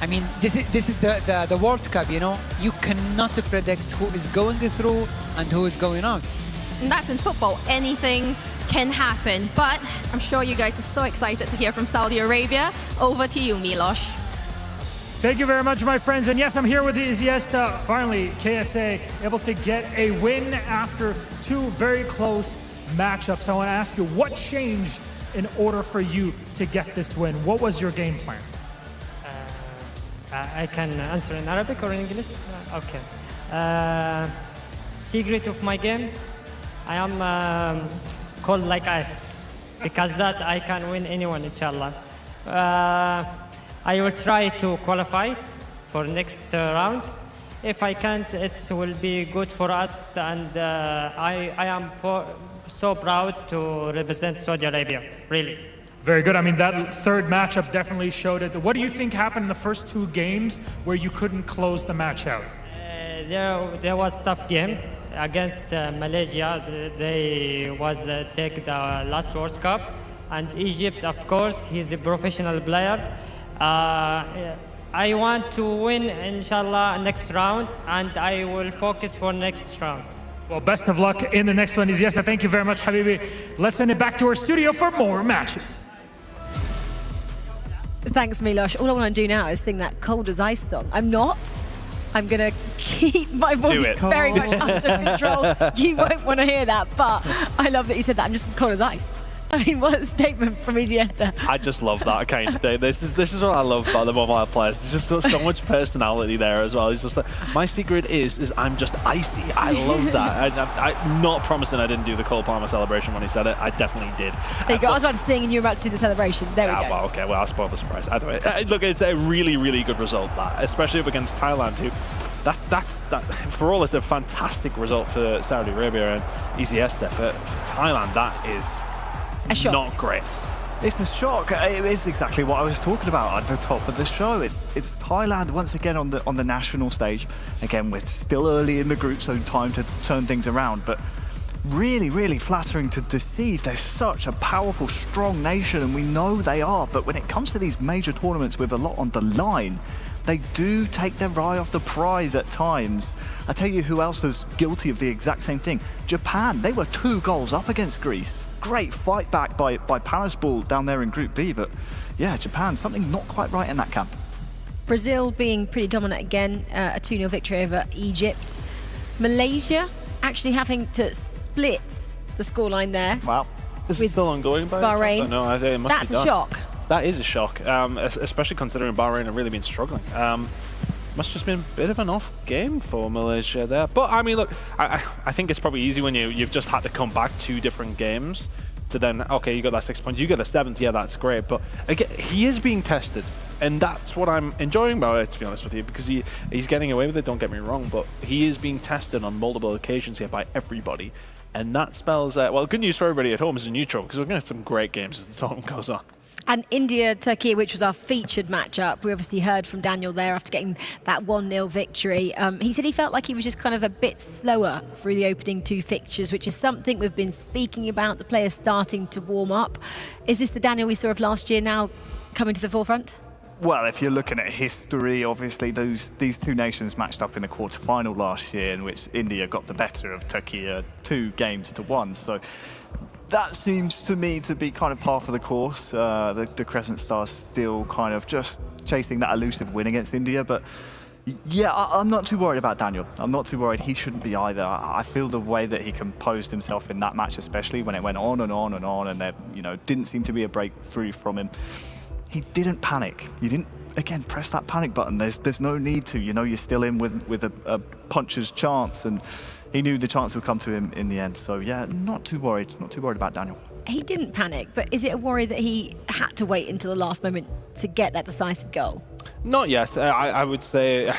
I mean, this is the World Cup, you know? You cannot predict who is going through and who is going out. And that's in football. Anything can happen. But I'm sure you guys are so excited to hear from Saudi Arabia. Over to you, Milos. Thank you very much, my friends. And yes, I'm here with the Iziesta. Finally, KSA able to get a win after 2 very close matchups. I want to ask you, what changed in order for you to get this win? What was your game plan? I can answer in Arabic or in English? Okay. Secret of my game, I am cold like ice. Because that I can win anyone, inshallah. I will try to qualify for next round. If I can't, it will be good for us, and I am so proud to represent Saudi Arabia, really. Very good. I mean, that third matchup definitely showed it. What do you think happened in the first 2 games where you couldn't close the match out? There was a tough game against Malaysia. They was take the last World Cup, and Egypt, of course, he's a professional player. I want to win, inshallah, next round, and I will focus for next round. Well, best of luck in the next one. Iziesta, thank you very much, Habibi. Let's send it back to our studio for more matches. Thanks, Milos. All I want to do now is sing that Cold as Ice song. I'm not. I'm going to keep my voice very much under control. You won't want to hear that, but I love that you said that. I'm just cold as ice. I mean, what a statement from Iziesta. I just love that kind of thing. This is what I love about the mobile players. There's just so much personality there as well. It's just like, my secret is I'm just icy. I love that. I'm not promising I didn't do the Cole Palmer celebration when he said it. I definitely did. There you go. I was about to sing and you were about to do the celebration. There we go. Well, okay. Well, I spoiled the surprise. Either way, look, it's a really, really good result, that, especially up against Thailand too. That for all, it's a fantastic result for Saudi Arabia and Iziesta. For Thailand, that is not great. It's a shock. It is exactly what I was talking about at the top of the show. It's Thailand once again on the national stage. Again, we're still early in the group, so time to turn things around. But really, really flattering to see. They're such a powerful, strong nation, and we know they are. But when it comes to these major tournaments with a lot on the line, they do take their eye off the prize at times. I tell you who else was guilty of the exact same thing. Japan. They were 2 goals up against Greece. Great fight back by Palaspor down there in Group B, but yeah, Japan, something not quite right in that camp. Brazil being pretty dominant again, a 2-0 victory over Egypt. Malaysia actually having to split the scoreline there. Wow. This is still ongoing, by Bahrain. No, I think it must That's be done. a shock. That is a shock, especially considering Bahrain have really been struggling. Must just been a bit of an off game for Malaysia there. But I mean, look, I think it's probably easy when you've just had to come back 2 different games to then, okay, you got that 6 points, you get a 7th, yeah, that's great. But again, he is being tested. And that's what I'm enjoying about it, to be honest with you, because he's getting away with it, don't get me wrong, but he is being tested on multiple occasions here by everybody. And that spells, well, good news for everybody at home as a neutral, because we're going to have some great games as the tournament goes on. And India-Turkey, which was our featured matchup, we obviously heard from Daniel there after getting that 1-0 victory. He said he felt like he was just kind of a bit slower through the opening 2 fixtures, which is something we've been speaking about, the players starting to warm up. Is this the Daniel we saw of last year now coming to the forefront? Well, if you're looking at history, obviously these 2 nations matched up in the quarter-final last year, in which India got the better of Turkey 2-1. So that seems to me to be kind of par for the course. The Crescent Stars still kind of just chasing that elusive win against India. But yeah, I'm not too worried about Daniel. I'm not too worried. He shouldn't be either. I feel the way that he composed himself in that match, especially when it went on and on and on, and there didn't seem to be a breakthrough from him. He didn't panic. He didn't, again, press that panic button. There's no need to. You're still in with a puncher's chance, and he knew the chance would come to him in the end. So yeah, not too worried about Daniel. He didn't panic, but is it a worry that he had to wait until the last moment to get that decisive goal? Not yet. I would say,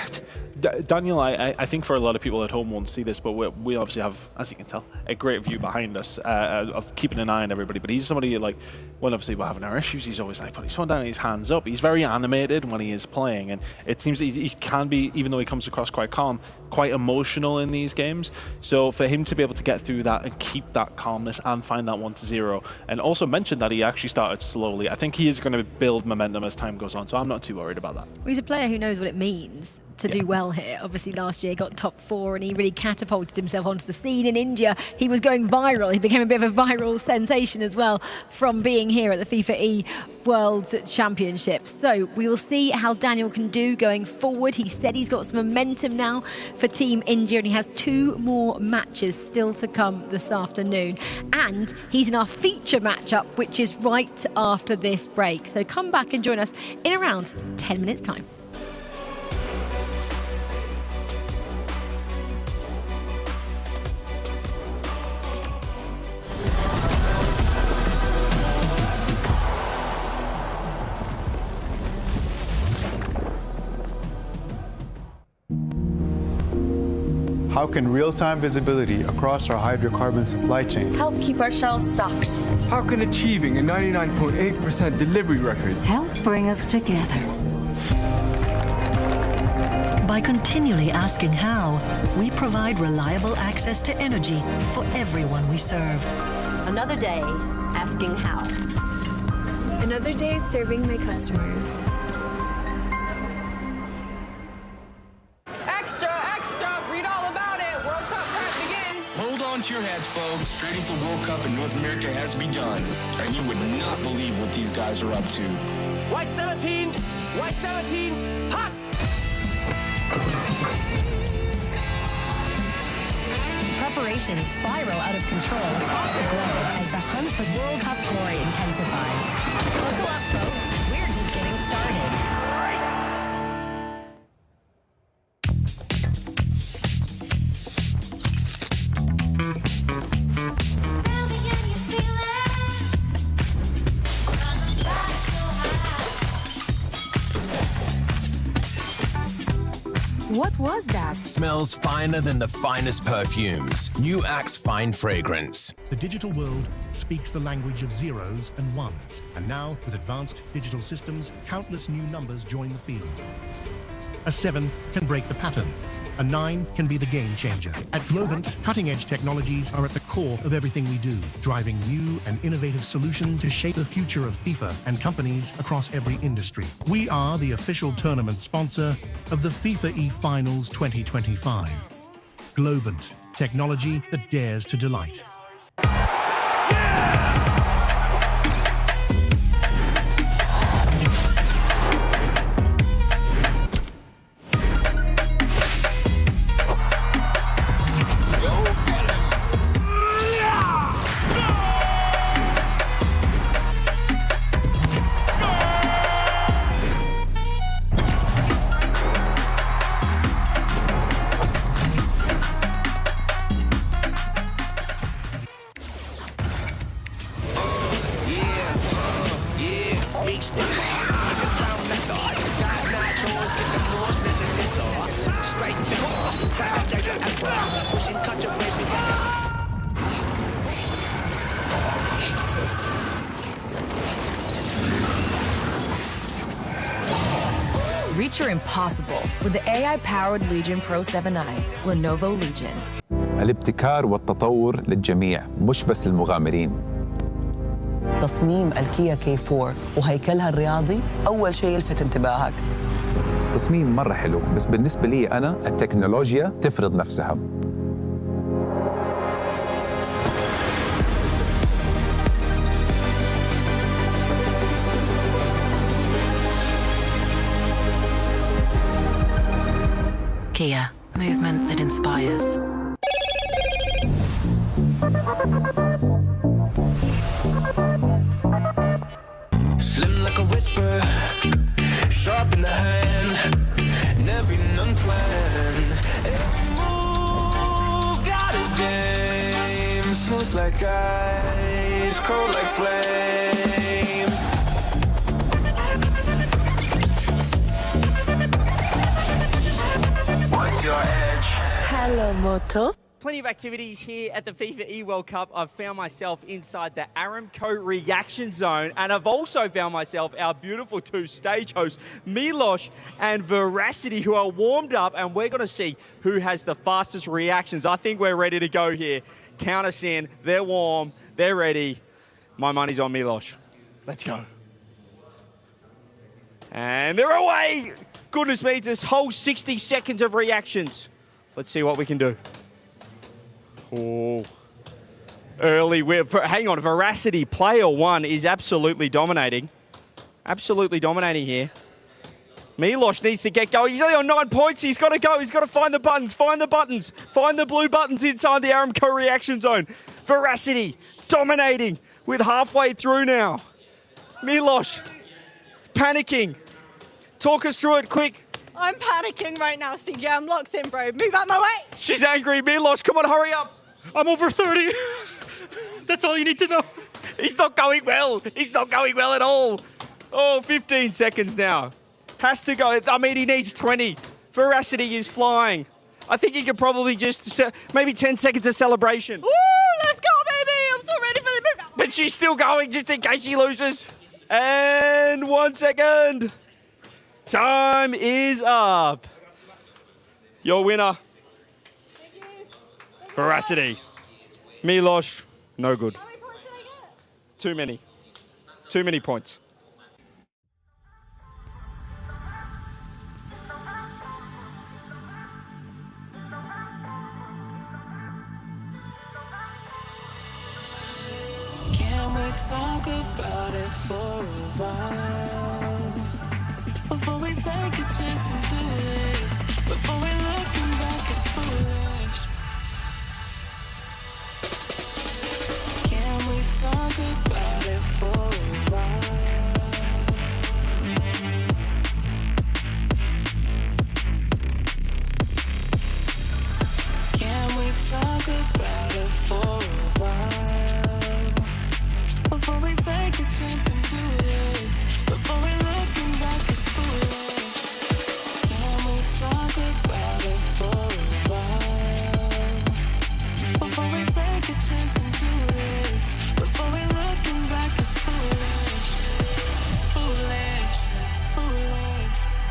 Daniel, I think for a lot of people at home won't see this, but we obviously have, as you can tell, a great view behind us of keeping an eye on everybody. But he's somebody like, when obviously we're having our issues, he's always like putting his phone down and his hands up. He's very animated when he is playing, and it seems that he can be, even though he comes across quite calm, quite emotional in these games. So for him to be able to get through that and keep that calmness and find that 1-0, and also mention that he actually started slowly, I think he is going to build momentum as time goes on. So I'm not too worried about that. Well, he's a player who knows what it means to do well here. Obviously last year he got top 4 and he really catapulted himself onto the scene in India. He was going viral. He became a bit of a viral sensation as well from being here at the FIFAe World Championships. So we will see how Daniel can do going forward. He said he's got some momentum now for Team India, and he has 2 more matches still to come this afternoon. And he's in our feature matchup, which is right after this break. So come back and join us in around 10 minutes time. How can real-time visibility across our hydrocarbon supply chain help keep our shelves stocked? How can achieving a 99.8% delivery record help bring us together? By continually asking how, we provide reliable access to energy for everyone we serve. Another day asking how. Another day serving my customers. Read all about it. World Cup prep begins. Hold on to your hats, folks. Training for World Cup in North America has begun. And you would not believe what these guys are up to. White 17, hot! Preparations spiral out of control across the globe as the hunt for World Cup glory intensifies. Buckle up, folks. We're just getting started. What was that? Smells finer than the finest perfumes. New Axe Fine Fragrance. The digital world speaks the language of zeros and ones. And now, with advanced digital systems, countless new numbers join the field. A 7 can break the pattern. A 9 can be the game changer. At Globant, cutting-edge technologies are at the core of everything we do, driving new and innovative solutions to shape the future of FIFA and companies across every industry. We are the official tournament sponsor of the FIFAe Finals 2025. Globant, technology that dares to delight. Reach your impossible with the AI-powered Legion Pro 7i, Lenovo Legion. الابتكار والتطور للجميع مش بس المغامرين. تصميم الكيا K4 وهيكلها الرياضي أول شيء يلفت انتباهك. تصميم مرة حلو، بس بالنسبة لي أنا التكنولوجيا تفرض نفسها. Kia, movement that inspires. Slim like a whisper, sharp in the hand, never unplanned. Every move got his game, smooth like ice, cold like flame. What's your edge? Hello, Moto. Plenty of activities here at the FIFAe World Cup. I've found myself inside the Aramco reaction zone, and I've also found myself our beautiful two stage hosts, Milosh and Veracity, who are warmed up, and we're going to see who has the fastest reactions. I think we're ready to go here. Count us in. They're warm. They're ready. My money's on Milosh. Let's go. And they're away. Goodness me, it's this whole 60 seconds of reactions. Let's see what we can do. Oh, early. Hang on, Veracity, player one, is absolutely dominating. Absolutely dominating here. Milosh needs to get going. He's only on 9 points. He's got to go. He's got to find the buttons. Find the buttons. Find the blue buttons inside the Aramco reaction zone. Veracity dominating with halfway through now. Milosh panicking. Talk us through it quick. I'm panicking right now, CJ. I'm locked in, bro. Move out my way. She's angry. Milosh, come on, hurry up. I'm over 30. That's all you need to know. He's not going well. He's not going well at all. Oh, 15 seconds now. Has to go. I mean, he needs 20. Veracity is flying. I think he could probably just, maybe 10 seconds of celebration. Woo, let's go, baby. I'm so ready for the move. But she's still going just in case she loses. And 1 second. Time is up. Your winner. Veracity. Milosh, no good. How many points did I get? Too many. Too many points. Can we talk about it for a while? Before we take a chance and do this, before we looking back as foolish. Can we talk about it for a while? Can we talk about it for a while? Before we take a chance and do this, before we looking back as foolish. Can we talk about it for a while? Before we take a chance and do this, before we looking back as foolish. Foolish, foolish, foolish,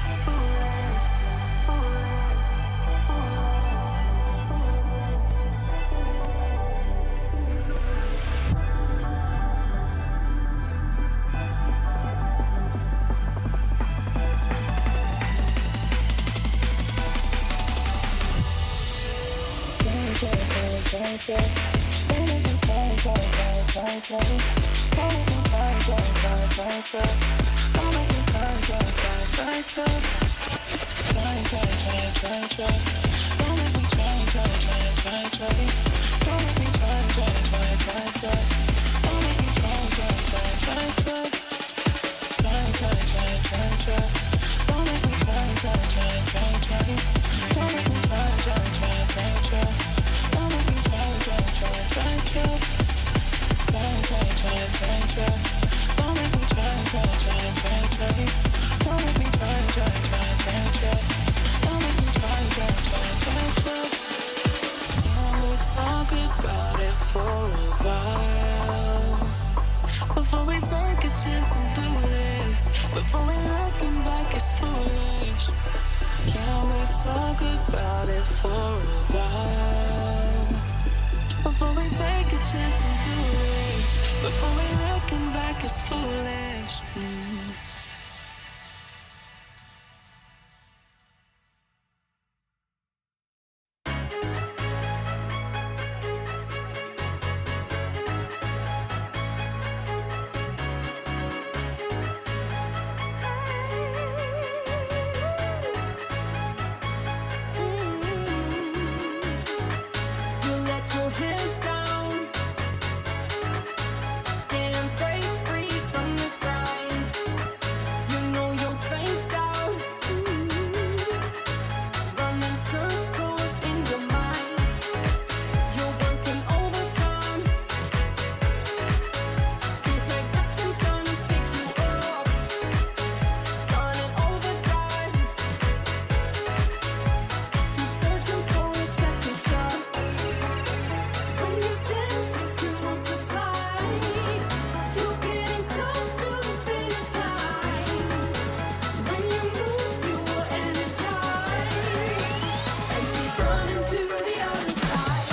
talk about it for a while. Before we take a chance and do this, before we looking back is foolish. You let your head down and break free from the grind. You know you're faced out, running circles in your mind. You're working overtime. Feels like nothing's gonna pick you up. Running overdrive. Keep searching for a second shot. When you dance, you can multiply. You're getting close to the finish line. When you move, you will energize and keep running to the other side.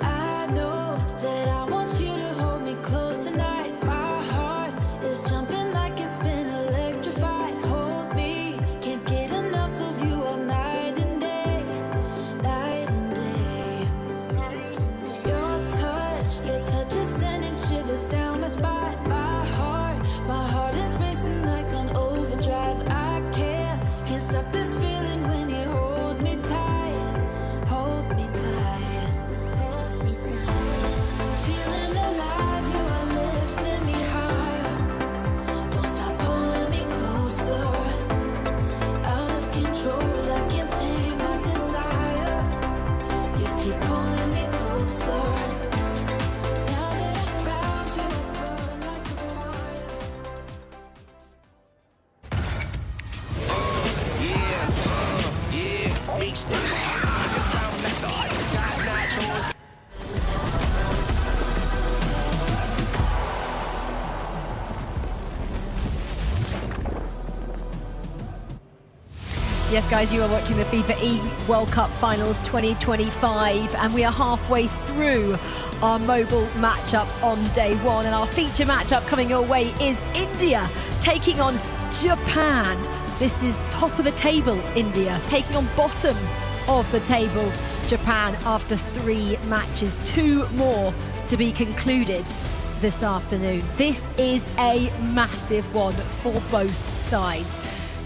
I know that I want you to hold me close tonight. My heart is jumping like it's been electrified. Hold me, can't get enough of you all night and day, night and day. Your touch is sending shivers down my spine. My heart is racing like on overdrive. I can't stop this feeling when you hold me tight, hold me tight. Feeling alive, you are lifting me higher. Don't stop pulling me closer. Out of control, I can't tame my desire. You keep pulling me closer. Now that I found you, I burn like a fire. Yes, guys, you are watching the FIFAe World Cup Finals 2025, and we are halfway through our mobile matchups on day one. And our feature matchup coming your way is India taking on Japan. This is top of the table, India, taking on bottom of the table, Japan, after 3 matches. 2 more to be concluded. this afternoon. This is a massive one for both sides.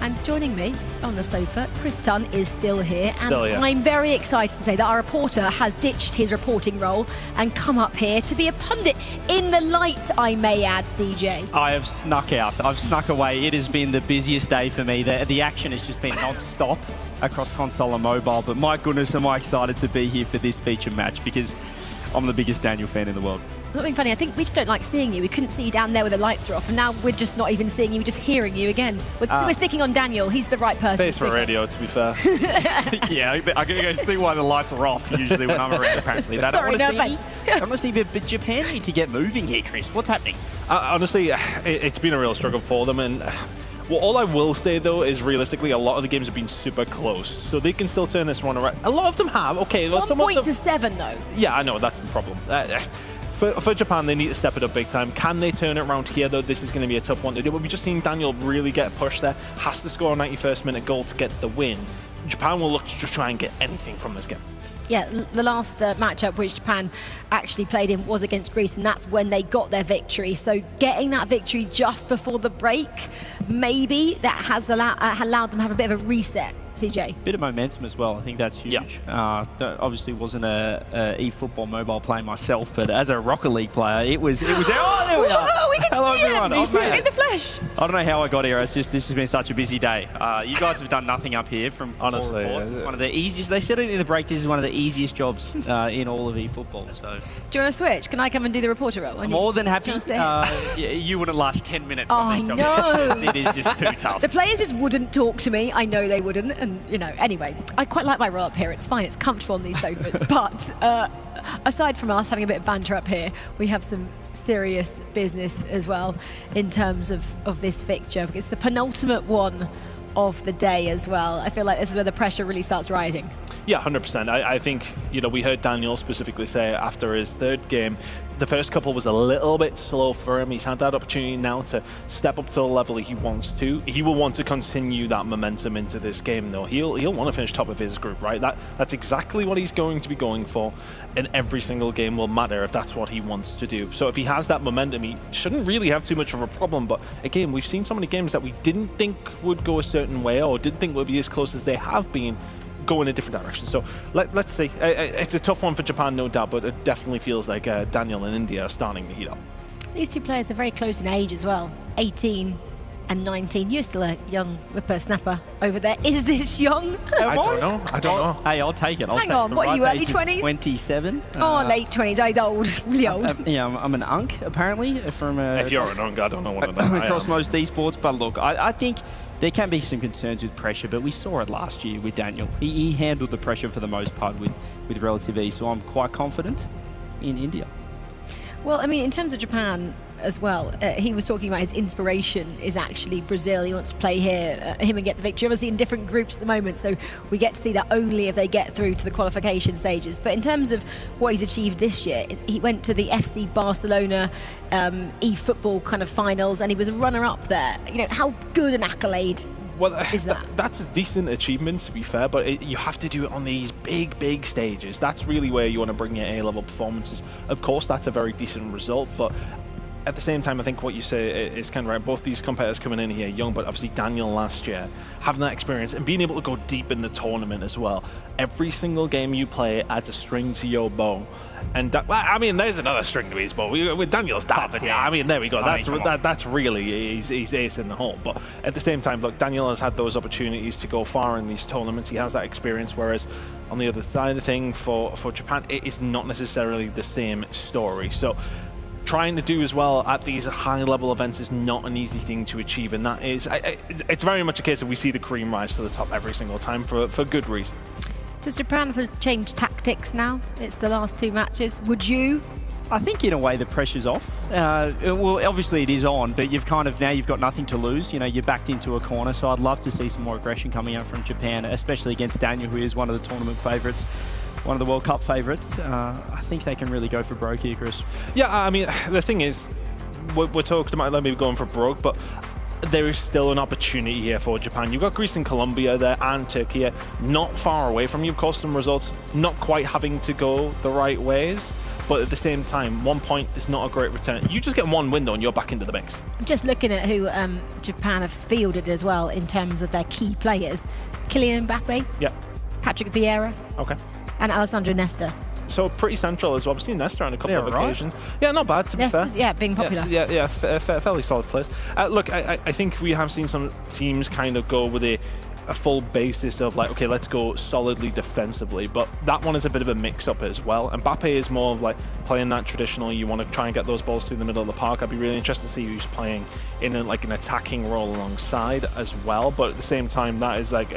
And joining me on the sofa, Chris Tunn is still here. Still here. I'm very excited to say that our reporter has ditched his reporting role and come up here to be a pundit in the light, I may add, CJ. I have snuck out. I've snuck away. It has been the busiest day for me. The action has just been non-stop across console and mobile. But my goodness, am I excited to be here for this feature match because I'm the biggest Daniel fan in the world. Not being funny, I think we just don't like seeing you. We couldn't see you down there where the lights are off, and now we're just not even seeing you, we're just hearing you again. We're sticking on Daniel. He's the right person. Face for radio, to be fair. Yeah, I can go see why the lights are off usually when I'm around, apparently. Sorry, no offense. Honestly, but Japan need to get moving here, Chris. What's happening? Honestly, it's been a real struggle for them, and well, all I will say, though, is realistically, a lot of the games have been super close, so they can still turn this one around. A lot of them have. Okay, 1 point to 7, though. Yeah, I know, that's the problem. For Japan, they need to step it up big time. Can they turn it around here, though? This is going to be a tough one to do. But we've just seen Daniel really get pushed there. Has to score a 91st minute goal to get the win. Japan will look to just try and get anything from this game. Yeah, the last matchup which Japan actually played in was against Greece, and that's when they got their victory. So getting that victory just before the break, maybe that has allowed them to have a bit of a reset. CJ. Bit of momentum as well. I think that's huge. Yeah. Obviously wasn't a eFootball mobile player myself, but as a Rocket League player, it was. Oh, there we are. We can Hello, see everyone. He's in the flesh. I don't know how I got here. This has been such a busy day. You guys have done nothing up here from honestly. Reports. It's one of the easiest. They said it in the break. This is one of the easiest jobs in all of eFootball. So. Do you want to switch? Can I come and do the reporter role? I'm more than happy. You wouldn't last 10 minutes. Oh, I know. It is just too tough. The players just wouldn't talk to me. I know they wouldn't, and anyway. I quite like my roll up here. It's fine. It's comfortable on these sofas. But aside from us having a bit of banter up here, we have some serious business as well in terms of this fixture. It's the penultimate one of the day as well. I feel like this is where the pressure really starts rising. Yeah, 100%. I think, we heard Daniel specifically say after his third game, the first couple was a little bit slow for him. He's had that opportunity now to step up to the level he wants to. He will want to continue that momentum into this game, though. He'll want to finish top of his group, right? That's exactly what he's going to be going for, and every single game will matter if that's what he wants to do. So if he has that momentum, he shouldn't really have too much of a problem. But again, we've seen so many games that we didn't think would go a certain way or didn't think would be as close as they have been, go in a different direction. So let's see. It's a tough one for Japan, no doubt, but it definitely feels like Daniel and India are starting to heat up. These two players are very close in age as well. 18 and 19. You're still a young whippersnapper over there. Is this young? I don't know. Hey, I'll take it. Hang on, what are you, early 20s? 27. Late 20s. Oh, he's old. Really old. I'm an unk, apparently. From if you're an unk, I don't know what about across most esports. But look, I think there can be some concerns with pressure, but we saw it last year with Daniel. He handled the pressure for the most part with relative ease, so I'm quite confident in India. Well, I mean, in terms of Japan as well, he was talking about his inspiration is actually Brazil. He wants to play here, him and get the victory. Obviously in different groups at the moment, so we get to see that only if they get through to the qualification stages. But in terms of what he's achieved this year, he went to the FC Barcelona eFootball kind of finals, and he was a runner-up there. How good an accolade is that? That's a decent achievement, to be fair, but you have to do it on these big stages. That's really where you want to bring your A-level performances. Of course, that's a very decent result, but at the same time, I think what you say is kind of right. Both these competitors coming in here young, but obviously Daniel last year, having that experience and being able to go deep in the tournament as well. Every single game you play adds a string to your bow. And there's another string to his bow. With Daniel's stats, there we go. That's really, he's ace in the hole. But at the same time, look, Daniel has had those opportunities to go far in these tournaments. He has that experience, whereas on the other side of the thing, for Japan, it is not necessarily the same story. So trying to do as well at these high-level events is not an easy thing to achieve, and that is, it's very much a case of we see the cream rise to the top every single time for good reason. Does Japan have to change tactics now? It's the last two matches. Would you? I think in a way the pressure's off. Well, obviously it is on, but you've got nothing to lose. You're backed into a corner, so I'd love to see some more aggression coming out from Japan, especially against Daniel, who is one of the tournament favourites, one of the World Cup favourites. I think they can really go for broke here, Chris. Yeah, the thing is, we're talking about maybe going for broke, but there is still an opportunity here for Japan. You've got Greece and Colombia there, and Turkey not far away from you. Of course, some results not quite having to go the right ways, but at the same time, 1 point is not a great return. You just get one window and you're back into the mix. Just looking at who Japan have fielded as well in terms of their key players. Kylian Mbappe, Patrick Vieira, and Alessandro Nesta. So pretty central as well. We've seen Nesta on a couple of occasions. Yeah, not bad to be fair. Yeah, being popular. Yeah, fairly solid players. Look, I think we have seen some teams kind of go with a full basis of like, okay, let's go solidly defensively, but that one is a bit of a mix-up as well. And Mbappe is more of like playing that traditional, you want to try and get those balls through the middle of the park. I'd be really interested to see who's playing in an attacking role alongside as well, but at the same time, that is like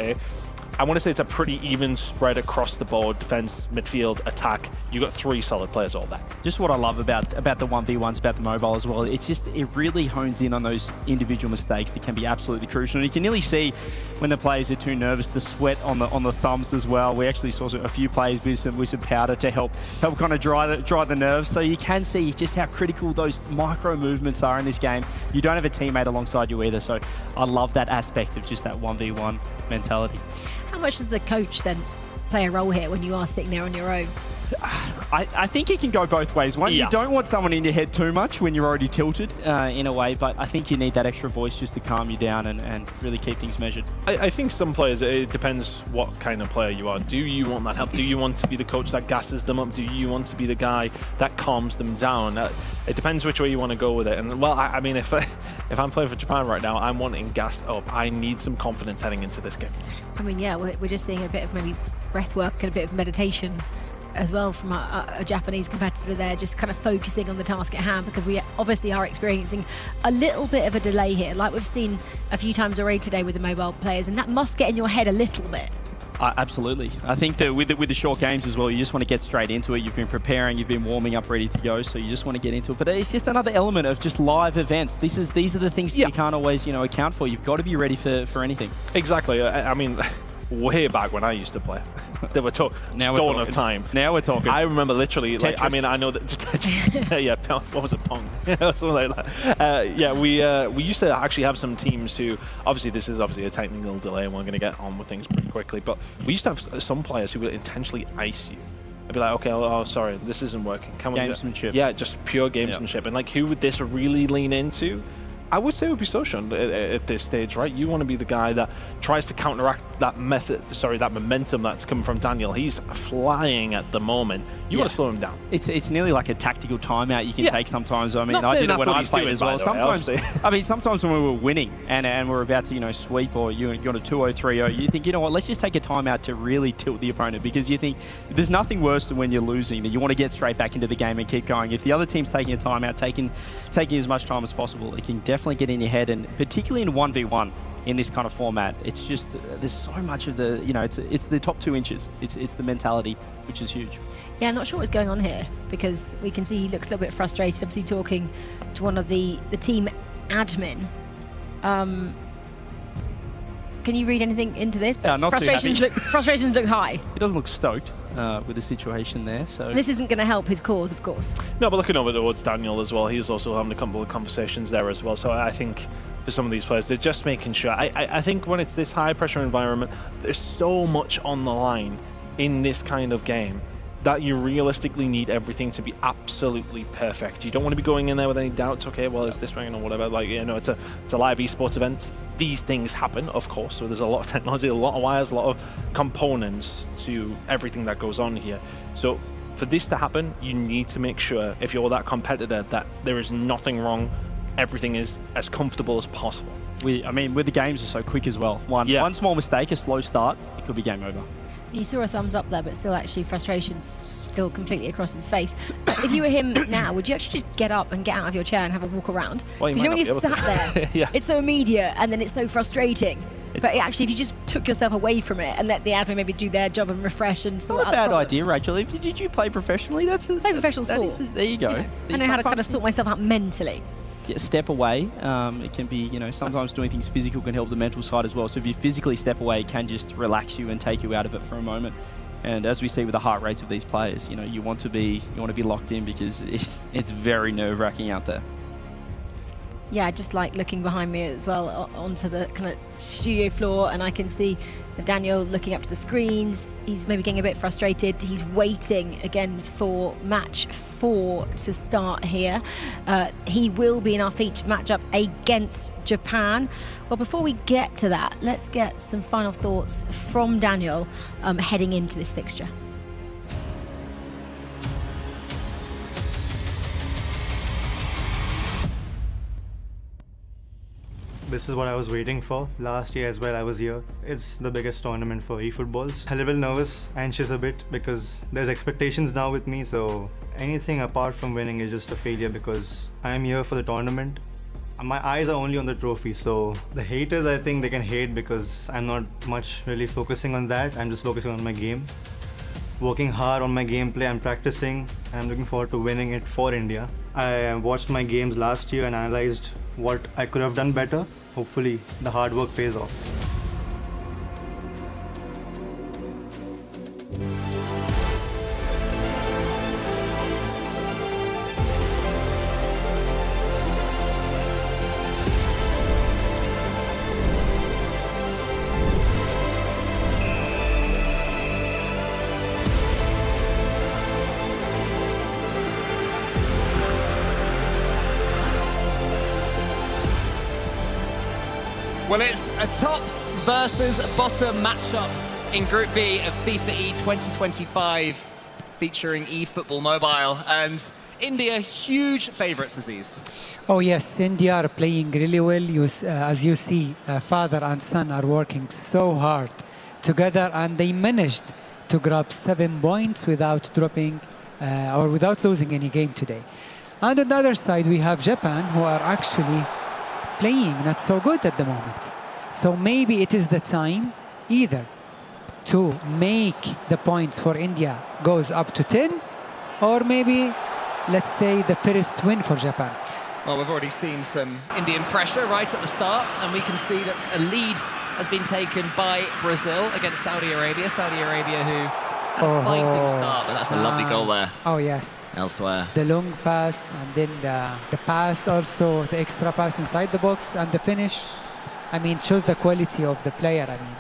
I want to say it's a pretty even spread across the board, defense, midfield, attack. You got 3 solid players all there. Just what I love about the 1v1s, about the mobile as well, it's just, it really hones in on those individual mistakes that can be absolutely crucial. And you can nearly see when the players are too nervous, the sweat on the thumbs as well. We actually saw a few players with some powder to help kind of dry the nerves. So you can see just how critical those micro movements are in this game. You don't have a teammate alongside you either. So I love that aspect of just that 1v1 mentality. How much does the coach then play a role here when you are sitting there on your own? I think it can go both ways. One, you don't want someone in your head too much when you're already tilted in a way, but I think you need that extra voice just to calm you down and really keep things measured. I think some players, it depends what kind of player you are. Do you want that help? Do you want to be the coach that gasses them up? Do you want to be the guy that calms them down? It depends which way you want to go with it. And well, I mean, if I'm playing for Japan right now, I'm wanting gassed up. I need some confidence heading into this game. I mean, yeah, we're just seeing a bit of maybe breath work and a bit of meditation as well from a Japanese competitor there, just kind of focusing on the task at hand, because we obviously are experiencing a little bit of a delay here, like we've seen a few times already today with the mobile players, and that must get in your head a little bit. Absolutely. I think that with the short games as well, you just want to get straight into it. You've been preparing, you've been warming up, ready to go, so you just want to get into it. But it's just another element of just live events. These are the things you can't always account for. You've got to be ready for anything. Exactly. I mean, way back when I used to play, there were dawn of time. Now we're talking. I remember literally, like, I mean, I know that. Yeah, what was it, Pong? Something like that. Yeah, we used to actually have some teams who, obviously, this is obviously a technical delay, and we're going to get on with things pretty quickly. But we used to have some players who would intentionally ice you. I'd be like, okay, oh, sorry, this isn't working. Come on, gamesmanship. Yeah, just pure gamesmanship. And like, who would this really lean into? I would say it would be Soshan at this stage, right? You want to be the guy that tries to counteract that momentum that's coming from Daniel. He's flying at the moment. You want to slow him down. It's nearly like a tactical timeout you can take sometimes. I mean, I did it when I played as well. Sometimes, I mean, sometimes when we were winning and we're about to, sweep, or you're on a 2-0, 3-0, you think, you know what, let's just take a timeout to really tilt the opponent, because you think there's nothing worse than when you're losing, that you want to get straight back into the game and keep going. If the other team's taking a timeout, taking as much time as possible, it can definitely get in your head, and particularly in 1v1 in this kind of format, it's just there's so much of the it's the top 2 inches. It's the mentality, which is huge. Yeah, I'm not sure what's going on here, because we can see he looks a little bit frustrated, obviously talking to one of the team admin. Can you read anything into this? Not frustrations look high. He doesn't look stoked with the situation there. So this isn't going to help his cause, of course. No, but looking over towards Daniel as well, he's also having a couple of conversations there as well. So I think for some of these players, they're just making sure. I think when it's this high pressure environment, there's so much on the line in this kind of game that you realistically need everything to be absolutely perfect. You don't want to be going in there with any doubts. Okay, well, is this right or whatever? Like, it's a live esports event. These things happen, of course. So there's a lot of technology, a lot of wires, a lot of components to everything that goes on here. So for this to happen, you need to make sure, if you're that competitor, that there is nothing wrong. Everything is as comfortable as possible. I mean, with the games are so quick as well. One small mistake, a slow start, it could be game over. You saw a thumbs up there, but still actually frustration's still completely across his face. If you were him now, would you actually just get up and get out of your chair and have a walk around? Well, because when you're sat there, it's so immediate and then it's so frustrating. But actually, if you just took yourself away from it and let the admin maybe do their job and refresh and sort out. Not a bad idea, Rachel. Did you play professionally? Play professional sport. There you go. I know how to kind of sort myself out mentally. Step away. It can be, sometimes doing things physical can help the mental side as well. So if you physically step away, it can just relax you and take you out of it for a moment. And as we see with the heart rates of these players, you want to be locked in, because it's very nerve-wracking out there. Yeah, just like looking behind me as well onto the kind of studio floor, and I can see Daniel looking up to the screens. He's maybe getting a bit frustrated. He's waiting again for match 4 to start here. He will be in our featured matchup against Japan. Well, before we get to that, let's get some final thoughts from Daniel heading into this fixture. This is what I was waiting for. Last year as well, I was here. It's the biggest tournament for eFootballs. A little nervous, anxious a bit, because there's expectations now with me, so anything apart from winning is just a failure because I'm here for the tournament. My eyes are only on the trophy, so the haters, I think they can hate because I'm not much really focusing on that. I'm just focusing on my game. Working hard on my gameplay, I'm practicing, and I'm looking forward to winning it for India. I watched my games last year and analyzed what I could have done better. Hopefully, the hard work pays off. Well, it's a top versus bottom matchup in Group B of FIFA E 2025 featuring eFootball Mobile, and India huge favourites, Aziz. Oh yes, India are playing really well. As you see, father and son are working so hard together, and they managed to grab 7 points without dropping or without losing any game today. And on the other side, we have Japan, who are actually playing not so good at the moment. So maybe it is the time either to make the points for India goes up to 10, or maybe, let's say, the first win for Japan. Well, we've already seen some Indian pressure right at the start, and we can see that a lead has been taken by Brazil against Saudi Arabia. Saudi Arabia, who had a fighting start, but that's a lovely goal there. Oh yes. Elsewhere. The long pass, and then the pass also, the extra pass inside the box, and the finish. I mean, shows the quality of the player. I mean,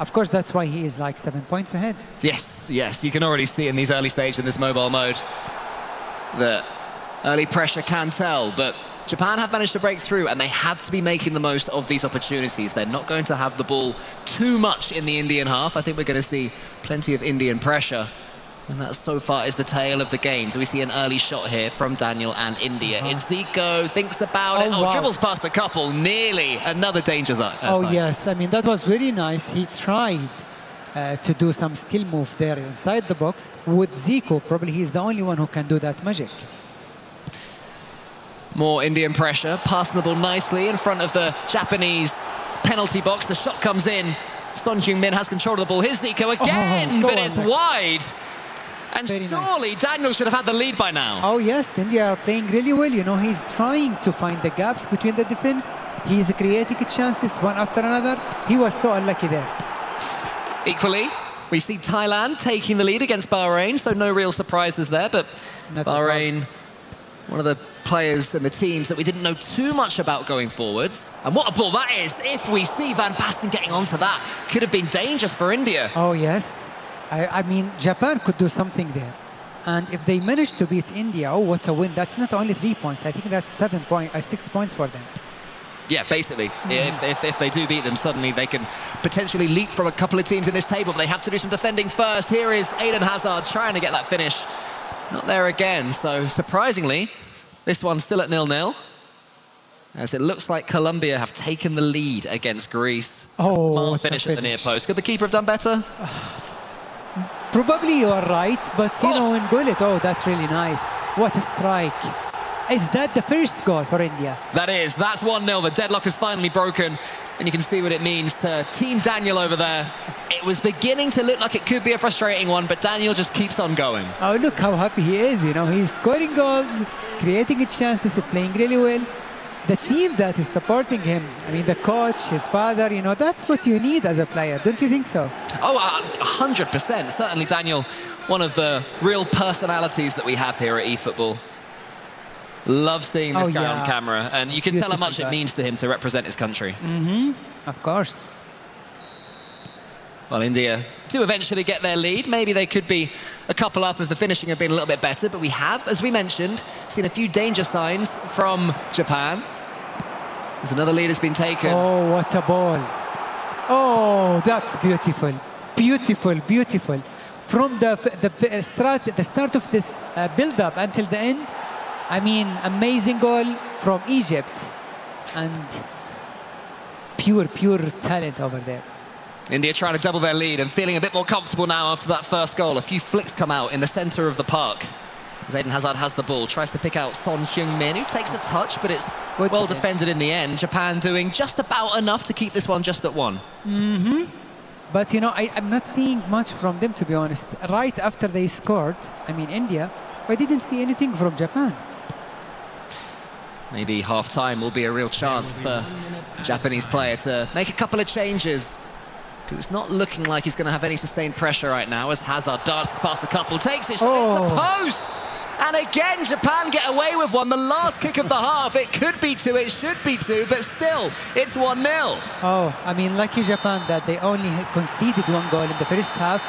of course, that's why he is like 7 points ahead. Yes, yes, you can already see in these early stages in this mobile mode that early pressure can tell, but Japan have managed to break through, and they have to be making the most of these opportunities. They're not going to have the ball too much in the Indian half. I think we're going to see plenty of Indian pressure. And that so far is the tale of the game. So we see an early shot here from Daniel and India. It's Zico, thinks about it. Wow. Dribbles past a couple, nearly another danger zone. Yes, I mean, that was very nice. He tried to do some skill move there inside the box. With Zico, probably he's the only one who can do that magic. More Indian pressure, passing the ball nicely in front of the Japanese penalty box. The shot comes in. Son Heung-min has control of the ball. Here's Zico again, but it's wide. And surely Daniel should have had the lead by now. Oh yes, India are playing really well. You know, he's trying to find the gaps between the defense. He's creating chances one after another. He was so unlucky there. Equally, we see Thailand taking the lead against Bahrain, so no real surprises there, but Bahrain, one of the players and the teams that we didn't know too much about going forwards. And what a ball that is. If we see Van Basten getting onto that, could have been dangerous for India. Oh yes. I mean, Japan could do something there. And if they manage to beat India, oh, what a win. That's not only 3 points. I think that's 6 points for them. Yeah, basically. If they do beat them, suddenly they can potentially leap from a couple of teams in this table, but they have to do some defending first. Here is Eden Hazard trying to get that finish. Not there again. So, surprisingly, this one's still at 0-0. As it looks like Colombia have taken the lead against Greece. Oh, smart finish at the near post. Could the keeper have done better? Probably you are right, but you know, in goal it, that's really nice. What a strike. Is that the first goal for India? That is. That's 1-0. The deadlock is finally broken, and you can see what it means to Team Daniel over there. It was beginning to look like it could be a frustrating one, but Daniel just keeps on going. Oh, look how happy he is. You know, he's scoring goals, creating chances, playing really well. The team that is supporting him, I mean, the coach, his father, you know, that's what you need as a player. Don't you think so? Oh, 100%. Certainly, Daniel, one of the real personalities that we have here at eFootball. Love seeing this guy yeah. on camera, and you can tell how much Beautiful it guy. means to him to represent his country. Of course. Well, India do eventually get their lead. Maybe they could be a couple up if the finishing had been a little bit better, but we have, as we mentioned, seen a few danger signs from Japan. There's another lead has been taken. Oh, what a ball. Oh, that's beautiful. Beautiful, beautiful. From the start of this build-up until the end, I mean, amazing goal from Egypt. And pure talent over there. India trying to double their lead and feeling a bit more comfortable now after that first goal. A few flicks come out in the centre of the park. Eden Hazard has the ball, tries to pick out Son Heung-min, who takes a touch, but it's well defended in the end. Japan doing just about enough to keep this one just at 1. But, you know, I'm not seeing much from them, to be honest. Right after they scored, I mean, India, I didn't see anything from Japan. Maybe half-time will be a real chance for the Japanese player to make a couple of changes. Because it's not looking like he's going to have any sustained pressure right now as Hazard darts past a couple, takes it, hits the post! And again, Japan get away with one. The last kick of the half, it could be 2, it should be 2, but still, it's 1-0. Oh, I mean, lucky Japan that they only conceded 1 goal in the first half.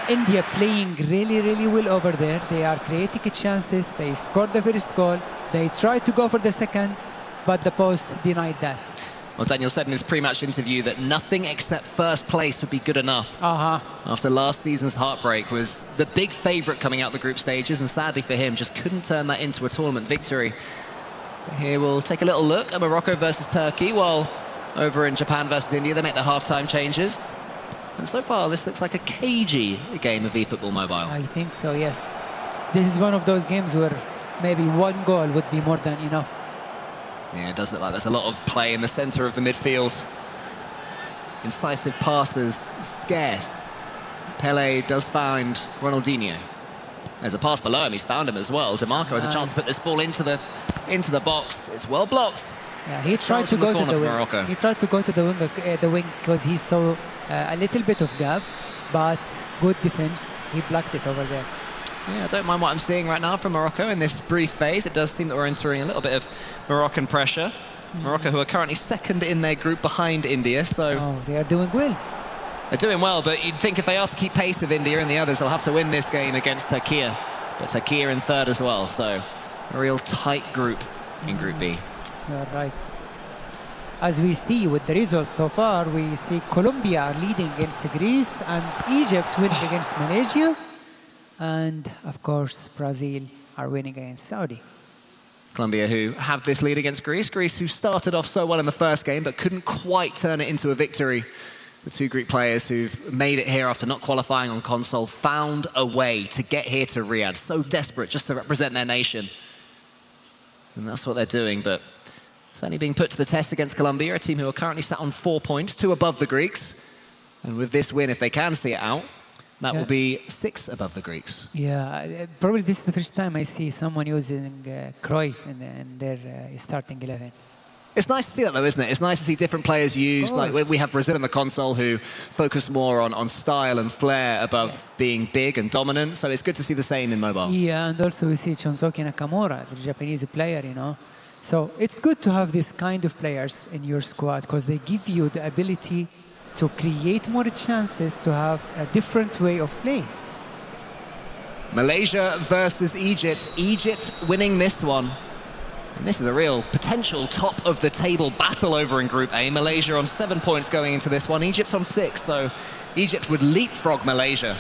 India playing really well over there. They are creating chances. They scored the first goal. They tried to go for the second, but the post denied that. Well, Daniel said in his pre-match interview that nothing except first place would be good enough. After last season's heartbreak, was the big favourite coming out the group stages, and sadly for him, just couldn't turn that into a tournament victory. But here we'll take a little look at Morocco versus Turkey, while over in Japan versus India, they make their half-time changes. And so far, this looks like a cagey game of eFootball Mobile. I think so, yes. This is one of those games where maybe 1 goal would be more than enough. Yeah, it does look like there's a lot of play in the centre of the midfield. Incisive passes, scarce. Pele does find Ronaldinho. There's a pass below him, he's found him as well. DeMarco has a chance to put this ball into the box. It's well blocked. Yeah, he tried to go to the wing. He tried to go to the wing because he saw a little bit of gap, but good defense. He blocked it over there. Yeah, I don't mind what I'm seeing right now from Morocco in this brief phase. It does seem that we're entering a little bit of Moroccan pressure. Morocco, who are currently second in their group behind India, so... Oh, they are doing well. They're doing well, but you'd think if they are to keep pace with India and the others, they'll have to win this game against Turkey. But Turkey in third as well, so a real tight group in Group B. You're right. As we see with the results so far, we see Colombia are leading against Greece and Egypt winning against Malaysia. And, of course, Brazil are winning against Saudi. Colombia, who have this lead against Greece. Greece, who started off so well in the first game, but couldn't quite turn it into a victory. The 2 Greek players who've made it here after not qualifying on console found a way to get here to Riyadh. So desperate just to represent their nation. And that's what they're doing, but certainly being put to the test against Colombia, a team who are currently sat on 4 points, 2 above the Greeks. And with this win, if they can see it out, that will be 6 above the Greeks. Yeah, probably this is the first time I see someone using Cruyff in their starting 11. It's nice to see that, though, isn't it? It's nice to see different players used. Like we have Brazil in the console, who focus more on style and flair above being big and dominant. So it's good to see the same in mobile. Yeah, and also we see Chonsoki Nakamura, the Japanese player, you know. So it's good to have this kind of players in your squad because they give you the ability to create more chances, to have a different way of playing. Malaysia versus Egypt. Egypt winning this one. And this is a real potential top-of-the-table battle over in Group A. Malaysia on 7 points going into this one. Egypt on 6, so Egypt would leapfrog Malaysia.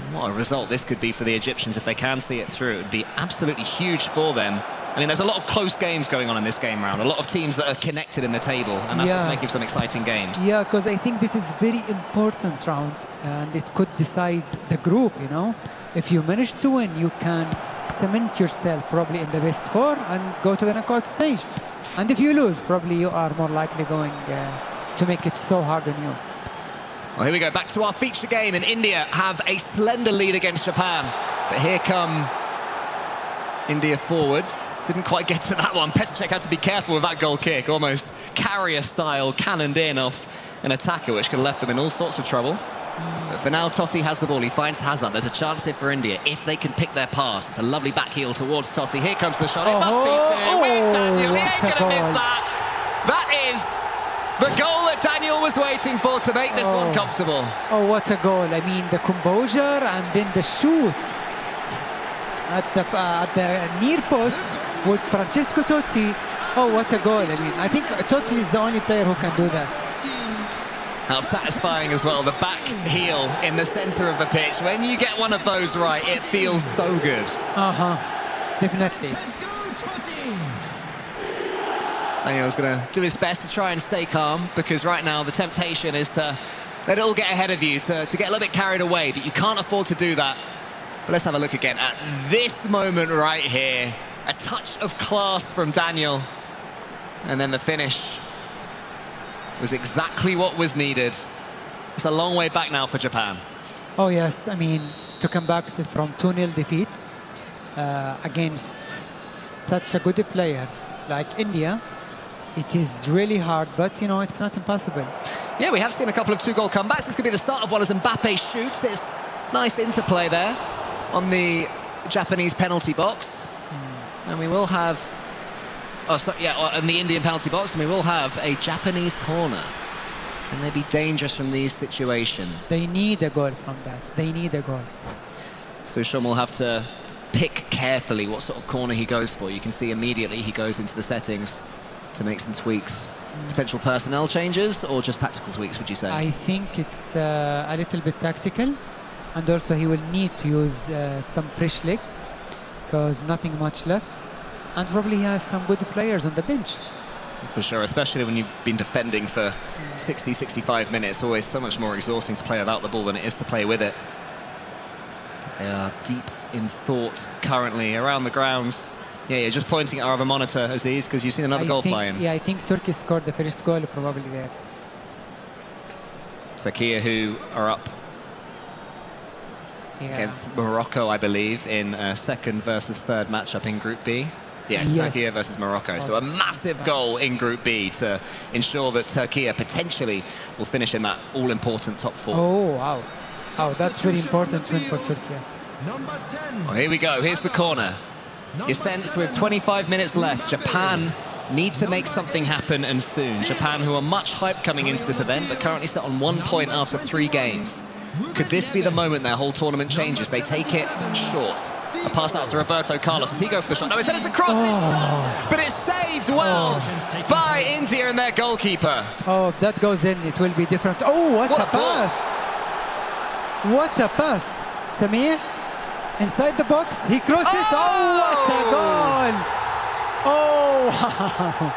And what a result this could be for the Egyptians if they can see it through. It would be absolutely huge for them. I mean, there's a lot of close games going on in this game round. A lot of teams that are connected in the table, and that's what's making some exciting games. Yeah, because I think this is very important round, and it could decide the group, you know. If you manage to win, you can cement yourself probably in the best 4 and go to the knockout stage. And if you lose, probably you are more likely going to make it so hard on you. Well, here we go, back to our feature game, and India have a slender lead against Japan. But here come India forwards. Didn't quite get to that one. Petacek had to be careful with that goal kick, almost carrier style, cannoned in off an attacker, which could have left them in all sorts of trouble. But for now, Totti has the ball. He finds Hazard. There's a chance here for India if they can pick their pass. It's a lovely back heel towards Totti. Here comes the shot. It must be two. With Daniel. He ain't going to miss that. That is the goal that Daniel was waiting for to make this one comfortable. Oh, what a goal. I mean, the composure and then the shoot at the near post with Francesco Totti. Oh, what a goal. I mean, I think Totti is the only player who can do that. How satisfying as well, the back heel in the centre of the pitch. When you get one of those right, it feels so good. Definitely. Daniel's going to do his best to try and stay calm, because right now the temptation is to let it all get ahead of you, to get a little bit carried away, but you can't afford to do that. But let's have a look again at this moment right here. A touch of class from Daniel. And then the finish was exactly what was needed. It's a long way back now for Japan. Oh, yes. I mean, to come back from 2-0 defeat against such a good player like India, it is really hard, but, you know, it's not impossible. Yeah, we have seen a couple of two-goal comebacks. This could be the start of one as Mbappe shoots. It's nice interplay there on the Japanese penalty box. And we will have... in the Indian penalty box, and we will have a Japanese corner. Can they be dangerous from these situations? They need a goal from that. They need a goal. So Sean will have to pick carefully what sort of corner he goes for. You can see immediately he goes into the settings to make some tweaks. Potential personnel changes or just tactical tweaks, would you say? I think it's a little bit tactical, and also he will need to use some fresh legs because nothing much left. And probably he has some good players on the bench. For sure, especially when you've been defending for 60, 65 minutes. Always so much more exhausting to play without the ball than it is to play with it. They are deep in thought currently around the grounds. Yeah, you're just pointing at our other monitor, Aziz, because you've seen another goal fly in. Yeah, I think Turkey scored the first goal probably there. Turkey, who are up against Morocco, I believe, in a second versus third matchup in Group B. Yeah, yes. Turkey versus Morocco. So a massive goal in Group B to ensure that Turkey potentially will finish in that all-important top four. Oh, wow. Oh, that's really important win for Turkey. Well, here we go. Here's the corner. You sense with 25 minutes left, Japan need to make something happen, and soon. Japan, who are much hyped coming into this event, but currently sit on 1 point after 3 games. Could this be the moment their whole tournament changes? They take it short. A pass out to Roberto Carlos. Does he go for the shot? No, he said it's a cross. But it's saved well by India and their goalkeeper. Oh, if that goes in, it will be different. Oh, what a pass. What a pass. Samir, inside the box, he crossed it. Oh, what a goal. Oh, wow.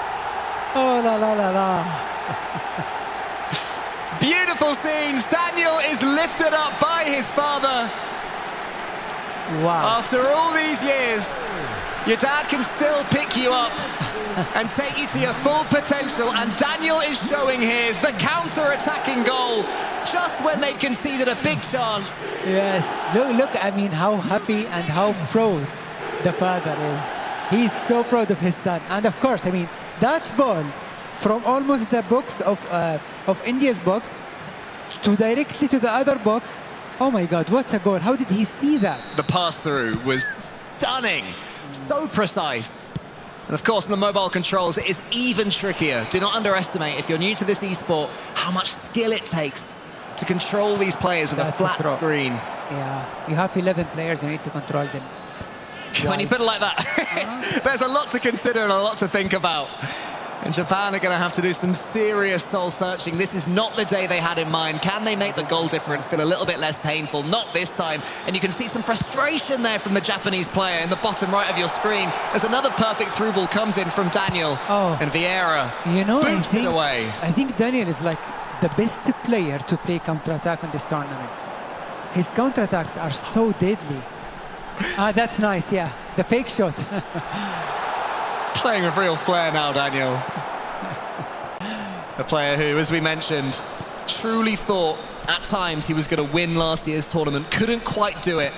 Oh, la, la, la, la. Beautiful scenes. Daniel is lifted up by his father. Wow. After all these years, your dad can still pick you up and take you to your full potential, and Daniel is showing his, the counter-attacking goal, just when they conceded a big chance. Yes, look, I mean, how happy and how proud the father is. He's so proud of his son. And of course, I mean, that ball from almost the box of India's box to directly to the other box. Oh my God, what a goal. How did he see that? The pass through was stunning, so precise. And of course, in the mobile controls, it is even trickier. Do not underestimate, if you're new to this esport, how much skill it takes to control these players with a flat screen. Yeah, you have 11 players, you need to control them. When you put it like that, there's a lot to consider and a lot to think about. And Japan are going to have to do some serious soul-searching. This is not the day they had in mind. Can they make the goal difference feel a little bit less painful? Not this time. And you can see some frustration there from the Japanese player in the bottom right of your screen as another perfect through ball comes in from Daniel. And Vieira boots it away. I think Daniel is like the best player to play counter-attack in this tournament. His counter-attacks are so deadly. That's nice, yeah. The fake shot. Playing with real flair now, Daniel. A player who, as we mentioned, truly thought at times he was going to win last year's tournament, couldn't quite do it.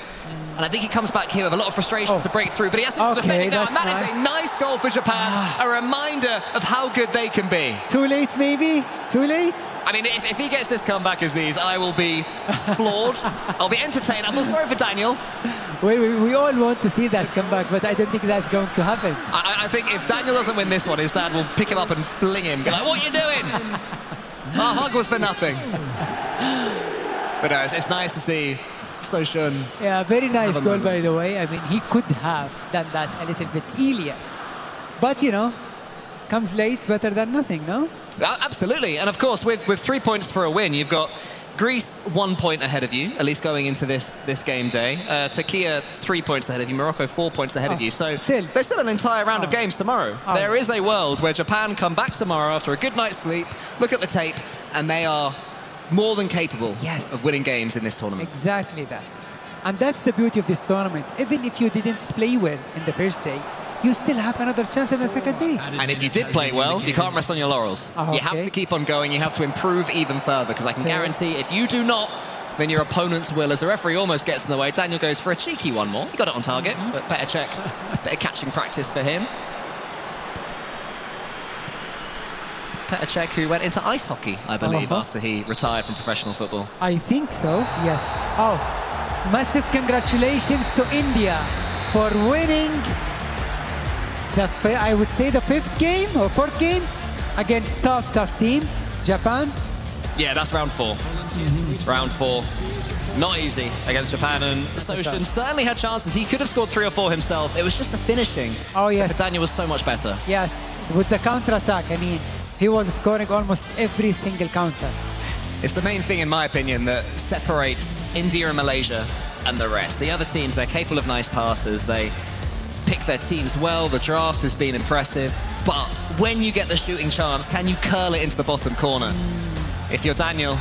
And I think he comes back here with a lot of frustration to break through, but he has to defend it now, and that is a nice goal for Japan, a reminder of how good they can be. Too late, maybe? Too late? I mean, if he gets this comeback as these, I will be floored. I'll be entertained. I feel sorry for Daniel. We all want to see that comeback, but I don't think that's going to happen. I think if Daniel doesn't win this one, his dad will pick him up and fling him. Be like, what are you doing? Our hug was for nothing. But no, it's nice to see Soshun. Yeah, very nice goal, by the way. I mean, he could have done that a little bit earlier. But, you know, comes late, better than nothing, no? Absolutely. And of course, with 3 points for a win, you've got Greece 1 point ahead of you, at least going into this game day. Turkey 3 points ahead of you. Morocco 4 points ahead of you. So there's still an entire round of games tomorrow. There is a world where Japan come back tomorrow after a good night's sleep, look at the tape, and they are more than capable of winning games in this tournament. Exactly that. And that's the beauty of this tournament. Even if you didn't play well in the first day, you still have another chance in the second day. And if you did play well, you can't rest on your laurels. You have to keep on going, you have to improve even further, because I can guarantee if you do not, then your opponents will, as the referee almost gets in the way. Daniel goes for a cheeky one more. He got it on target, but better check, better catching practice for him. Petr Cech, who went into ice hockey, I believe, after he retired from professional football. I think so, yes. Oh, massive congratulations to India for winning I would say the 5th game or 4th game against tough team, Japan. Yeah, that's round 4. Round 4. Not easy against Japan, and Soshun certainly had chances. He could have scored 3 or 4 himself. It was just the finishing. Oh, yes. But Daniel was so much better. Yes, with the counter-attack, I mean, he was scoring almost every single counter. It's the main thing, in my opinion, that separates India and Malaysia and the rest. The other teams, they're capable of nice passes. They pick their teams well. The draft has been impressive. But when you get the shooting chance, can you curl it into the bottom corner? If you're Daniel,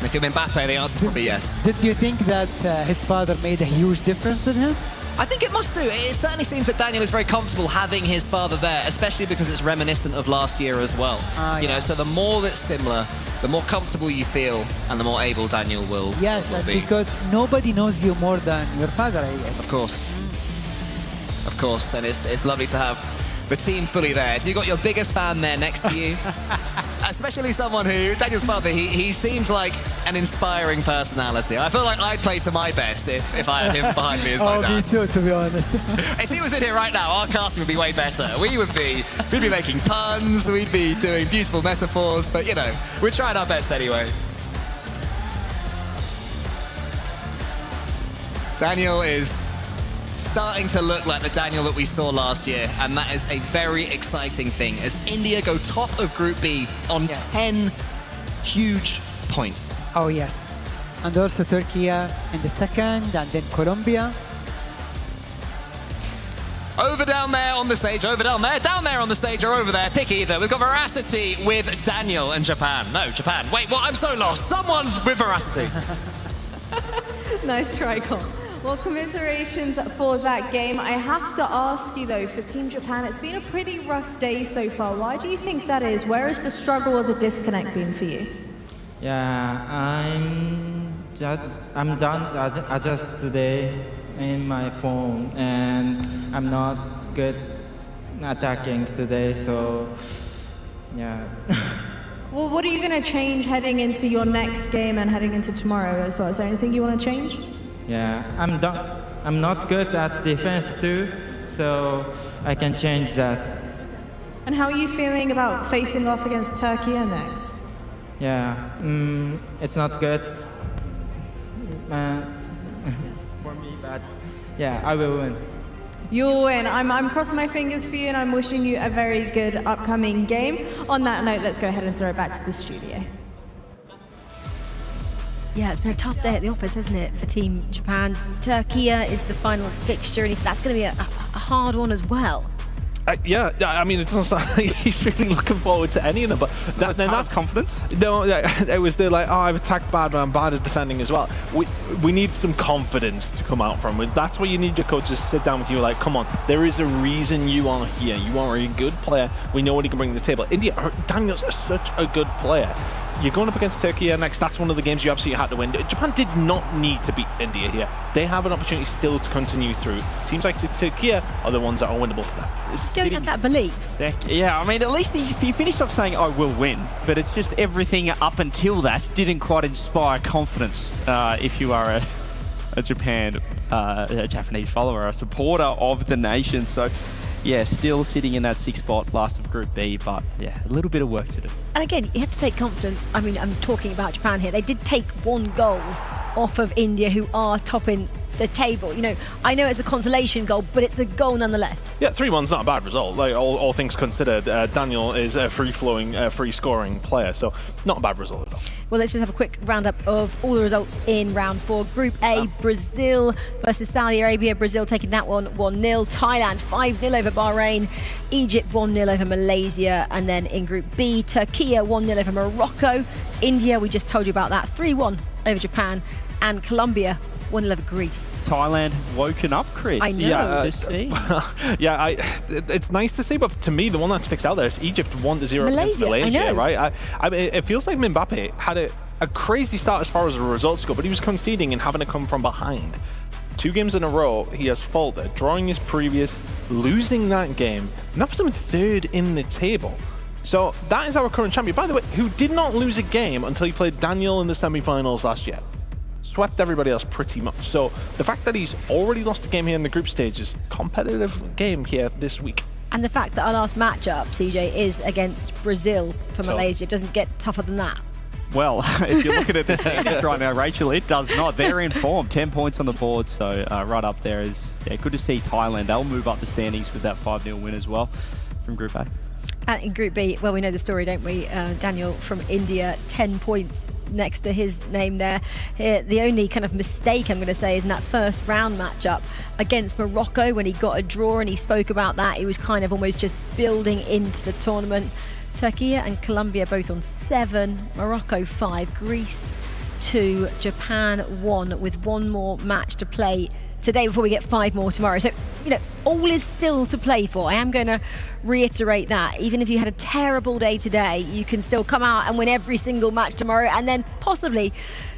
if you're Mbappe, the answer is probably yes. Did you think that his father made a huge difference with him? I think it must do. It certainly seems that Daniel is very comfortable having his father there, especially because it's reminiscent of last year as well. You know, so the more that's similar, the more comfortable you feel, and the more able Daniel will be. Yes, because nobody knows you more than your father, I guess. Of course. Of course, and it's lovely to have the team fully there. You've got your biggest fan there next to you, especially someone who, Daniel's father, he seems like an inspiring personality. I feel like I'd play to my best if I had him behind me as my dad. Me too, to be honest. If he was in here right now, our casting would be way better. We'd be making puns, we'd be doing beautiful metaphors, but you know, we're trying our best anyway. Daniel is starting to look like the Daniel that we saw last year, and that is a very exciting thing as India go top of Group B on 10 huge points. Oh yes, and also Turkey in the second, and then Colombia. Over down there on the stage, over down there on the stage, or over there, pick either. We've got Veracity with Daniel and Japan. No, Japan. Wait, what? I'm so lost. Someone's with Veracity. Nice try, Cole. Well, commiserations for that game. I have to ask you, though, for Team Japan, it's been a pretty rough day so far. Why do you think that is? Where has the struggle or the disconnect been for you? Yeah, I'm done adjust today in my phone, and I'm not good attacking today, so yeah. Well, what are you going to change heading into your next game and heading into tomorrow as well? Is there anything you want to change? Yeah, I'm not good at defense too, so I can change that. And how are you feeling about facing off against Turkey next? Yeah, it's not good for me, but yeah, I will win. You'll win. I'm crossing my fingers for you, and I'm wishing you a very good upcoming game. On that note, let's go ahead and throw it back to the studio. Yeah, it's been a tough day at the office, hasn't it, for Team Japan? Turkey is the final fixture, and that's going to be a hard one as well. Yeah, I mean, it doesn't sound like he's really looking forward to any of them, but they're not confident. No, it was they're like, oh, I've attacked bad, but I'm bad at defending as well. We need some confidence to come out from. That's what you need your coaches to sit down with you, like, come on, there is a reason you are here. You are a good player. We know what he can bring to the table. India, Daniel's such a good player. you're going up against Turkey next. That's one of the games you absolutely had to win. Japan did not need to beat India here. They have an opportunity still to continue through. Teams like Turkey are the ones that are winnable for them. Don't have that belief. Yeah, I mean, at least he finished off saying, I will win. But it's just everything up until that didn't quite inspire confidence if you are a Japanese follower, a supporter of the nation. So, yeah, still sitting in that 6th spot, last of Group B, but yeah, a little bit of work to do. And again, you have to take confidence. I mean, I'm talking about Japan here. They did take 1 goal off of India, who are topping the table. You know, I know it's a consolation goal, but it's a goal nonetheless. Yeah, 3-1's not a bad result. Like, all things considered, Daniel is a free-flowing, free-scoring player, so not a bad result at all. Well, let's just have a quick roundup of all the results in round 4. Group A, Brazil versus Saudi Arabia. Brazil taking that one 1-0. Thailand 5-0 over Bahrain. Egypt 1-0 over Malaysia. And then in Group B, Turkey 1-0 over Morocco. India, we just told you about that, 3-1 over Japan. And Colombia 1-0 over Greece. Thailand woken up, Chris. I know. To see. Yeah, it's nice to see, but to me, the one that sticks out there is Egypt 1-0 against Malaysia, right? I mean, it feels like Mbappe had a crazy start as far as the results go, but he was conceding and having to come from behind. 2 games in a row, he has faltered, drawing his previous, losing that game, and that puts him 3rd in the table. So that is our current champion, by the way, who did not lose a game until he played Daniel in the semi-finals last year. Swept everybody else pretty much. So the fact that he's already lost a game here in the group stages, competitive game here this week. And the fact that our last matchup, CJ, is against Brazil for Malaysia doesn't get tougher than that. Well, if you're looking at this standings right now, Rachel, it does not. They're in form, 10 points on the board, so right up there is good to see Thailand. They'll move up the standings with that 5-0 win as well from Group A. And in Group B, well, we know the story, don't we? Daniel from India, 10 points next to his name there. The only kind of mistake, I'm going to say, is in that first round matchup against Morocco when he got a draw, and he spoke about that. He was kind of almost just building into the tournament. Turkey and Colombia both on 7, Morocco 5, Greece 2, Japan 1, with 1 more match to play today before we get 5 more tomorrow. So, you know, all is still to play for. I am going to reiterate that. Even if you had a terrible day today, you can still come out and win every single match tomorrow and then possibly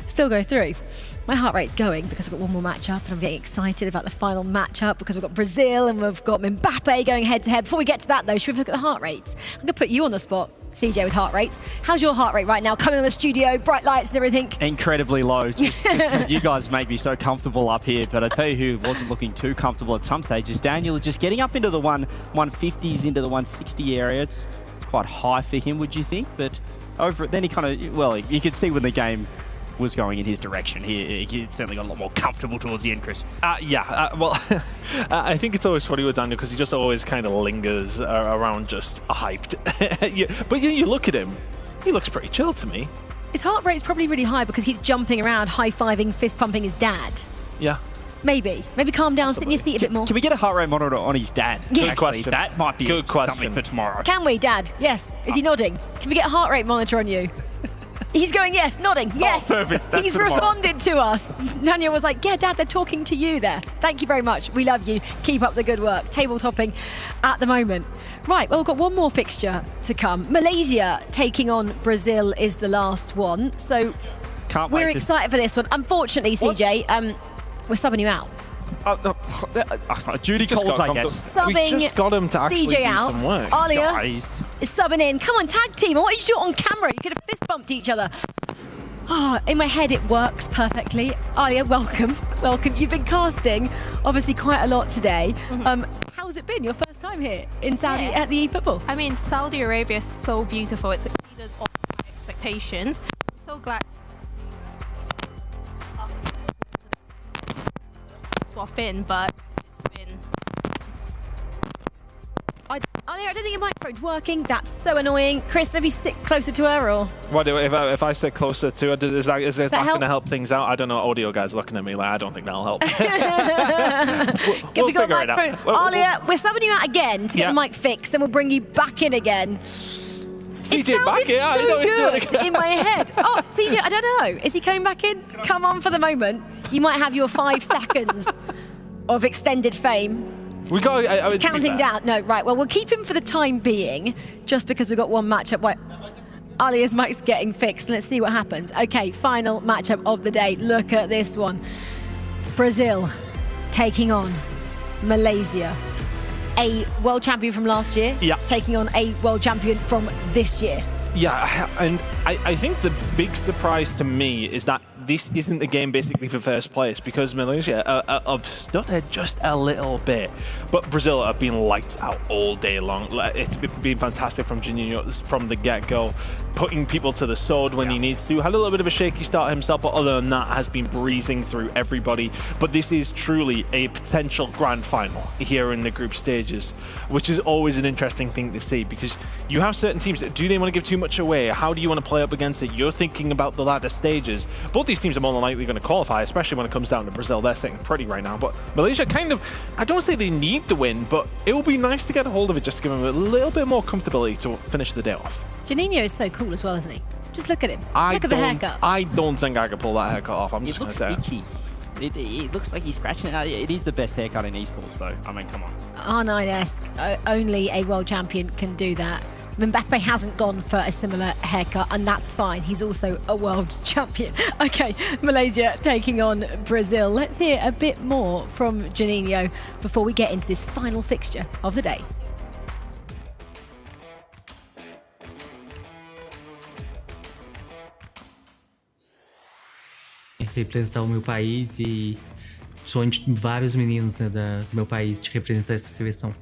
still go through. My heart rate's going because we've got 1 more matchup, and I'm getting excited about the final matchup because we've got Brazil and we've got Mbappe going head-to-head. Before we get to that, though, should we look at the heart rates? I'm going to put you on the spot, CJ, with heart rates. How's your heart rate right now? Coming in the studio, bright lights and everything. Incredibly low. Just you guys make me so comfortable up here, but I tell you who wasn't looking too comfortable at some stages. Daniel is just getting up into the 150s, into the 160 area. It's quite high for him, would you think? But over it, then he kind of, well, you could see when the game was going in his direction. He certainly got a lot more comfortable towards the end, Chris. Well, I think it's always funny with Daniel because he just always kind of lingers around just hyped. But you look at him, he looks pretty chill to me. His heart rate's probably really high because he keeps jumping around, high-fiving, fist-pumping his dad. Yeah. Maybe calm down, sit in your seat a bit more. Can we get a heart rate monitor on his dad? Yes. Good question. That might be something for tomorrow. Can we, Dad? Yes. Is he nodding? Can we get a heart rate monitor on you? He's going, yes, nodding, yes. Oh, perfect. He's responded to us. Daniel was like, yeah, Dad, they're talking to you there. Thank you very much. We love you. Keep up the good work. Table topping at the moment. Right, well, we've got 1 more fixture to come. Malaysia taking on Brazil is the last one. So we're excited for this one. Unfortunately, CJ, we're subbing you out. Duty calls, I guess. Subbing we just got him to actually CJ do out. some work. Alia is subbing in. Come on, tag team. I want you to do it on camera. You could have fist bumped each other. In my head, it works perfectly. Alia, welcome. Welcome. You've been casting, obviously, quite a lot today. How's it been? Your first time here in Saudi at the eFootball? I mean, Saudi Arabia is so beautiful. It's exceeded all my expectations. I'm so glad swap in, but it's been... I don't think your microphone's working. That's so annoying. Chris, maybe sit closer to her, or... What, if I sit closer to her, is that going to help things out? I don't know. Audio guys looking at me like, I don't think that'll help. we'll figure it out. Alia, we're subbing you out again to get the mic fixed, then we'll bring you back in again. CJ back in? I know it's good in my head. Oh, CJ, I don't know. Is he coming back in? Come on for the moment. You might have your 5 seconds of extended fame. We got counting down. No, right. Well, we'll keep him for the time being, just because we've got 1 matchup. Alia's mic's getting fixed. Let's see what happens. Okay, final matchup of the day. Look at this one. Brazil taking on Malaysia. A world champion from last year, taking on a world champion from this year. Yeah, and I think the big surprise to me is that this isn't a game basically for first place, because Malaysia have stuttered just a little bit. But Brazil have been lights out all day long. It's been fantastic from Juninho from the get-go, putting people to the sword when he needs to. Had a little bit of a shaky start himself, but other than that, has been breezing through everybody. But this is truly a potential grand final here in the group stages, which is always an interesting thing to see, because you have certain teams that, do they want to give too much away? How do you want to play up against it? You're thinking about the ladder stages. Both these teams are more than likely going to qualify, especially when it comes down to Brazil. They're sitting pretty right now. But Malaysia kind of, I don't say they need the win, but it will be nice to get a hold of it just to give them a little bit more comfortability to finish the day off. Juninho is so cool as well, isn't he? Just look at him. Look at the haircut. I don't think I could pull that haircut off. I'm just going to say itchy. It looks like he's scratching it out. It is the best haircut in esports, though. I mean, come on. R9S, only a world champion can do that. Mbappe hasn't gone for a similar haircut, and that's fine. He's also a world champion. Okay, Malaysia taking on Brazil. Let's hear a bit more from Juninho before we get into this final fixture of the day. Representar o meu país e sonho de vários meninos, né, do meu país, de representar essa seleção.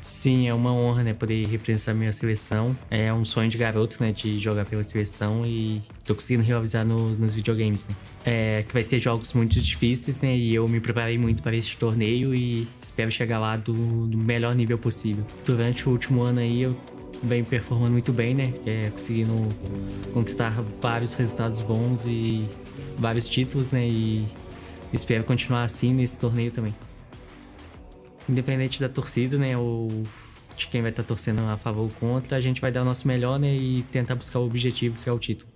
Sim, é uma honra, né, poder representar a minha seleção. É um sonho de garoto, né, de jogar pela seleção, e tô conseguindo realizar nos videogames, né. Que vai ser jogos muito difíceis, né, e eu me preparei muito para este torneio e espero chegar lá do melhor nível possível. Durante o último ano aí eu venho performando muito bem, né, conseguindo conquistar vários resultados bons e vários títulos, né, e espero continuar assim nesse torneio também. Independente da torcida, né, ou de quem vai estar torcendo a favor ou contra, a gente vai dar o nosso melhor, né, e tentar buscar o objetivo, que é o título.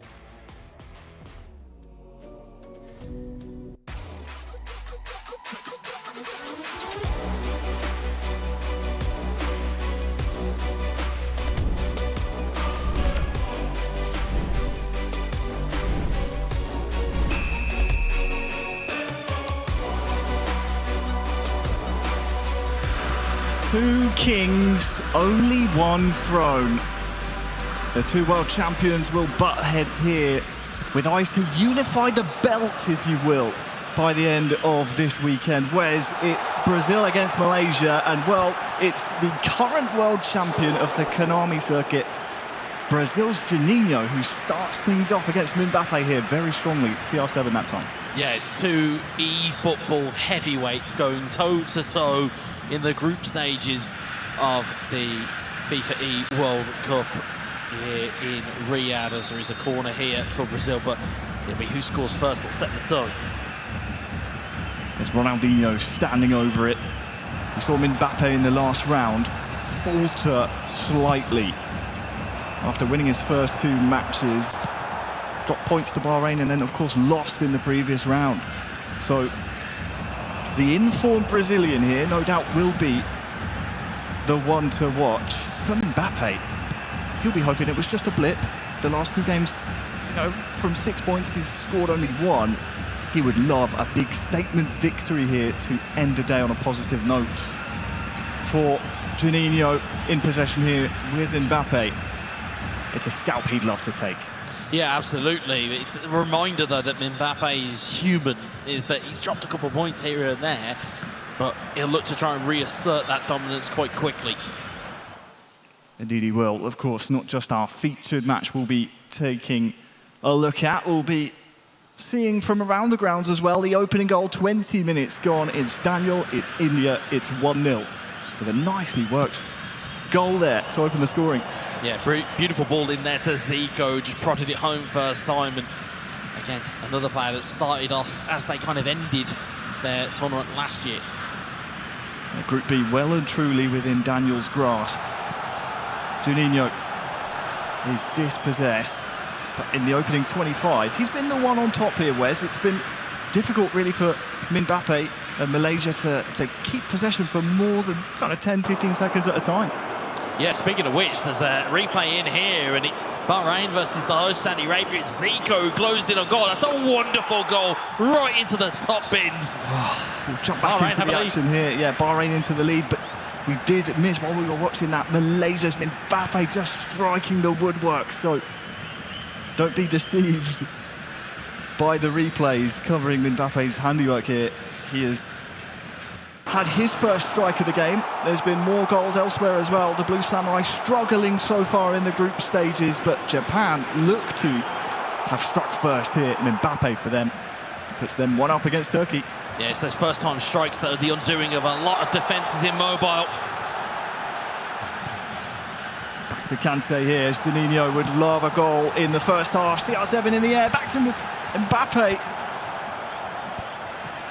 Two kings, only one throne. The two world champions will butt heads here with eyes to unify the belt, if you will, by the end of this weekend. Wes, it's Brazil against Malaysia, and well, it's the current world champion of the Konami circuit, Brazil's Juninho, who starts things off against Mbappe here very strongly. CR7 that time. Yeah, it's two eFootball heavyweights going toe-to-toe in the group stages of the FIFAe World Cup here in Riyadh, as there is a corner here for Brazil, but it'll be who scores first that'll set the tone. There's Ronaldinho standing over it. We saw Mbappe in the last round falter slightly after winning his first two matches, dropped points to Bahrain, and then of course lost in the previous round. So the informed Brazilian here, no doubt, will be the one to watch. For Mbappe, he'll be hoping it was just a blip. The last two games, you know, from 6 points, he's scored only one. He would love a big statement victory here to end the day on a positive note. For Juninho in possession here with Mbappe, it's a scalp he'd love to take. Yeah, absolutely. It's a reminder, though, that Mbappe is human, is that he's dropped a couple of points here and there, but he'll look to try and reassert that dominance quite quickly. Indeed he will. Of course, not just our featured match we'll be taking a look at, we'll be seeing from around the grounds as well. The opening goal, 20 minutes gone. It's Daniel, it's India, it's 1-0. With a nicely worked goal there to open the scoring. Yeah, beautiful ball in there to Zico, just prodded it home first time, and again, another player that started off as they kind of ended their tournament last year. Group B well and truly within Daniel's grasp. Juninho is dispossessed, but in the opening 25, he's been the one on top here, Wes. It's been difficult really for Mbappe and Malaysia to keep possession for more than kind of 10-15 seconds at a time. Yeah, speaking of which, there's a replay in here, and it's Bahrain versus the host, Saudi Arabia. It's Zico who closed in on goal. That's a wonderful goal, right into the top bins. We'll jump back into the action here. Yeah, Bahrain into the lead, but we did miss while we were watching that. Malaysia's Mbappe just striking the woodwork, so don't be deceived by the replays covering Mbappe's handiwork here. He has had his first strike of the game. There's been more goals elsewhere as well. The Blue Samurai struggling so far in the group stages, but Japan look to have struck first here, and Mbappe for them puts them 1-up against Turkey. Yeah, it's those first-time strikes that are the undoing of a lot of defences in mobile. Back to Kante here, as Juninho would love a goal in the first half. CR7 in the air, back to Mbappe.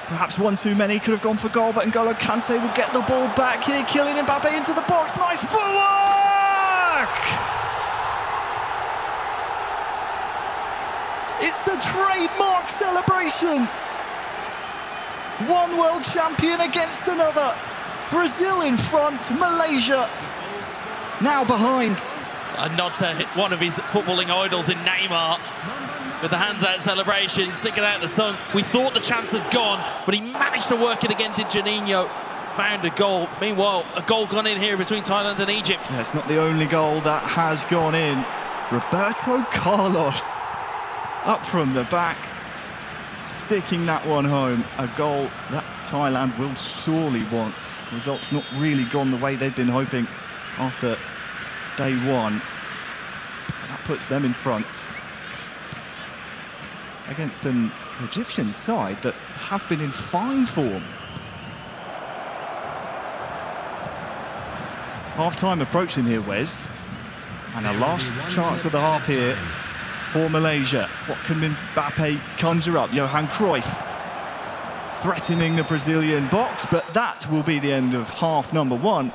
Perhaps one too many, could have gone for goal, but N'Golo Kante will get the ball back here. Kylian Mbappe into the box, nice footwork! It's the trademark celebration. One world champion against another. Brazil in front, Malaysia now behind. A nod to one of his footballing idols in Neymar, with the hands out celebration, sticking out the tongue. We thought the chance had gone, but he managed to work it again, did Juninho. Found a goal. Meanwhile, a goal gone in here between Thailand and Egypt. Yeah, it's not the only goal that has gone in. Roberto Carlos up from the back, sticking that one home. A goal that Thailand will sorely want. Results not really gone the way they'd been hoping after day one. But that puts them in front against an Egyptian side that have been in fine form. Half-time approaching here, Wes. And a last chance of the half here for Malaysia. What can Mbappe conjure up? Johan Cruyff threatening the Brazilian box, but that will be the end of half number one.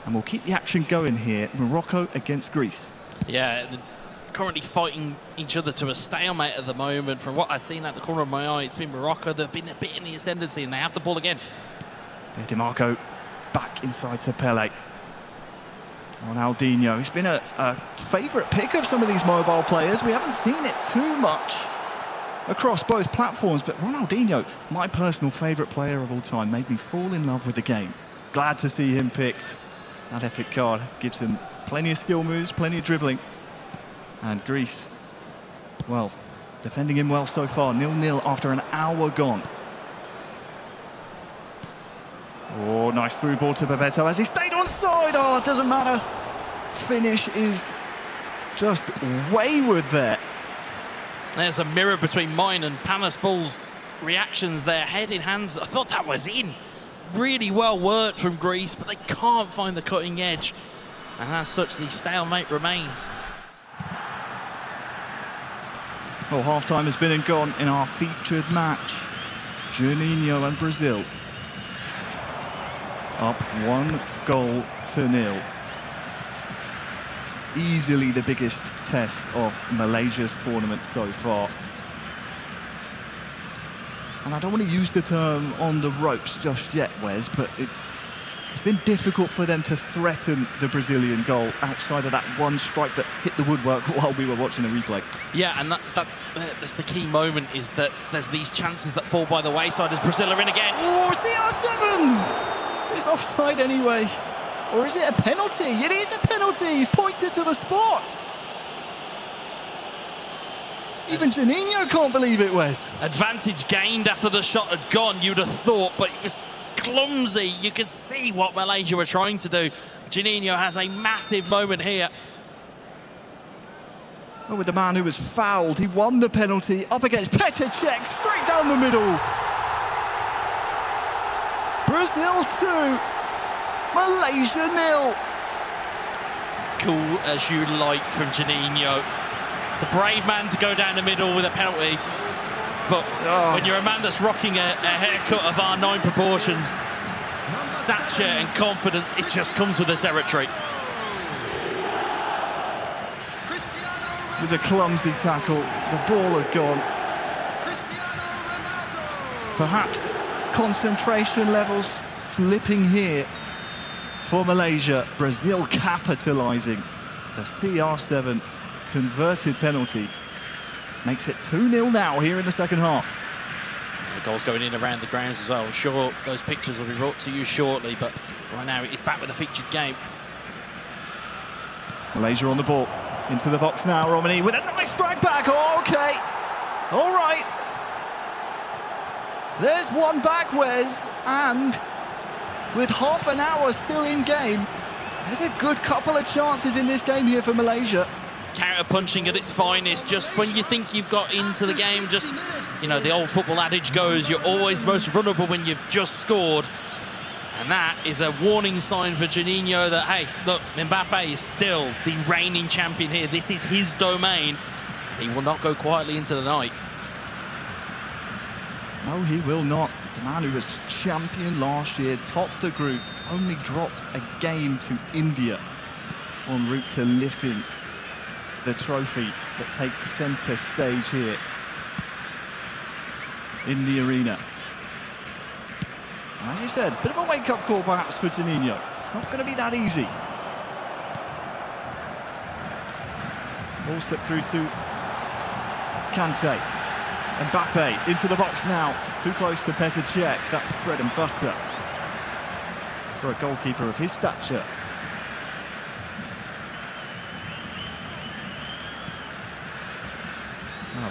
And we'll keep the action going here. Morocco against Greece. Yeah, currently fighting each other to a stalemate at the moment. From what I've seen at the corner of my eye, it's been Morocco. They've been a bit in the ascendancy, and they have the ball again. Di Marco back inside to Pele. Ronaldinho. He's been a favourite pick of some of these mobile players. We haven't seen it too much across both platforms, but Ronaldinho, my personal favourite player of all time, made me fall in love with the game. Glad to see him picked. That epic card gives him plenty of skill moves, plenty of dribbling. And Greece, well, defending him well so far. 0-0 after an hour gone. Oh, nice through ball to Bebeto as he stayed onside. Oh, it doesn't matter. Finish is just wayward there. There's a mirror between mine and Panas Ball's reactions there. Head in hands. I thought that was in. Really well worked from Greece, but they can't find the cutting edge. And as such, the stalemate remains. Well, half-time has been and gone in our featured match. Juninho and Brazil up 1-0. Easily the biggest test of Malaysia's tournament so far. And I don't want to use the term on the ropes just yet, Wes, but it's been difficult for them to threaten the Brazilian goal outside of that one strike that hit the woodwork while we were watching the replay. Yeah, and that's the key moment, is that there's these chances that fall by the wayside as Brazil are in again. Oh, CR7! It's offside anyway. Or is it a penalty? It is a penalty! He's pointed to the spot! Even Juninho can't believe it, Wes. Advantage gained after the shot had gone, you'd have thought, but it was clumsy. You could see what Malaysia were trying to do. Juninho has a massive moment here. Oh, with the man who was fouled, he won the penalty up against Petr Cech, straight down the middle. Brazil 2, Malaysia 0. Cool as you like from Juninho. It's a brave man to go down the middle with a penalty, but when you're a man that's rocking a haircut of R9 proportions, stature and confidence, it just comes with the territory. It was a clumsy tackle. The ball had gone. Perhaps concentration levels slipping here for Malaysia. Brazil capitalising. The CR7 converted penalty makes it 2-0 now here in the second half. The goal's going in around the grounds as well. I'm sure those pictures will be brought to you shortly, but right now it's back with a featured game. Malaysia on the ball. Into the box now, Romani with a nice drag back. Oh, okay. All right. There's one back, Wes, and with half an hour still in game, there's a good couple of chances in this game here for Malaysia. Counter-punching at its finest, just when you think you've got into the game, just, you know, the old football adage goes, you're always most vulnerable when you've just scored. And that is a warning sign for Juninho that, hey, look, Mbappe is still the reigning champion here. This is his domain. He will not go quietly into the night. No, he will not. The man who was champion last year, topped the group, only dropped a game to India en route to lifting the trophy that takes centre stage here in the arena. And as you said, bit of a wake-up call perhaps for Juninho. It's not going to be that easy. Ball slipped through to Kante. Mbappe into the box now. Too close to Petr Cech. That's bread and butter for a goalkeeper of his stature.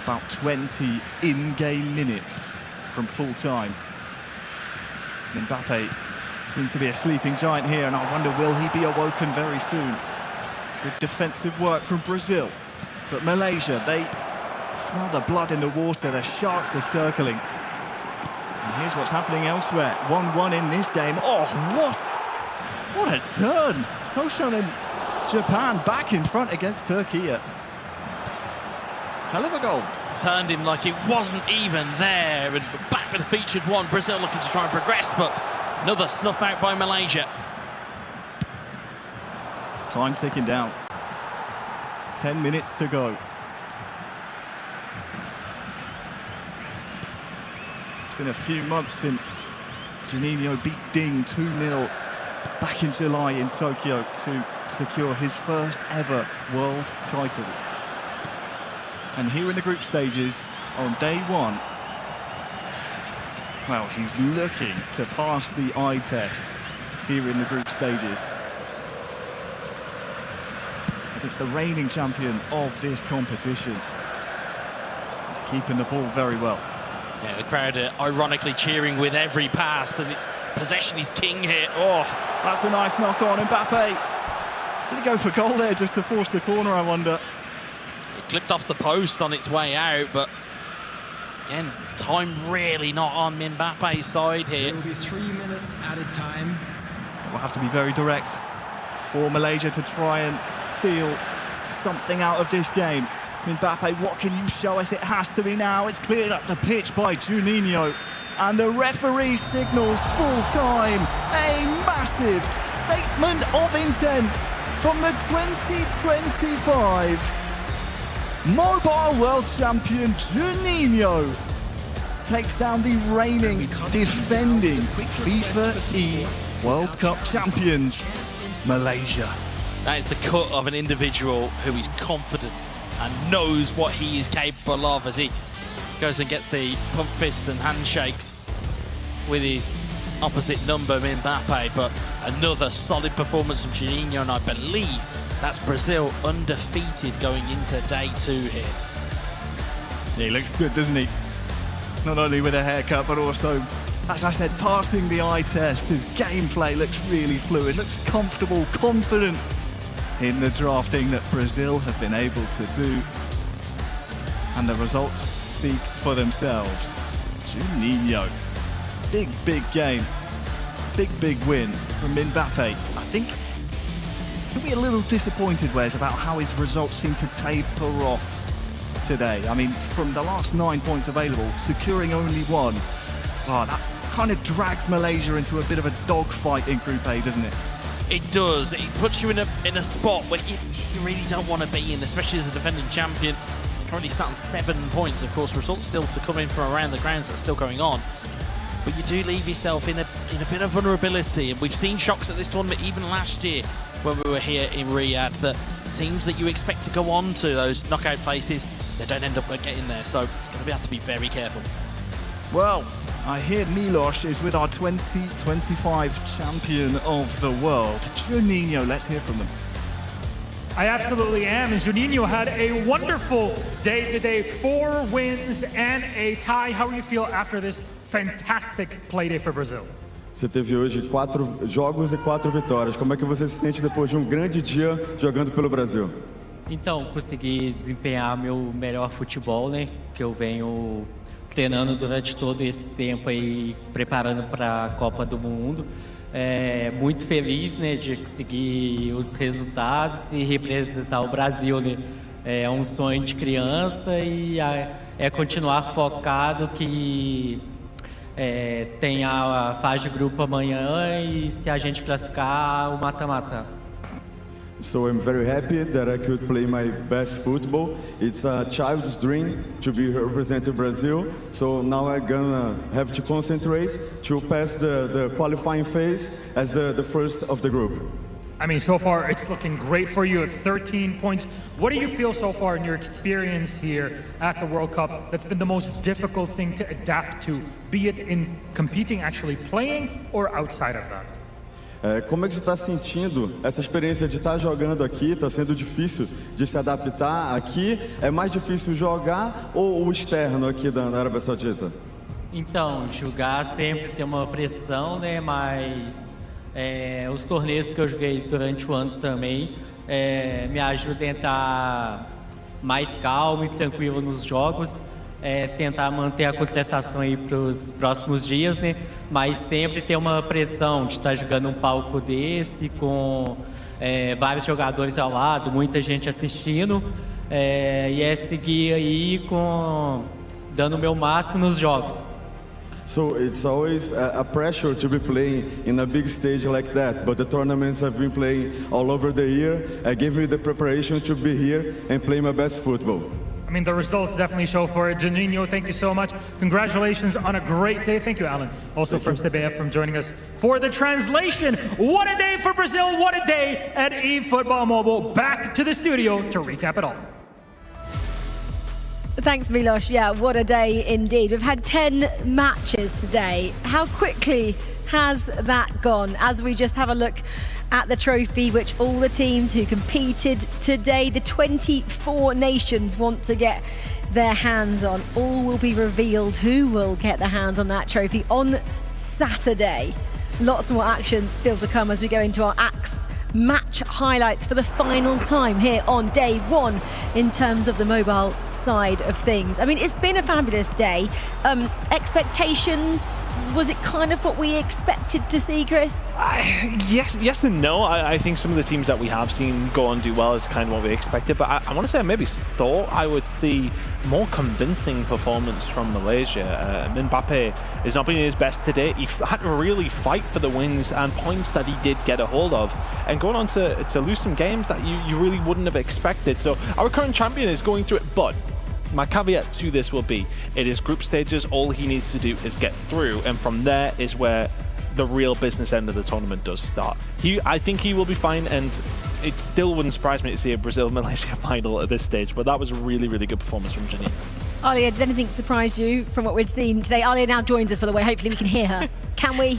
About 20 in-game minutes from full-time. Mbappe seems to be a sleeping giant here, and I wonder, will he be awoken very soon? Good defensive work from Brazil. But Malaysia, they smell the blood in the water. The sharks are circling. And here's what's happening elsewhere. 1-1 in this game. Oh, what a turn. Soshan and Japan back in front against Turkey. Hell of a goal. Turned him like it wasn't even there, and back with a featured one. Brazil looking to try and progress, but another snuff out by Malaysia. Time ticking down. 10 minutes to go. It's been a few months since Juninho beat Ding 2-0 back in July in Tokyo to secure his first ever world title. And here in the group stages, on day one, well, he's looking to pass the eye test here in the group stages. Against the reigning champion of this competition. He's keeping the ball very well. Yeah, the crowd are ironically cheering with every pass, and it's possession is king here. Oh, that's a nice knock on. Mbappe. Did he go for goal there just to force the corner, I wonder? It clipped off the post on its way out, but again, time really not on Mbappe's side here. There will be 3 minutes added time. We'll have to be very direct for Malaysia to try and steal something out of this game. Mbappe, what can you show us? It has to be now. It's cleared up the pitch by Juninho. And the referee signals full time. A massive statement of intent from the 2025 Mobile World Champion Juninho takes down the reigning, defending FIFAe World Cup champions, Malaysia. That is the cut of an individual who is confident and knows what he is capable of as he goes and gets the pump fists and handshakes with his opposite number, Mbappe. But another solid performance from Juninho, and I believe that's Brazil undefeated going into day 2 here. Yeah, he looks good, doesn't he? Not only with a haircut, but also, as I said, passing the eye test. His gameplay looks really fluid, looks comfortable, confident in the drafting that Brazil have been able to do. And the results speak for themselves. Juninho, big game. Big win from Mbappe. I think he'll be a little disappointed, Wes, about how his results seem to taper off today. I mean, from the last 9 points available, securing only 1. Oh, that kind of drags Malaysia into a bit of a dogfight in Group A, doesn't it? It does. It puts you in a spot where you really don't want to be in, especially as a defending champion. Currently sat on 7 points, of course. Results still to come in from around the grounds that's still going on. but you do leave yourself in a bit of vulnerability. And we've seen shocks at this tournament even last year when we were here in Riyadh, that teams that you expect to go on to those knockout places, they don't end up getting there. So it's going to have to be very careful. Well, I hear Milos is with our 2025 champion of the world. Juninho, let's hear from them. I absolutely am, and Juninho had a wonderful day today. 4 wins and a tie. How do you feel after this fantastic play day for Brazil? Você teve hoje 4 jogos e 4 vitórias. Como é que você se sente depois de um grande dia jogando pelo Brasil? Então, consegui desempenhar meu melhor futebol, né? Que eu venho treinando durante todo esse tempo aí, preparando para a Copa do Mundo. Muito feliz, né, de conseguir os resultados e representar o Brasil, né? É um sonho de criança e é continuar focado que tem a fase de grupo amanhã e se a gente classificar, o mata-mata. So I'm very happy that I could play my best football. It's a child's dream to be representing Brazil. So now I'm gonna have to concentrate to pass the qualifying phase as the first of the group. I mean, so far it's looking great for you at 13 points. What do you feel so far in your experience here at the World Cup that's been the most difficult thing to adapt to, be it in competing, actually playing, or outside of that? Como é que você está sentindo essa experiência de estar jogando aqui? Está sendo difícil de se adaptar aqui? É mais difícil jogar ou o externo aqui da Arábia Saudita? Então, jogar sempre tem uma pressão, né? Mas os torneios que eu joguei durante o ano também me ajudam a entrar mais calmo e tranquilo nos jogos. Tentar manter a concentração aí para os próximos dias, né? Mas sempre ter uma pressão de estar jogando um palco desse com vários jogadores ao lado, muita gente assistindo, e seguir aí dando o meu máximo nos jogos. So it's always a pressure to be playing in a big stage like that, but the tournaments I've been playing all over the year gave me the preparation to be here and play my best football. I mean, the results definitely show for it. Juninho, thank you so much. Congratulations on a great day. Thank you, Alan. Also from CBF from joining us for the translation. What a day for Brazil. What a day at eFootball Mobile. Back to the studio to recap it all. Thanks, Milos. Yeah, what a day indeed. We've had 10 matches today. How quickly has that gone? As we just have a look at the trophy, which all the teams who competed today, the 24 nations, want to get their hands on. All will be revealed who will get their hands on that trophy on Saturday. Lots more action still to come as we go into our Axe match highlights for the final time here on day 1 in terms of the mobile side of things. I mean, it's been a fabulous day. Expectations, was it kind of what we expected to see, Chris? Yes and no. I think some of the teams that we have seen go on do well is kind of what we expected, but I want to say I maybe thought I would see more convincing performance from Malaysia. Mbappe has not been his best today. He had to really fight for the wins and points that he did get a hold of, and going on to lose some games that you really wouldn't have expected. So our current champion is going through it, but my caveat to this will be, it is group stages. All he needs to do is get through, and from there is where the real business end of the tournament does start. I think he will be fine, and it still wouldn't surprise me to see a Brazil-Malaysia final at this stage, but that was a really, really good performance from Janine. Alia, does anything surprise you from what we've seen today? Alia now joins us, by the way. Hopefully we can hear her. Can we?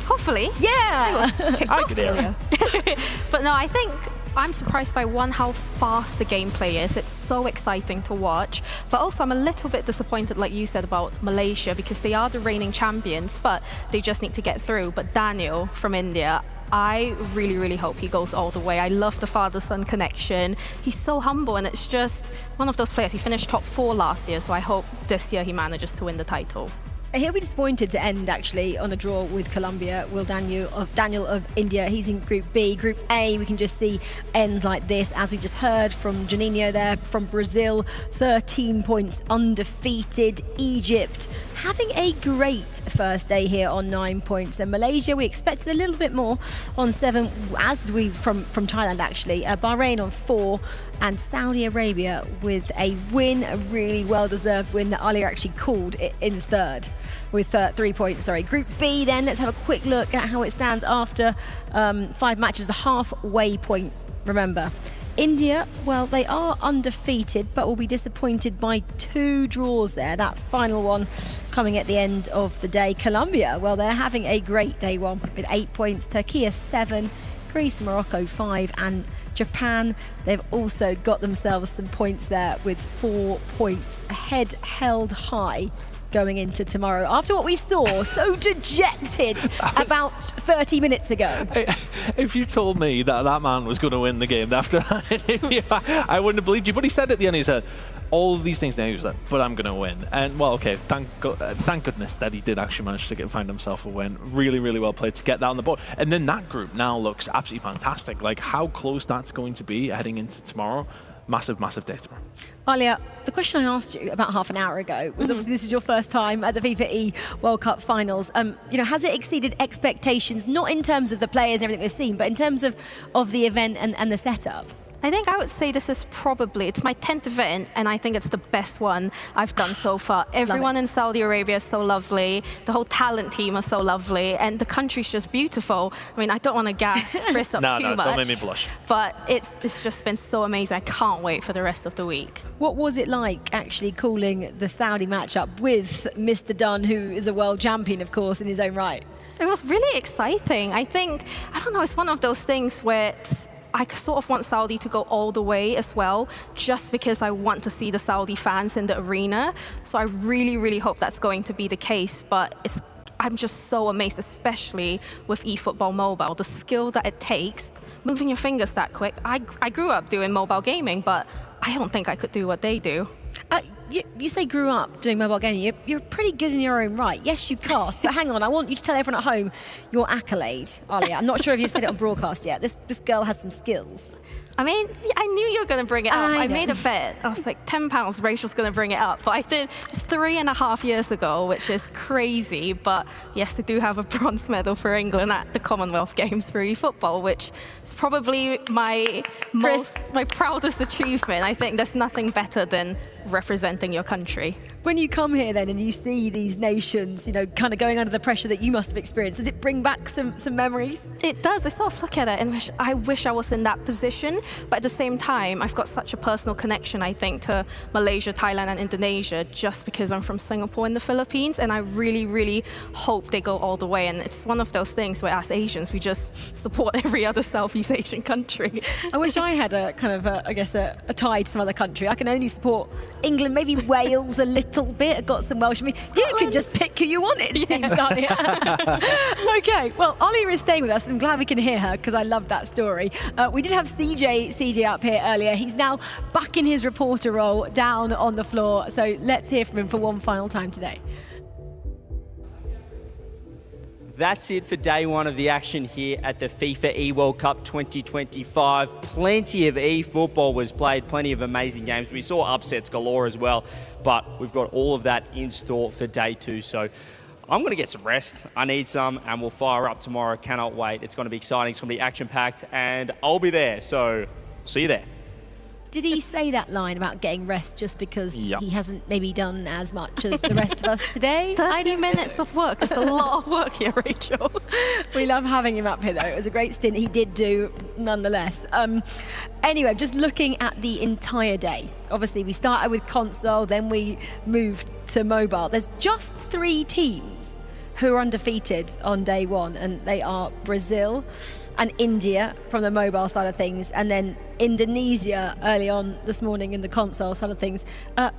Hopefully. Yeah! I could hear her. But no, I think I'm surprised by how fast the gameplay is. It's so exciting to watch. But also I'm a little bit disappointed, like you said, about Malaysia, because they are the reigning champions, but they just need to get through. But Daniel from India, I really, really hope he goes all the way. I love the father-son connection. He's so humble, and it's just one of those players. He finished top 4 last year, so I hope this year he manages to win the title. He'll be disappointed to end actually on a draw with Colombia. Will Daniel of India, he's in Group B. Group A, we can just see end like this, as we just heard from Juninho there from Brazil, 13 points undefeated. Egypt having a great first day here on 9 points. Then Malaysia, we expected a little bit more on 7, as did we from Thailand actually. Bahrain on 4, and Saudi Arabia with a win, a really well-deserved win that Ali actually called in third with 3 points. Sorry. Group B then, let's have a quick look at how it stands after 5 matches, the halfway point, remember. India, well, they are undefeated, but will be disappointed by 2 draws there. That final one coming at the end of the day. Colombia, well, they're having a great day one with 8 points. Turkey 7, Greece, Morocco 5, and Japan, they've also got themselves some points there with 4 points. Head held high going into tomorrow after what we saw so dejected about 30 minutes ago. If you told me that that man was going to win the game after that, I wouldn't have believed you. But he said at the end, he said all of these things, and he was like, but I'm going to win. And well, okay, thank goodness that he did actually manage to find himself a win. Really, really well played to get that on the board. And then that group now looks absolutely fantastic. Like how close that's going to be heading into tomorrow. Massive, massive day tomorrow. Alia, the question I asked you about half an hour ago was obviously this is your first time at the FIFAe World Cup finals. Has it exceeded expectations, not in terms of the players and everything we've seen, but in terms of the event and the setup? I think I would say this is it's my 10th event, and I think it's the best one I've done so far. Everyone in Saudi Arabia is so lovely. The whole talent team are so lovely, and the country's just beautiful. I mean, I don't want to gas Chris up too much. No, don't make me blush. But it's just been so amazing. I can't wait for the rest of the week. What was it like actually calling the Saudi matchup with Mr. Dunn, who is a world champion, of course, in his own right? It was really exciting. I don't know, it's one of those things where I sort of want Saudi to go all the way as well, just because I want to see the Saudi fans in the arena. So I really, really hope that's going to be the case. But I'm just so amazed, especially with eFootball Mobile, the skill that it takes, moving your fingers that quick. I grew up doing mobile gaming, but I don't think I could do what they do. You say grew up doing mobile gaming. You're pretty good in your own right. Yes, you cast, but hang on. I want you to tell everyone at home your accolade, Alia. I'm not sure if you've said it on broadcast yet. This girl has some skills. I mean, I knew you were going to bring it up. I made a bet. I was like, £10, Rachel's going to bring it up. But I did 3.5 years ago, which is crazy. But yes, I do have a bronze medal for England at the Commonwealth Games for eFootball, which is probably my proudest achievement. I think there's nothing better than representing your country. When you come here then and you see these nations, kind of going under the pressure that you must have experienced, does it bring back some memories? It does. I sort of look at it and I wish I was in that position. But at the same time, I've got such a personal connection, I think, to Malaysia, Thailand and Indonesia, just because I'm from Singapore and the Philippines. And I really, really hope they go all the way. And it's one of those things where as Asians, we just support every other Southeast Asian country. I wish I had a kind of, a tie to some other country. I can only support England, maybe Wales a little bit. I've got some Welsh. I mean, you can just pick who you want, it seems, Alia. Okay, well, Alia is staying with us. I'm glad we can hear her because I love that story. We did have CJ up here earlier. He's now back in his reporter role down on the floor. So let's hear from him for one final time today. That's it for day one of the action here at the FIFAe World Cup 2025. Plenty of eFootball was played, plenty of amazing games. We saw upsets galore as well, but we've got all of that in store for day 2. So I'm going to get some rest. I need some, and we'll fire up tomorrow. Cannot wait. It's going to be exciting. It's going to be action-packed, and I'll be there. So see you there. Did he say that line about getting rest just because he hasn't maybe done as much as the rest of us today? 30 minutes of work. It's a lot of work here, Rachel. We love having him up here, though. It was a great stint he did do, nonetheless. Anyway, just looking at the entire day. Obviously, we started with console, then we moved to mobile. There's just 3 teams who are undefeated on day 1, and they are Brazil and India from the mobile side of things, and then Indonesia early on this morning in the console side of things.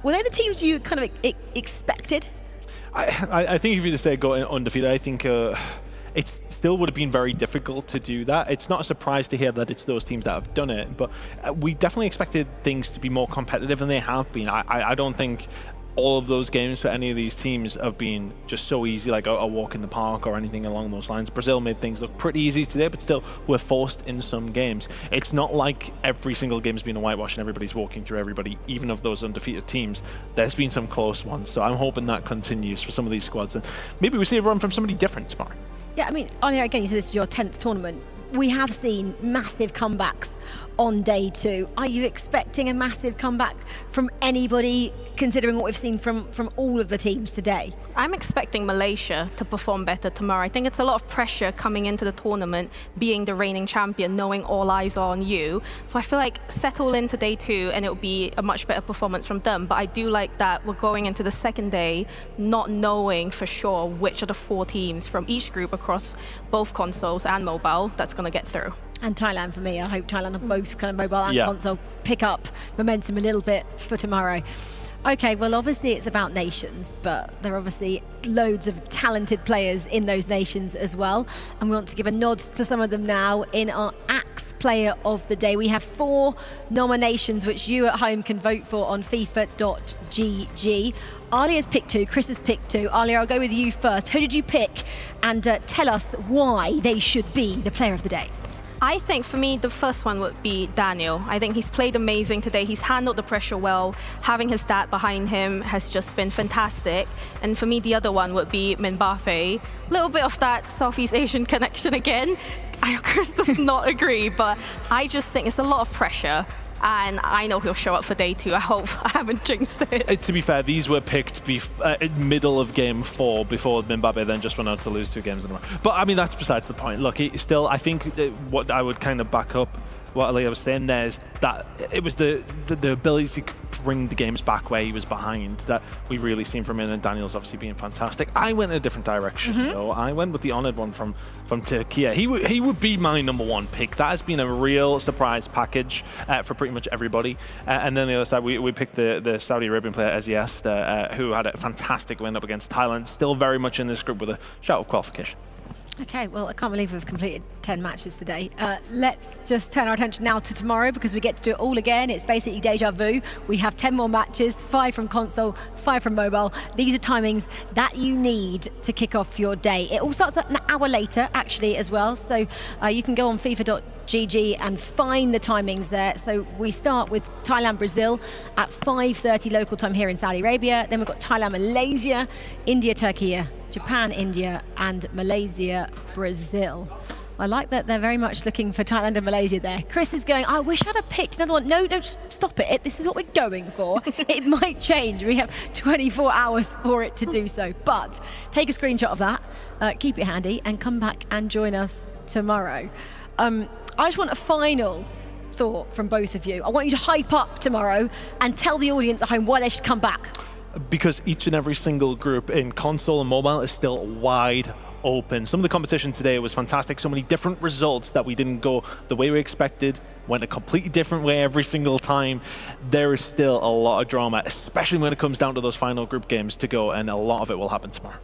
Were they the teams you kind of expected? I think if you just say go undefeated, I think it still would have been very difficult to do that. It's not a surprise to hear that it's those teams that have done it, but we definitely expected things to be more competitive than they have been. I don't think all of those games for any of these teams have been just so easy, like a walk in the park or anything along those lines. Brazil made things look pretty easy today, but still we're forced in some games. It's not like every single game has been a whitewash and everybody's walking through everybody, even of those undefeated teams. There's been some close ones, so I'm hoping that continues for some of these squads, and maybe we see a run from somebody different tomorrow. Yeah, I mean, Anya, again, you said this is your 10th tournament. We have seen massive comebacks on day 2. Are you expecting a massive comeback from anybody, considering what we've seen from all of the teams today? I'm expecting Malaysia to perform better tomorrow. I think it's a lot of pressure coming into the tournament, being the reigning champion, knowing all eyes are on you. So I feel like settle into day 2 and it'll be a much better performance from them. But I do like that we're going into the second day not knowing for sure which of the 4 teams from each group across both consoles and mobile that's going to get through. And Thailand for me. I hope Thailand are both kind of mobile and console pick up momentum a little bit for tomorrow. Okay, well, obviously it's about nations, but there are obviously loads of talented players in those nations as well. And we want to give a nod to some of them now in our Axe Player of the Day. We have 4 nominations which you at home can vote for on FIFA.gg. Alia's picked 2, Chris has picked 2. Alia, I'll go with you first. Who did you pick? And tell us why they should be the Player of the Day. I think for me, the first one would be Daniel. I think he's played amazing today. He's handled the pressure well. Having his dad behind him has just been fantastic. And for me, the other one would be Mbappe. A little bit of that Southeast Asian connection again. Chris does not agree, but I just think it's a lot of pressure. And I know he'll show up for day 2. I hope I haven't jinxed it. To be fair, these were picked in middle of game 4 before Mbappe then just went out to lose 2 games in a row. But I mean, that's besides the point. Look, I think what I would kind of back up what Alia was saying there is that it was the ability to bring the games back where he was behind that we really seen from him, and Daniel's obviously being fantastic. I went in a different direction, though. I went with the honoured one from Turkey. He would be my number 1 pick. That has been a real surprise package for pretty much everybody. And then the other side, we picked the Saudi Arabian player Eziast, who had a fantastic win up against Thailand. Still very much in this group with a shout of qualification. Okay, well, I can't believe we've completed 10 matches today. Let's just turn our attention now to tomorrow because we get to do it all again. It's basically deja vu. We have 10 more matches, 5 from console, 5 from mobile. These are timings that you need to kick off your day. It all starts an hour later, actually, as well. So you can go on FIFA.gg and find the timings there. So we start with Thailand-Brazil at 5:30 local time here in Saudi Arabia. Then we've got Thailand-Malaysia, India-Turkey, Japan-India, and Malaysia-Brazil. I like that they're very much looking for Thailand and Malaysia there. Chris is going, I wish I'd have picked another one. No, stop it. This is what we're going for. It might change. We have 24 hours for it to do so. But take a screenshot of that, keep it handy, and come back and join us tomorrow. I just want a final thought from both of you. I want you to hype up tomorrow and tell the audience at home why they should come back. Because each and every single group in console and mobile is still wide open. Some of the competition today was fantastic. So many different results that we didn't go the way we expected, went a completely different way every single time. There is still a lot of drama, especially when it comes down to those final group games to go, and a lot of it will happen tomorrow.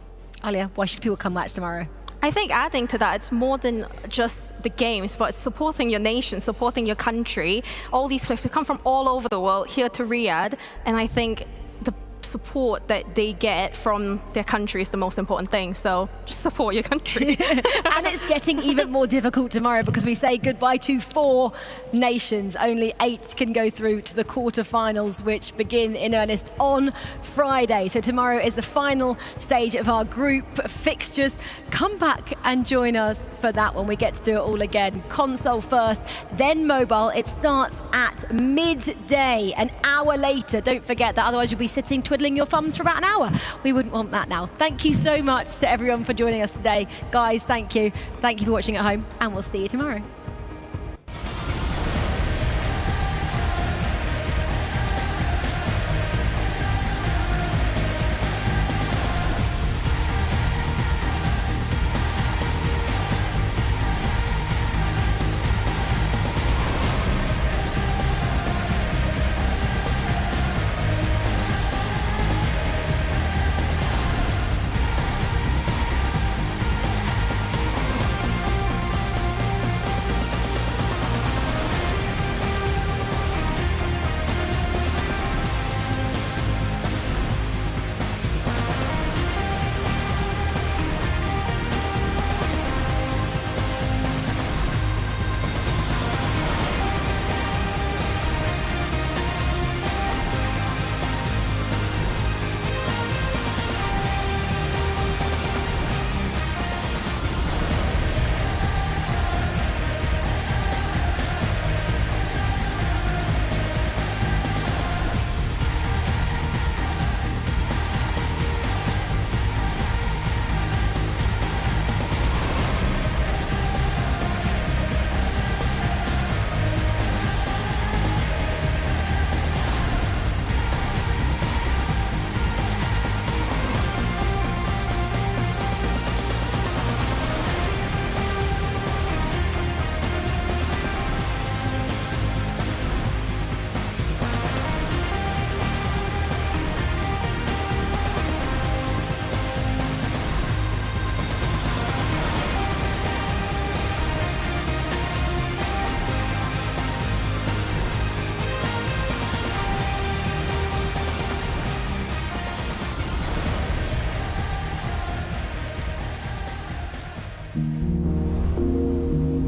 Alia, why should people come watch tomorrow? I think adding to that, it's more than just the games, but supporting your nation, supporting your country. All these players come from all over the world here to Riyadh, and I think the support that they get from their country is the most important thing. So just support your country. And it's getting even more difficult tomorrow because we say goodbye to 4 nations. Only 8 can go through to the quarterfinals, which begin in earnest on Friday. So tomorrow is the final stage of our group fixtures. Come back and join us for that when we get to do it all again. Console first, then mobile. It starts at midday, an hour later. Don't forget that, otherwise you'll be sitting twiddling your thumbs for about an hour. We wouldn't want that now. Thank you so much to everyone for joining us today. Guys, thank you. Thank you for watching at home, and we'll see you tomorrow.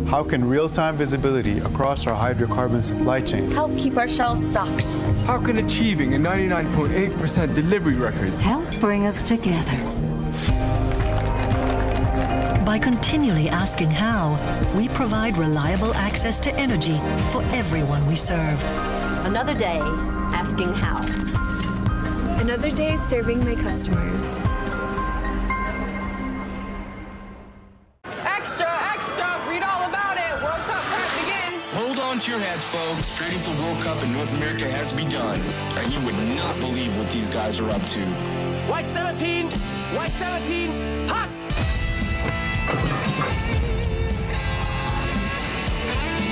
How can real-time visibility across our hydrocarbon supply chain help keep our shelves stocked? How can achieving a 99.8% delivery record help bring us together? By continually asking how, we provide reliable access to energy for everyone we serve. Another day asking how. Another day serving my customers. Extra, extra, read all about it. World Cup prep begins. Hold on to your hats, folks. Trading for World Cup in North America has begun. And you would not believe what these guys are up to. White 17, hot!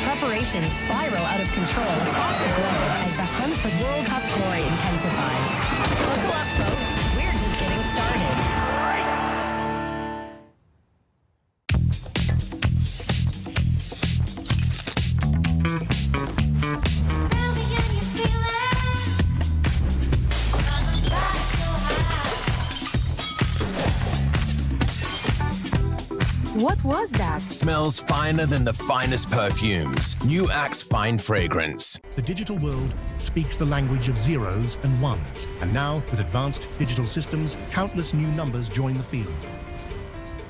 Preparations spiral out of control across the globe as the hunt for World Cup glory intensifies. Buckle up, folks. We're just getting started. What was that? Smells finer than the finest perfumes. New Axe Fine Fragrance. The digital world speaks the language of zeros and ones. And now, with advanced digital systems, countless new numbers join the field.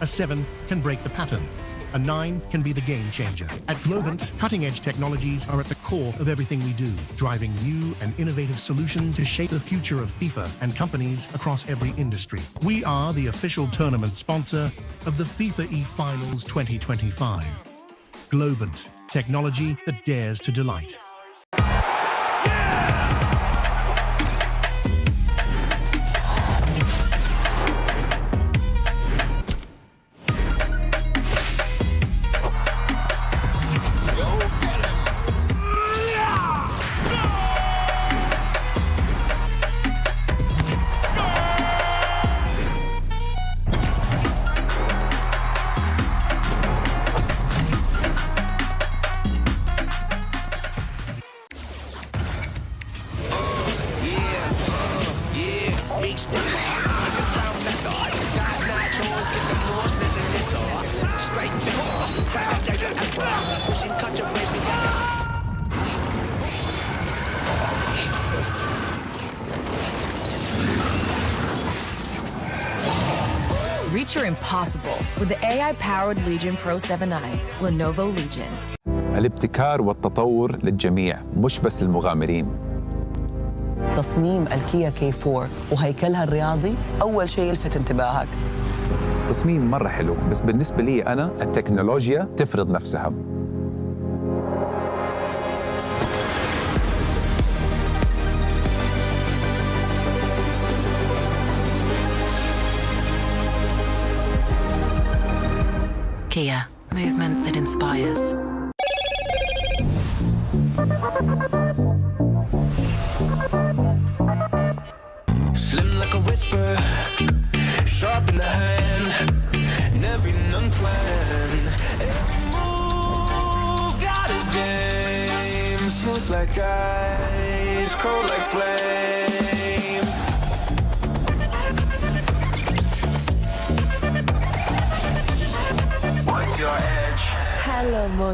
A 7 can break the pattern. A 9 can be the game changer. At Globant, cutting-edge technologies are at the core of everything we do, driving new and innovative solutions to shape the future of FIFA and companies across every industry. We are the official tournament sponsor of the FIFAe Finals 2025. Globant, technology that dares to delight. Reach your impossible with the AI-powered Legion Pro 7i, Lenovo Legion. الابتكار والتطور للجميع مش بس المغامرين. تصميم الكيا K4 وهيكلها الرياضي أول شيء يلفت انتباهك. تصميم مرة حلو، بس بالنسبة لي أنا التكنولوجيا تفرض نفسها. Kia, movement that inspires. Slim like a whisper, sharp in the hand, and every non-plan, every move got his game. Smooth like ice, cold like flame. What's your edge? Hello, Mo.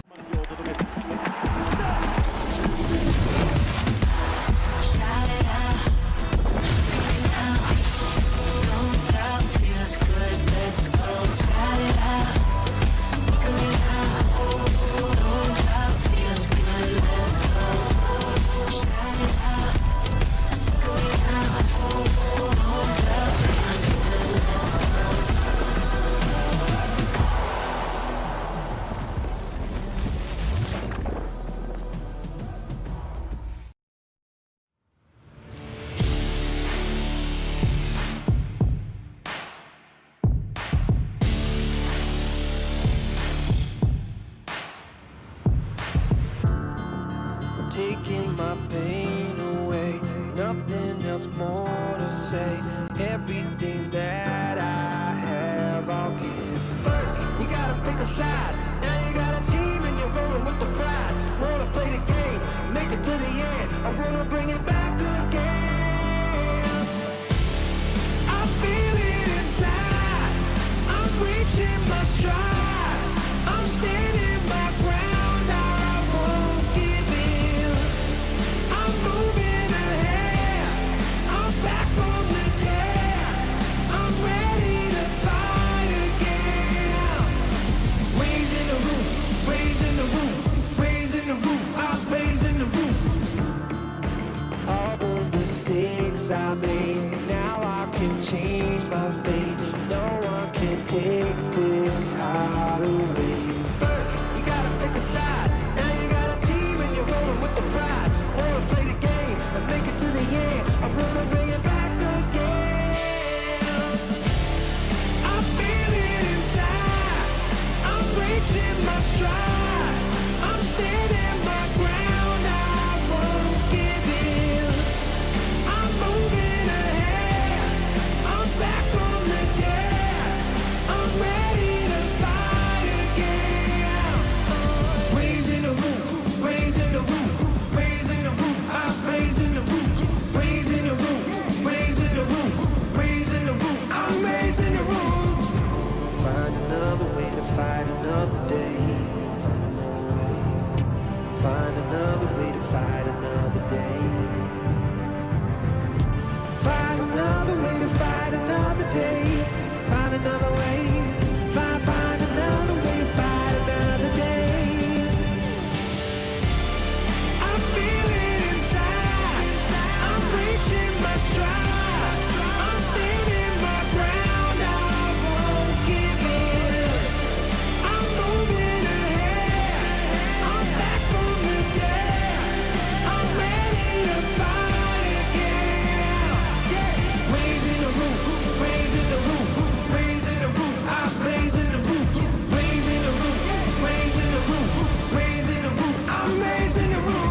Taking my pain away, nothing else more to say. Everything that I have, I'll give. First, you gotta pick a side. Now you got a team and you're rolling with the pride. Wanna play the game, make it to the end. I wanna bring it back again. I feel it inside. I'm reaching my stride. I'm standing my ground. change my fate. No one can take this heart away. First, you gotta pick a side. Now you got a team and you're rolling with the pride. Wanna play the game and make it to the end. I'm gonna bring it back again. I feel it inside. I'm reaching my stride. I'm standing my ground. I won't give in. I'm moving ahead. I'm back from the dead. I'm ready to fight again. Raising the roof, raising the roof, raising the roof. I'm raising the roof, raising the roof, raising the roof, raising the roof. I'm raising the roof. Find another way to fight another day. Find another way. Find another way to fight another day. Find another way to fight another day. Find another way. Find another way to fight another day. I feel it inside. I'm reaching my stride. I'm standing my ground. I won't give in. I'm moving ahead. I'm back from the dead. I'm ready to fight again. Raising the roof, raising the roof, raising the roof. I'm raising the roof, raising the roof, raising the roof, raising the roof. I'm raising the roof.